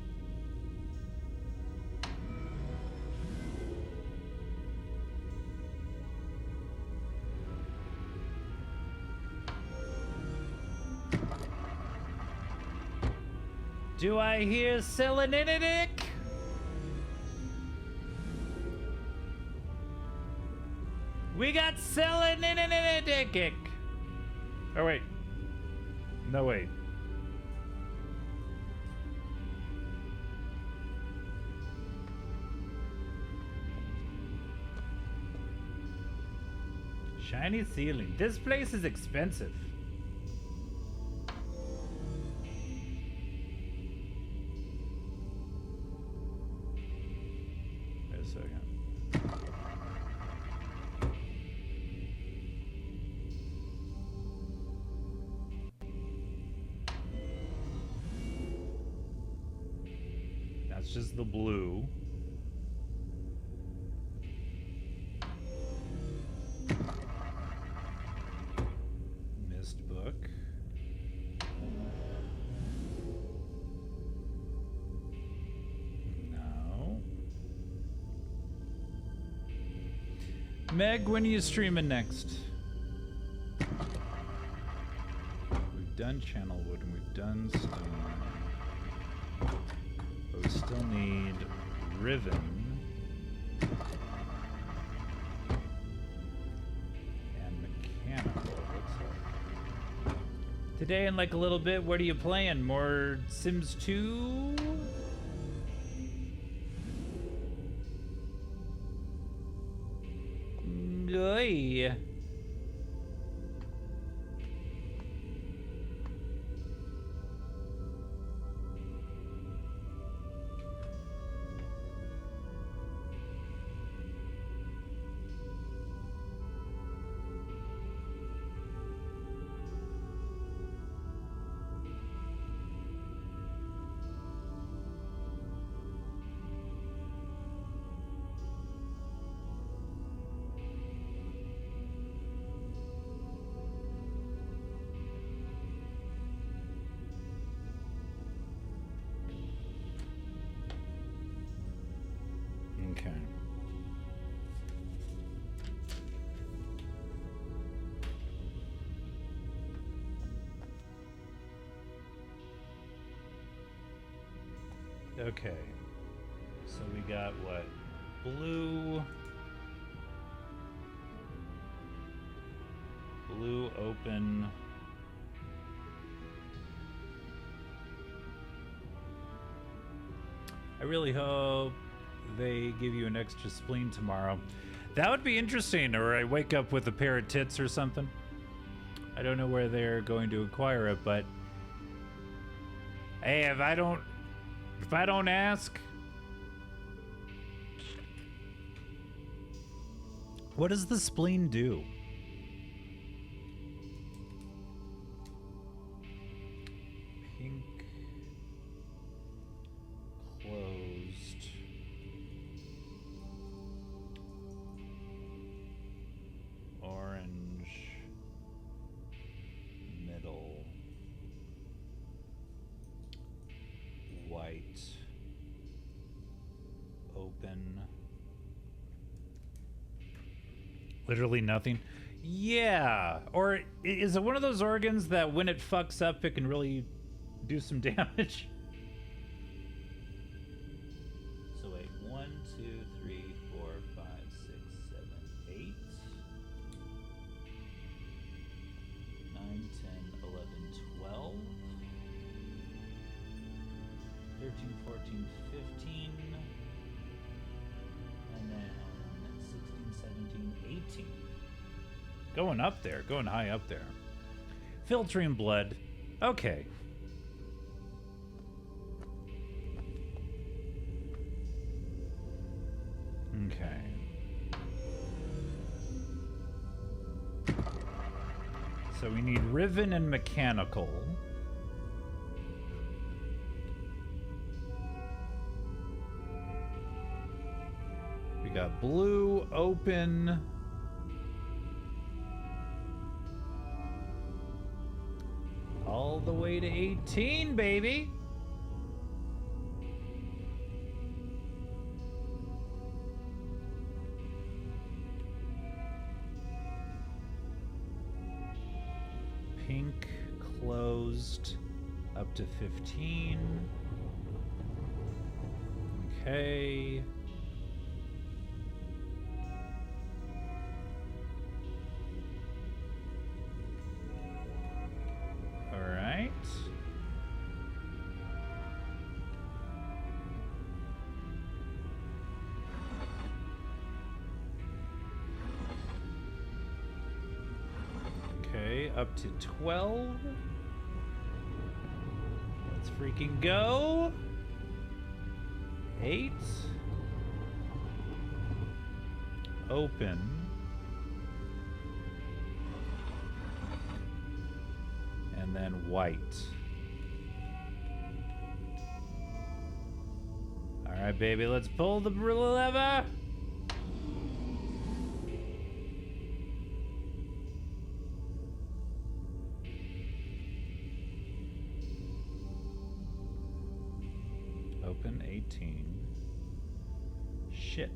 Do I hear selenitic? We got selenitic. Oh wait. No wait. Shiny ceiling. This place is expensive. That's just the blue. MYST book. No. Meg, when are you streaming next? We've done Channelwood and we've done Stone. But we still need Riven. And Mechanical, it looks like. Today in like a little bit, what are you playing? More Sims 2? Oy. Okay. Okay. So we got what? Blue. Blue open. I really hope they give you an extra spleen tomorrow. That would be interesting, or I wake up with a pair of tits or something. I don't know where they're going to acquire it, but hey, if I don't ask, what does the spleen do? Pink closed. Orange middle. White open. Literally nothing. Yeah, or is it one of those organs that when it fucks up it can really do some damage? So wait, 1, 2, 3, 4, 5, 6, 7, 8, 9, 10, 11, 12, 13, 14, 15, and then 16, 17, 18. Going up there, going high up there. Filtering blood. Okay. Okay. So we need Riven and Mechanical. We got blue, open. All the way to 18, baby. Pink closed up to 15. Okay. All right. Okay, up to 12. Let's freaking go. 8. Open. And then white. right, baby, let's pull the lever. Open 18. Shit.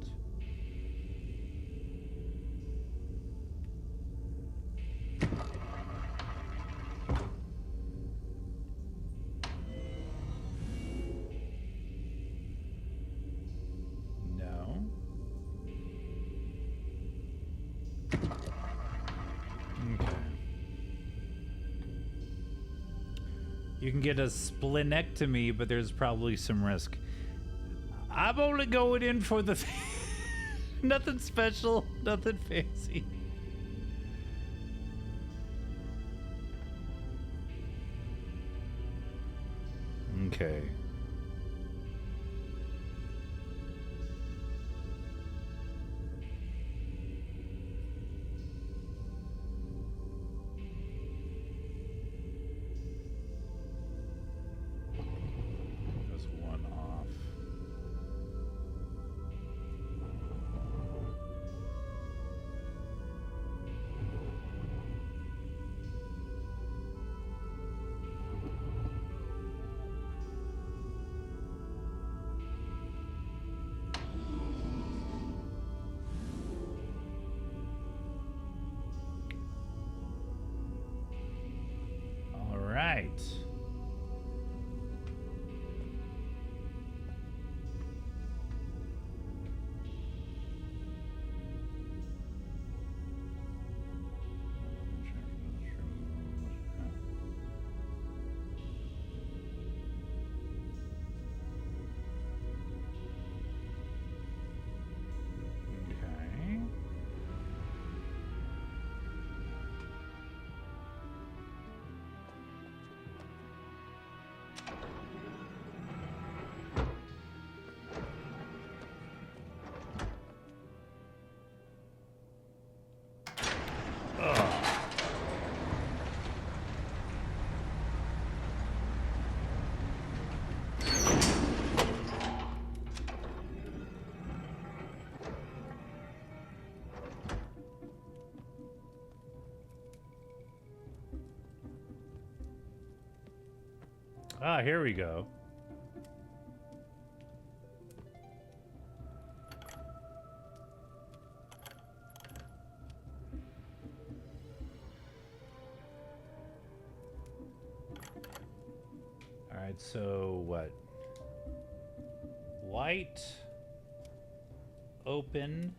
No. Okay. You can get a splenectomy, but there's probably some risk. I'm only going in for the nothing special, nothing fancy. Okay. Just one off. All right. Okay. Ah, here we go. All right, so what? White, open.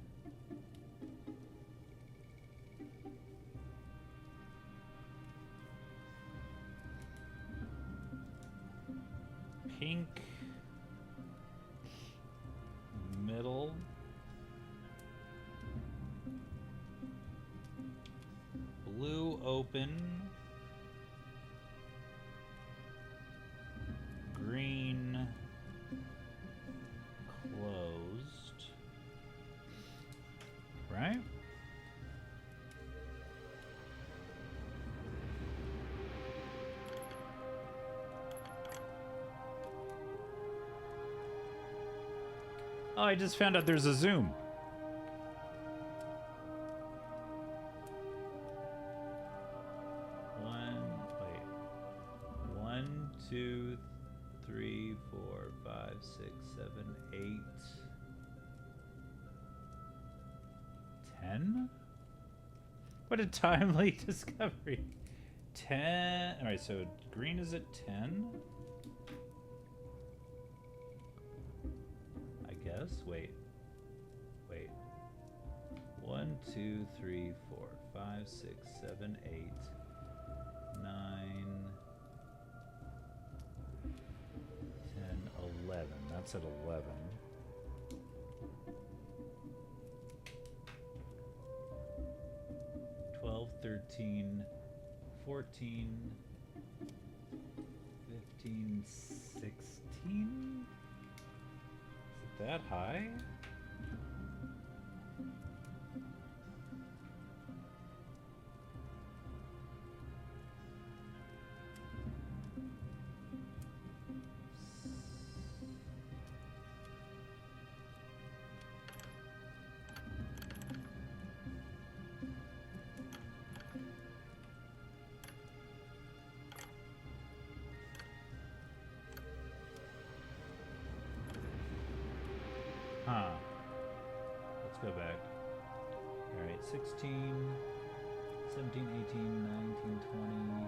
Pink, middle, blue open, green closed, right? Oh, I just found out there's a zoom. One, two, 3, 4, 5, 6, 7, 8, 10? What a timely discovery. 10. All right, so green is at 10. I guess. Wait. 1, 2, 3, 4, 5, 6, 7, 8, 9, 10, 11. That's at 11. 12, 13, 14, 15, 16? Is it that high? Huh. Let's go back. Alright, 16, 17, 18, 19, 20,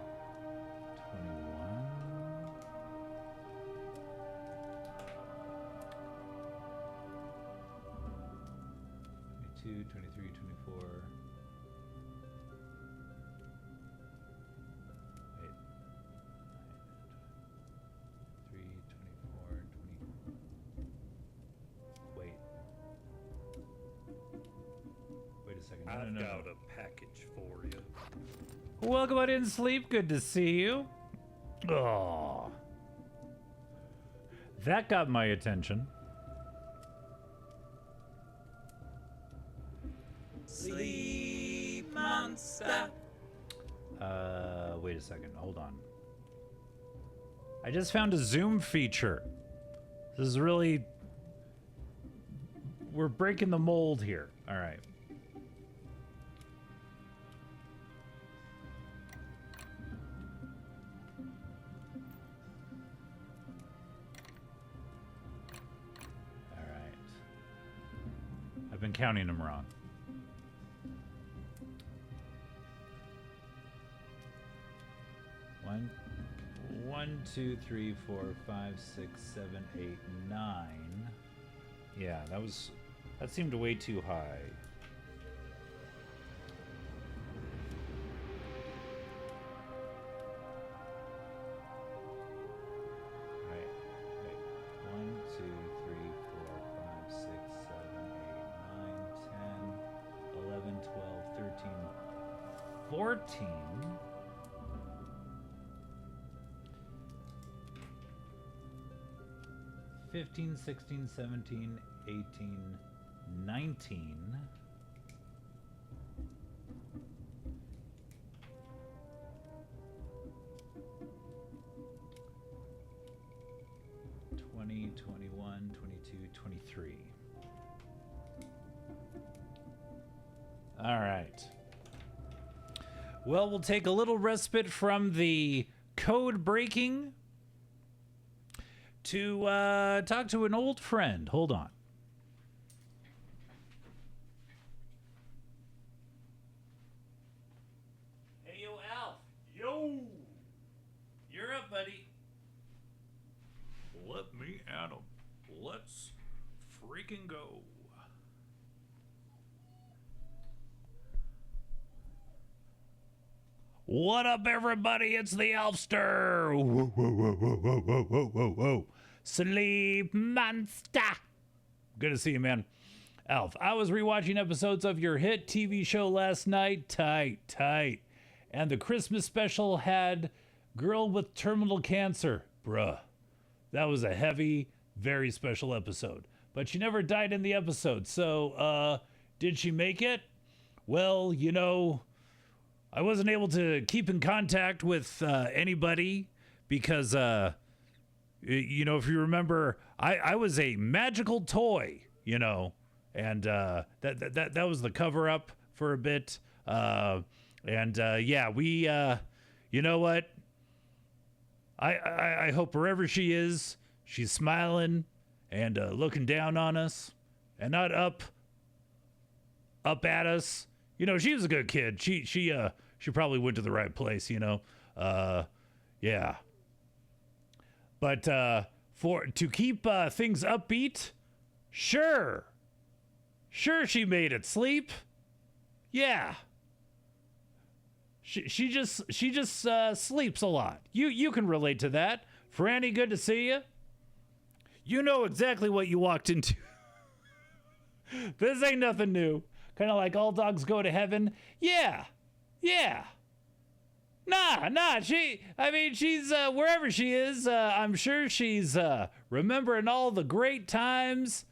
21. 22, 23, 24. Wait. 3, 24, 20. Wait. Wait a second. I've No. got a package for you. Welcome on in, Sleep. Good to see you. Oh. That got my attention. Sleep monster. Wait a second. Hold on. I just found a zoom feature. This is really... We're breaking the mold here. All right. All right. I've been counting them wrong. One, 2, 3, 4, 5, 6, 7, 8, 9. Yeah, that seemed way too high. Right. 1, 2, 3, 4, 5, 6, 7, 8, 9, 10, 11, 12, 13, 14. 15, 16, 17, 18, 19. 20, 21, 22, 23. All right. Well, we'll take a little respite from the code breaking to talk to an old friend. Hold on. Hey, yo, Alf. Yo! You're up, buddy. Let me at 'em. Let's freaking go. What up, everybody? It's the Elfster. Whoa, whoa, whoa, whoa, whoa, whoa, whoa, whoa, whoa. Sleep monster. Good to see you, man. Alf, I was rewatching episodes of your hit TV show last night. Tight. And the Christmas special had Girl with Terminal Cancer. Bruh. That was a heavy, very special episode. But she never died in the episode. So, did she make it? Well, you know, I wasn't able to keep in contact with anybody because, you know, if you remember, I was a magical toy, you know, and that was the cover up for a bit. Yeah, we, you know what? I hope wherever she is, she's smiling and looking down on us and not up at us. You know, she was a good kid. She probably went to the right place, you know. Yeah. But to keep things upbeat, sure she made it. Sleep. Yeah. She just sleeps a lot. You can relate to that. Franny, good to see you. You know exactly what you walked into. This ain't nothing new. Kind of like all dogs go to heaven. Yeah. Nah. She's wherever she is. I'm sure she's remembering all the great times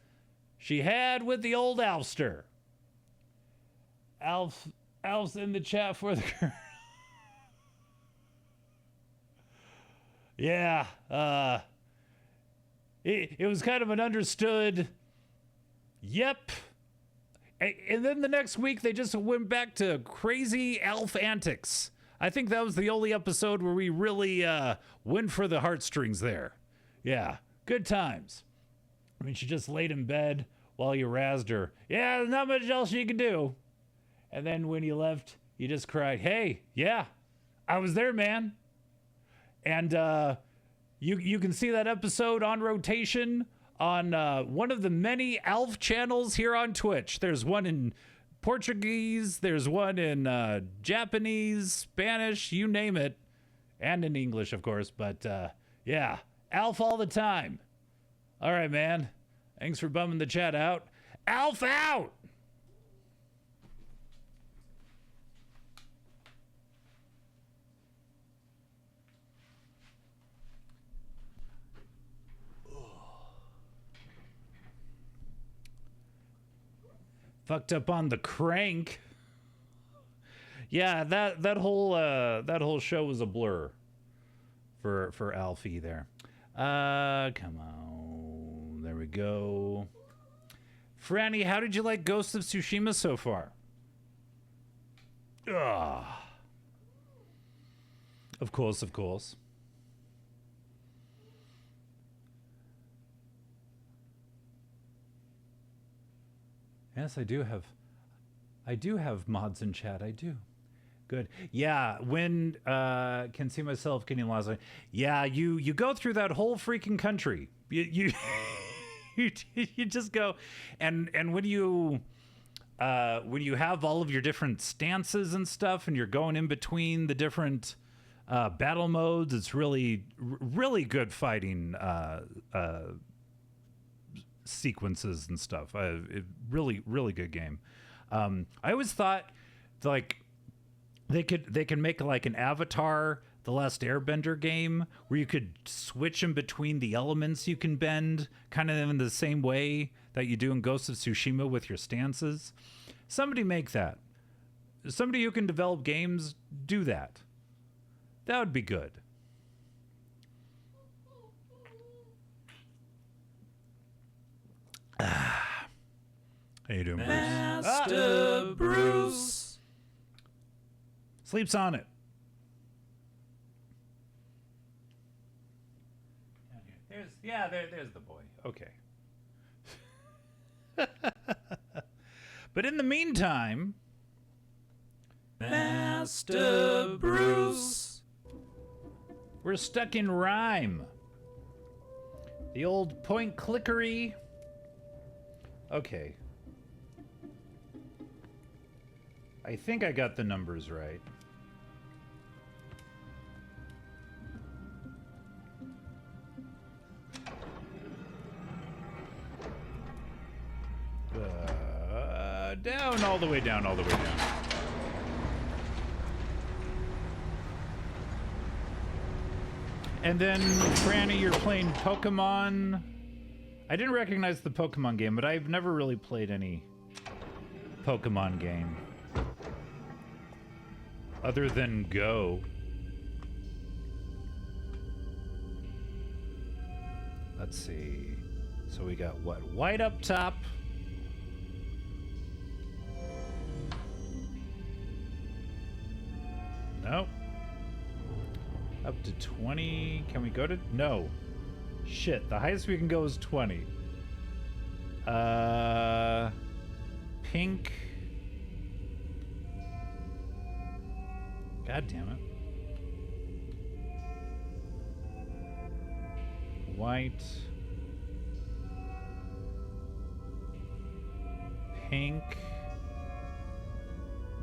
she had with the old Alfster. Alf's in the chat for the girl. Yeah. It was kind of an understood. Yep. And then the next week, they just went back to crazy Alf antics. I think that was the only episode where we really went for the heartstrings there. Yeah, good times. I mean, she just laid in bed while you razzed her. Yeah, there's not much else you can do. And then when you left, you just cried, hey, yeah, I was there, man. And you can see that episode on rotation on one of the many ALF channels here on Twitch. There's one in Portuguese, there's one in Japanese, Spanish, you name it. And in English, of course. But yeah, ALF all the time. All right, man. Thanks for bumming the chat out. ALF out! Fucked up on the crank. Yeah, that whole show was a blur for Alfie there. Come on. There we go. Franny, how did you like Ghost of Tsushima so far? Ugh. Of course, of course. Yes, I do have mods in chat. I do. Good. Yeah, when can see myself getting lost. Yeah, you go through that whole freaking country. You you just go, and when you have all of your different stances and stuff, and you're going in between the different battle modes, it's really good fighting sequences and stuff. Really good game. I always thought like they could make like an Avatar The Last Airbender game where you could switch in between the elements you can bend, kind of in the same way that you do in Ghost of Tsushima with your stances. Somebody make that. Somebody who can develop games, do that. That would be good. How you doing, Bruce? Master Bruce. Sleeps on it. There's the boy. Okay. But in the meantime, Master Bruce. we're stuck in rhyme. The old point clickery. Okay. I think I got the numbers right. Down, all the way down, all the way down. And then, Franny, you're playing Pokemon. I didn't recognize the Pokemon game, but I've never really played any Pokemon game. Other than Go. Let's see. So we got what? White up top. Nope. Up to 20. Can we go to... No. Shit. The highest we can go is 20. Pink. God damn it. White. Pink.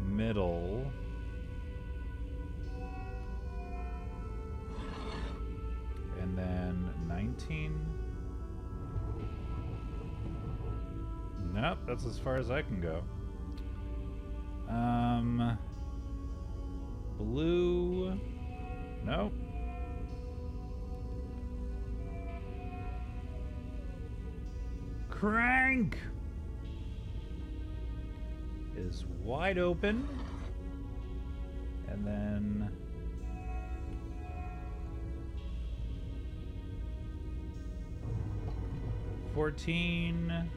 Middle. And then 19. Nope, that's as far as I can go. Blue. Nope. Crank is wide open. And then 14.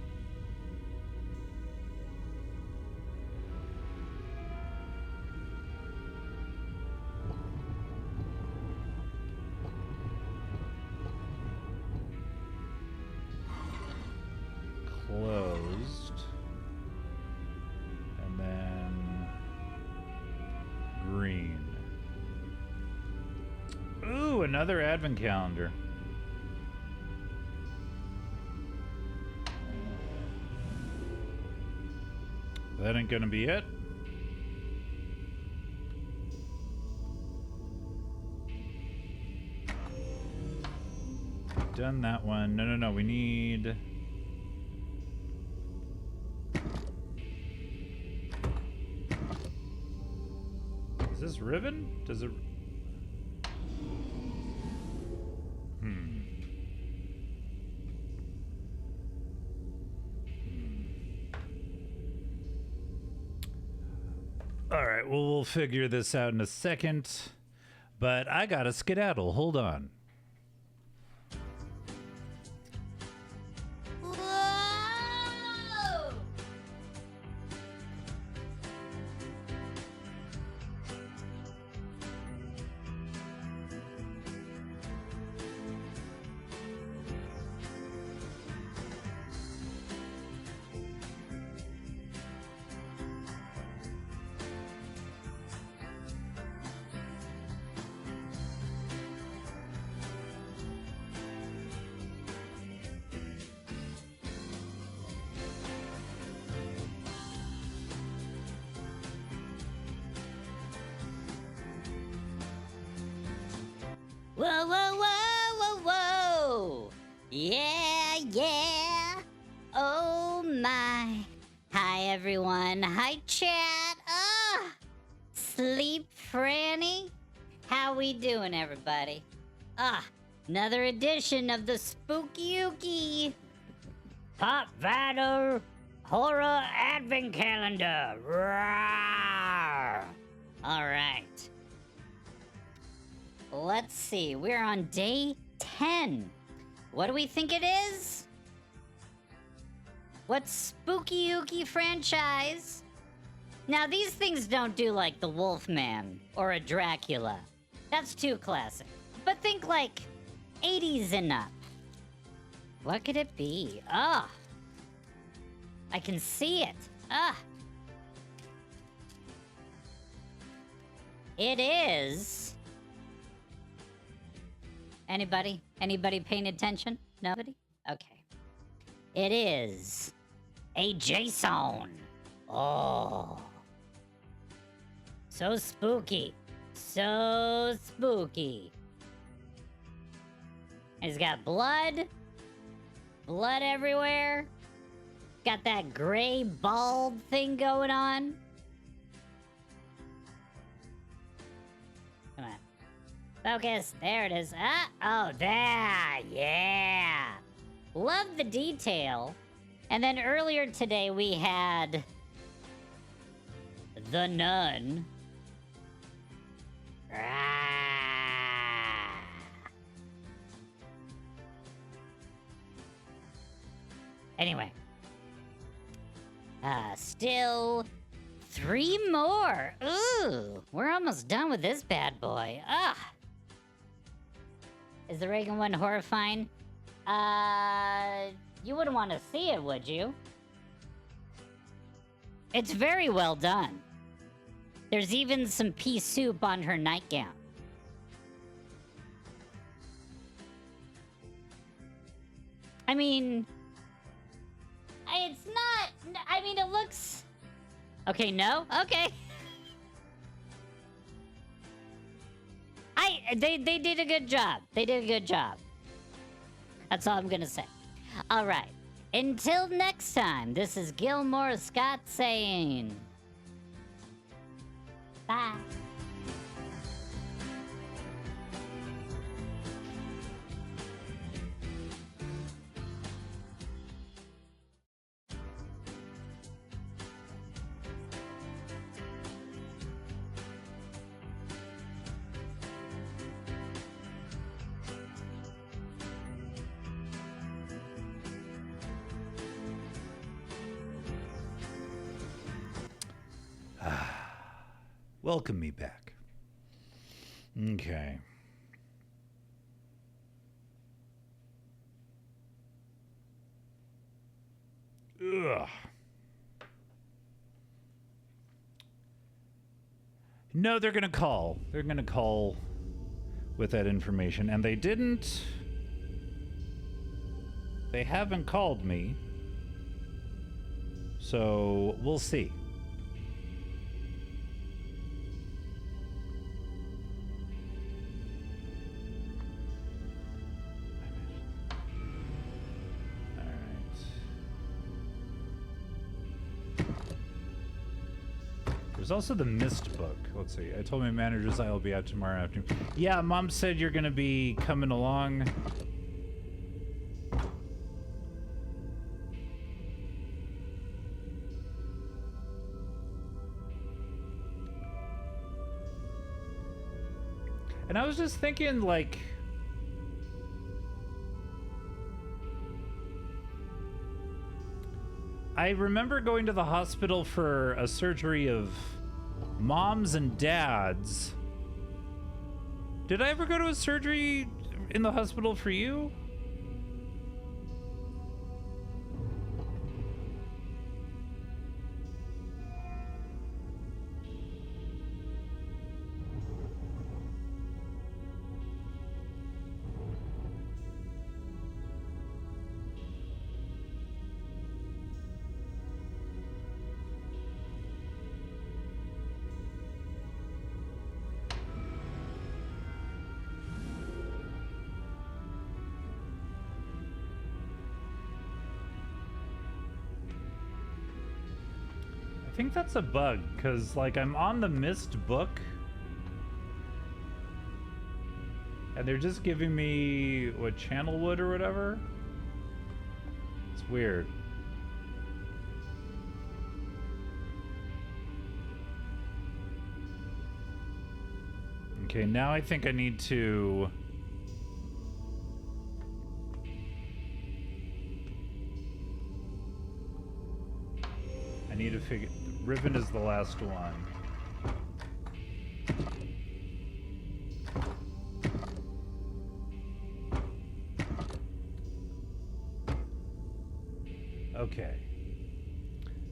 Close. another advent calendar. That ain't gonna be it. Done that one. No. We need... Is this ribbon? Does it... Alright, well, we'll figure this out in a second. But I gotta skedaddle. Hold on. Whoa! Whoa, whoa, whoa, whoa, whoa! Yeah, yeah! Oh my! Hi everyone! Hi chat! Sleep Franny? How we doing, everybody? Another edition of the Spooky Ookie Pop Vital Horror Advent Calendar! Rawr! Alright. Let's see, we're on day 10. What do we think it is? What Spooky Ookie franchise? Now, these things don't do like the Wolfman or a Dracula. That's too classic. But think like 80s and up. What could it be? I can see it. It is... Anybody? Anybody paying attention? Nobody? Okay. It is a Jason. Oh. So spooky. So spooky. He's got blood. Blood everywhere. Got that gray bald thing going on. Come on. Focus. There it is. Oh, there. Yeah. Love the detail. And then earlier today we had the nun. Anyway. Still 3 more. Ooh, we're almost done with this bad boy. Is the Reagan one horrifying? You wouldn't want to see it, would you? It's very well done. There's even some pea soup on her nightgown. I mean... It's not... I mean, it looks... Okay, no? Okay. They did a good job. They did a good job. That's all I'm gonna say. All right. Until next time, this is Gilmore Scott saying... Bye. Welcome me back. Okay. Ugh. No, they're gonna call. They're gonna call with that information, and they didn't. They haven't called me, so we'll see. There's also the MYST book. Let's see. I told my managers I'll be out tomorrow afternoon. Yeah, Mom said you're gonna be coming along. And I was just thinking, like, I remember going to the hospital for a surgery of moms and dads. Did I ever go to a surgery in the hospital for you? I think that's a bug, because, like, I'm on the MYST book, and they're just giving me, what, Channelwood or whatever? It's weird. Okay, now I think I need to... I need to figure... Ribbon is the last one. Okay.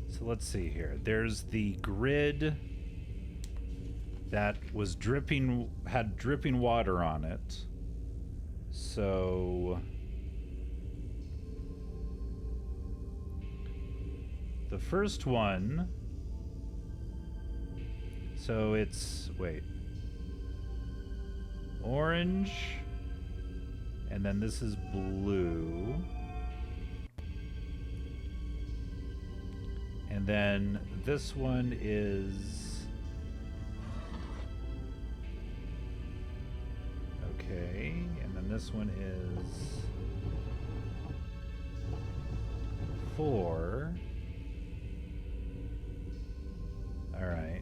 So let's see here. There's the grid that was dripping, had dripping water on it. So... the first one... So it's, wait, orange, and then this is blue, and then this one is, okay, and then this one is 4. All right.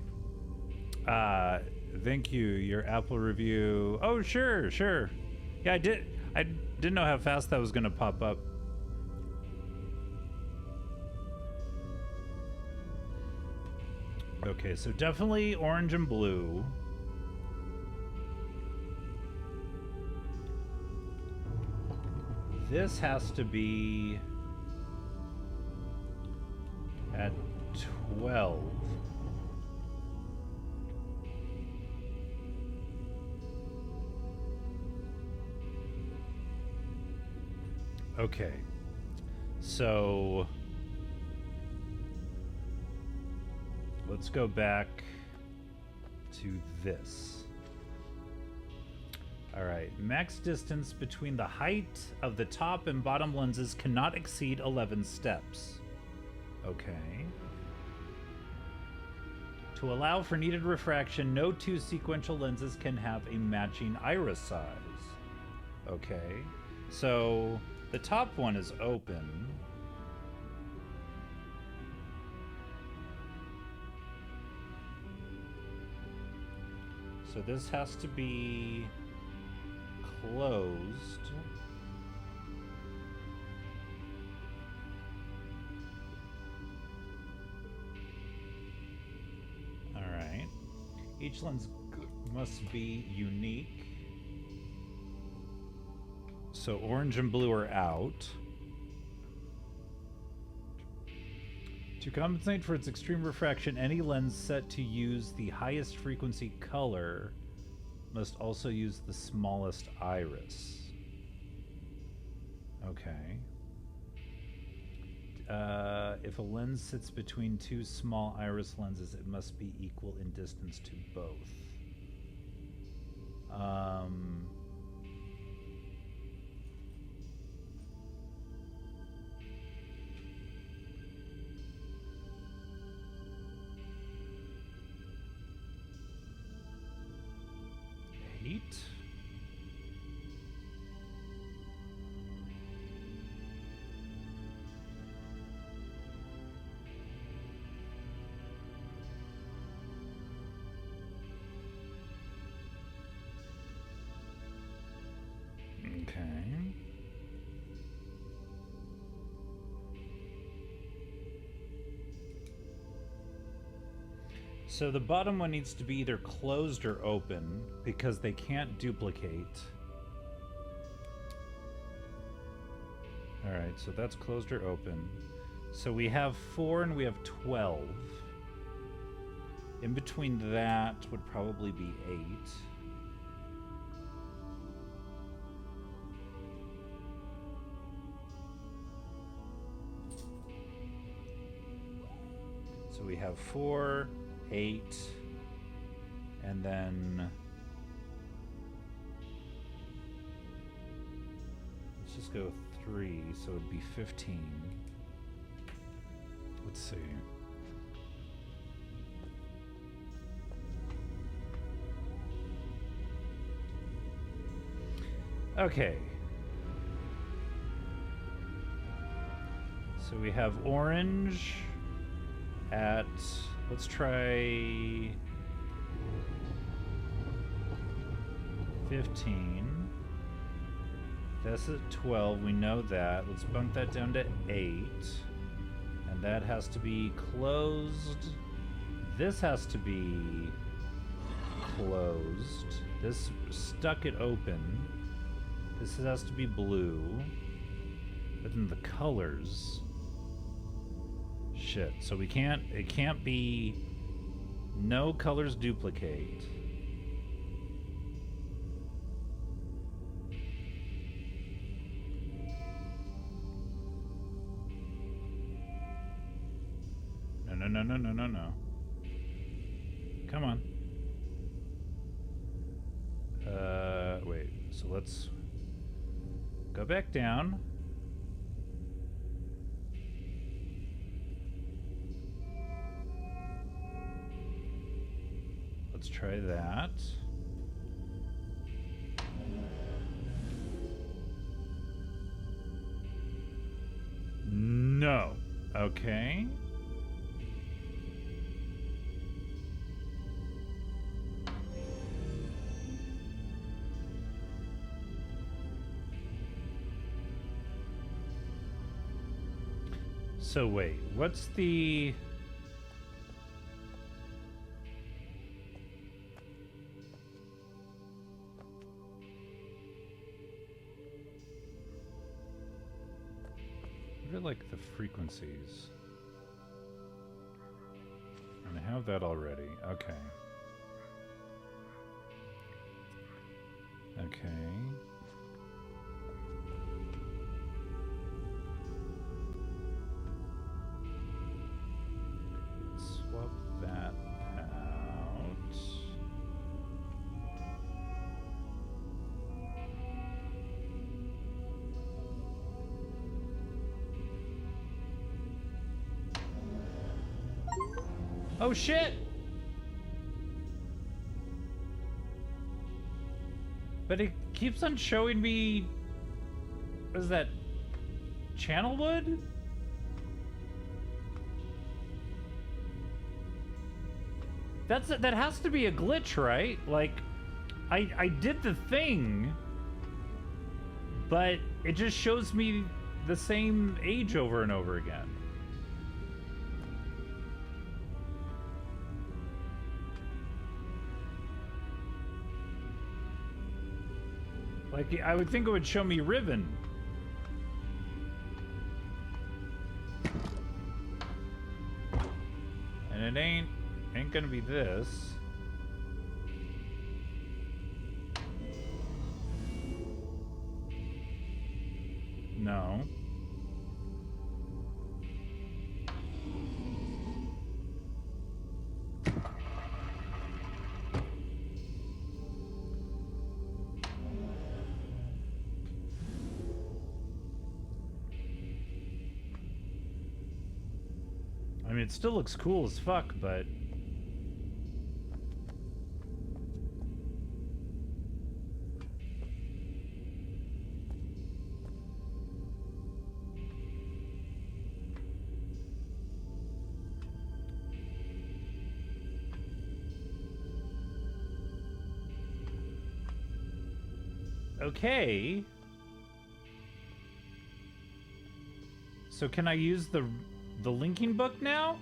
Thank you. Your Apple review. Oh, sure. Yeah, I didn't know how fast that was gonna pop up. Okay, so definitely orange and blue. This has to be at 12. Okay, so let's go back to this. All right, max distance between the height of the top and bottom lenses cannot exceed 11 steps. Okay. To allow for needed refraction, no two sequential lenses can have a matching iris size. Okay, so the top one is open. So this has to be closed. All right. Each lens must be unique. So orange and blue are out. To compensate for its extreme refraction, any lens set to use the highest frequency color must also use the smallest iris. Okay. If a lens sits between two small iris lenses, it must be equal in distance to both. Eight. Okay. So the bottom one needs to be either closed or open because they can't duplicate. All right, so that's closed or open. So we have 4 and we have 12. In between that would probably be 8. So we have 4, 8, and then let's just go 3, so it'd be 15. Let's see. Okay. So we have orange at, let's try 15. That's at 12, we know that. Let's bump that down to 8. And that has to be closed. This has to be closed. This stuck it open. This has to be blue. But then the colors. Shit. So we can't, it can't be no colors duplicate. No. Come on. Wait. So let's go back down. Let's try that. No. Okay. So wait, what's the... What are like the frequencies? And I have that already. Okay. Okay. Swap that out. Oh shit! But it keeps on showing me... What is that? Channel wood? That has to be a glitch, right? Like, I did the thing, but it just shows me the same age over and over again. Like, I would think it would show me ribbon. And it ain't gonna be this. No. I mean, it still looks cool as fuck, but... Okay. So can I use the linking book now?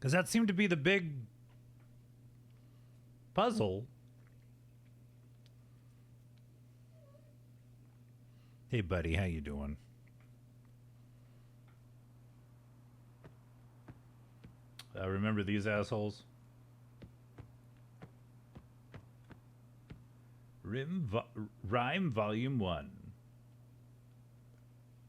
Because that seemed to be the big puzzle. Hey, buddy, how you doing? Remember these assholes? Rhyme Volume 1.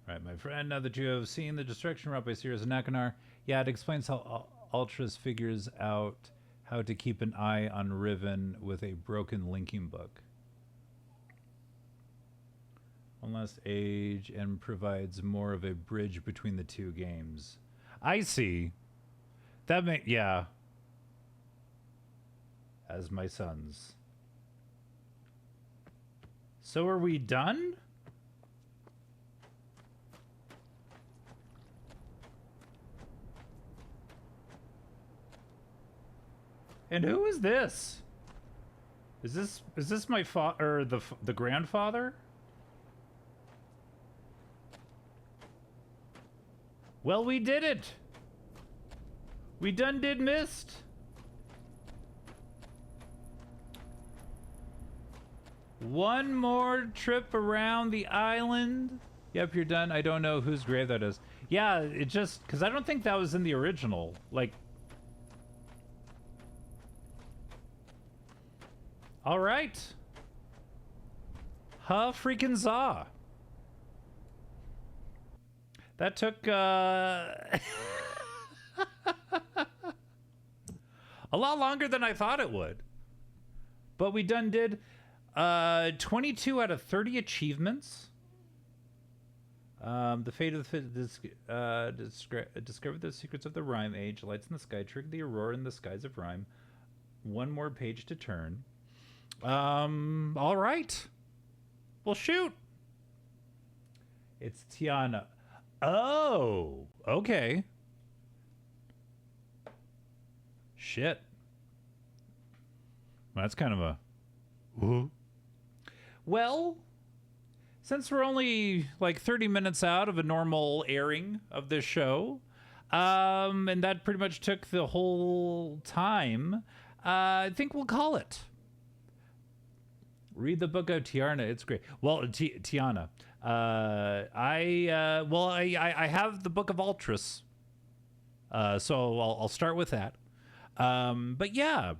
Alright, my friend, now that you have seen The Destruction Wrought by Sirius and Nakanar, yeah, it explains how Ultras figures out how to keep an eye on Riven with a broken linking book. One last age and provides more of a bridge between the two games. I see. That yeah. As my sons. So are we done? And who is this? Is this my father, or the grandfather? Well, we did it. We done did MYST. One more trip around the island. Yep, you're done. I don't know whose grave that is. Yeah, it just, because I don't think that was in the original. Like, all right. Huh, freaking za. That took, a lot longer than I thought it would. But we done did 22 out of 30 achievements. The fate of the discovered the secrets of the Rhyme Age, lights in the sky, triggered the aurora in the skies of Rhyme. One more page to turn. All right. Well, shoot. It's Tiana. Oh, okay. Shit. Well, that's kind of a... Ooh. Well, since we're only like 30 minutes out of a normal airing of this show, and that pretty much took the whole time, I think we'll call it. Read the book of Tiana. It's great. Well, Tiana. I have the Book of Ultras. So I'll start with that. But yeah,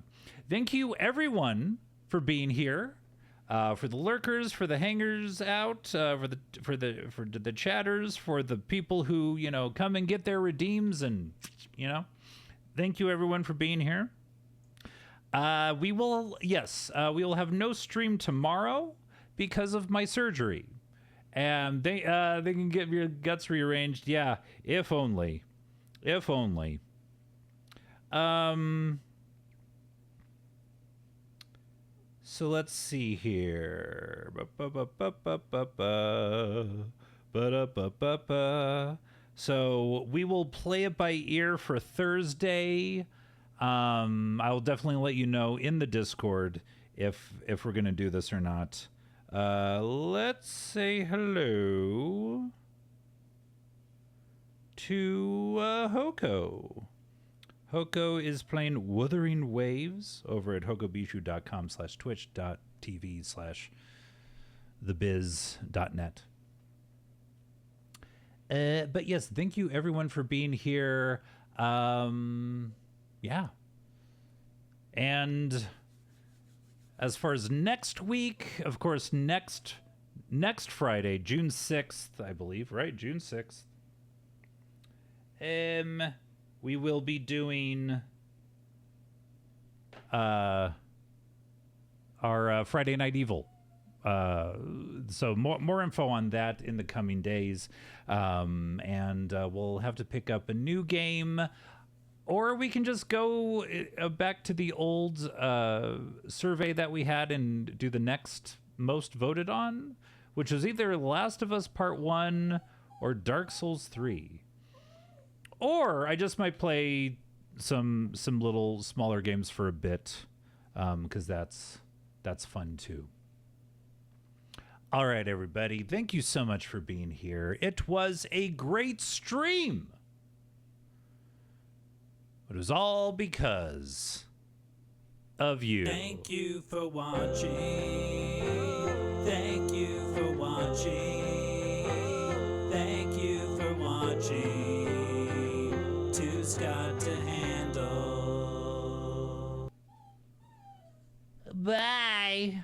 thank you everyone for being here. For the lurkers, for the hangers out, for the chatters, for the people who, you know, come and get their redeems, and, you know, thank you everyone for being here. We will have no stream tomorrow because of my surgery, and they can get your guts rearranged. Yeah, if only. So let's see here. So we will play it by ear for Thursday. I will definitely let you know in the Discord if we're gonna do this or not. Let's say hello to Hoko. Hoko is playing Wuthering Waves over at hokobishu.com/twitch.tv/thebiz.net. But yes, thank you everyone for being here. Yeah. And as far as next week, of course, next Friday, June 6th, I believe, right? June 6th. We will be doing our Friday Night Evil. So more info on that in the coming days. And we'll have to pick up a new game, or we can just go back to the old survey that we had and do the next most voted on, which was either Last of Us Part 1 or Dark Souls 3. Or I just might play some little smaller games for a bit, because that's fun too. All right, everybody. Thank you so much for being here. It was a great stream. It was all because of you. Thank you for watching. Thank you for watching. Thank you for watching. Two's got to handle. Bye.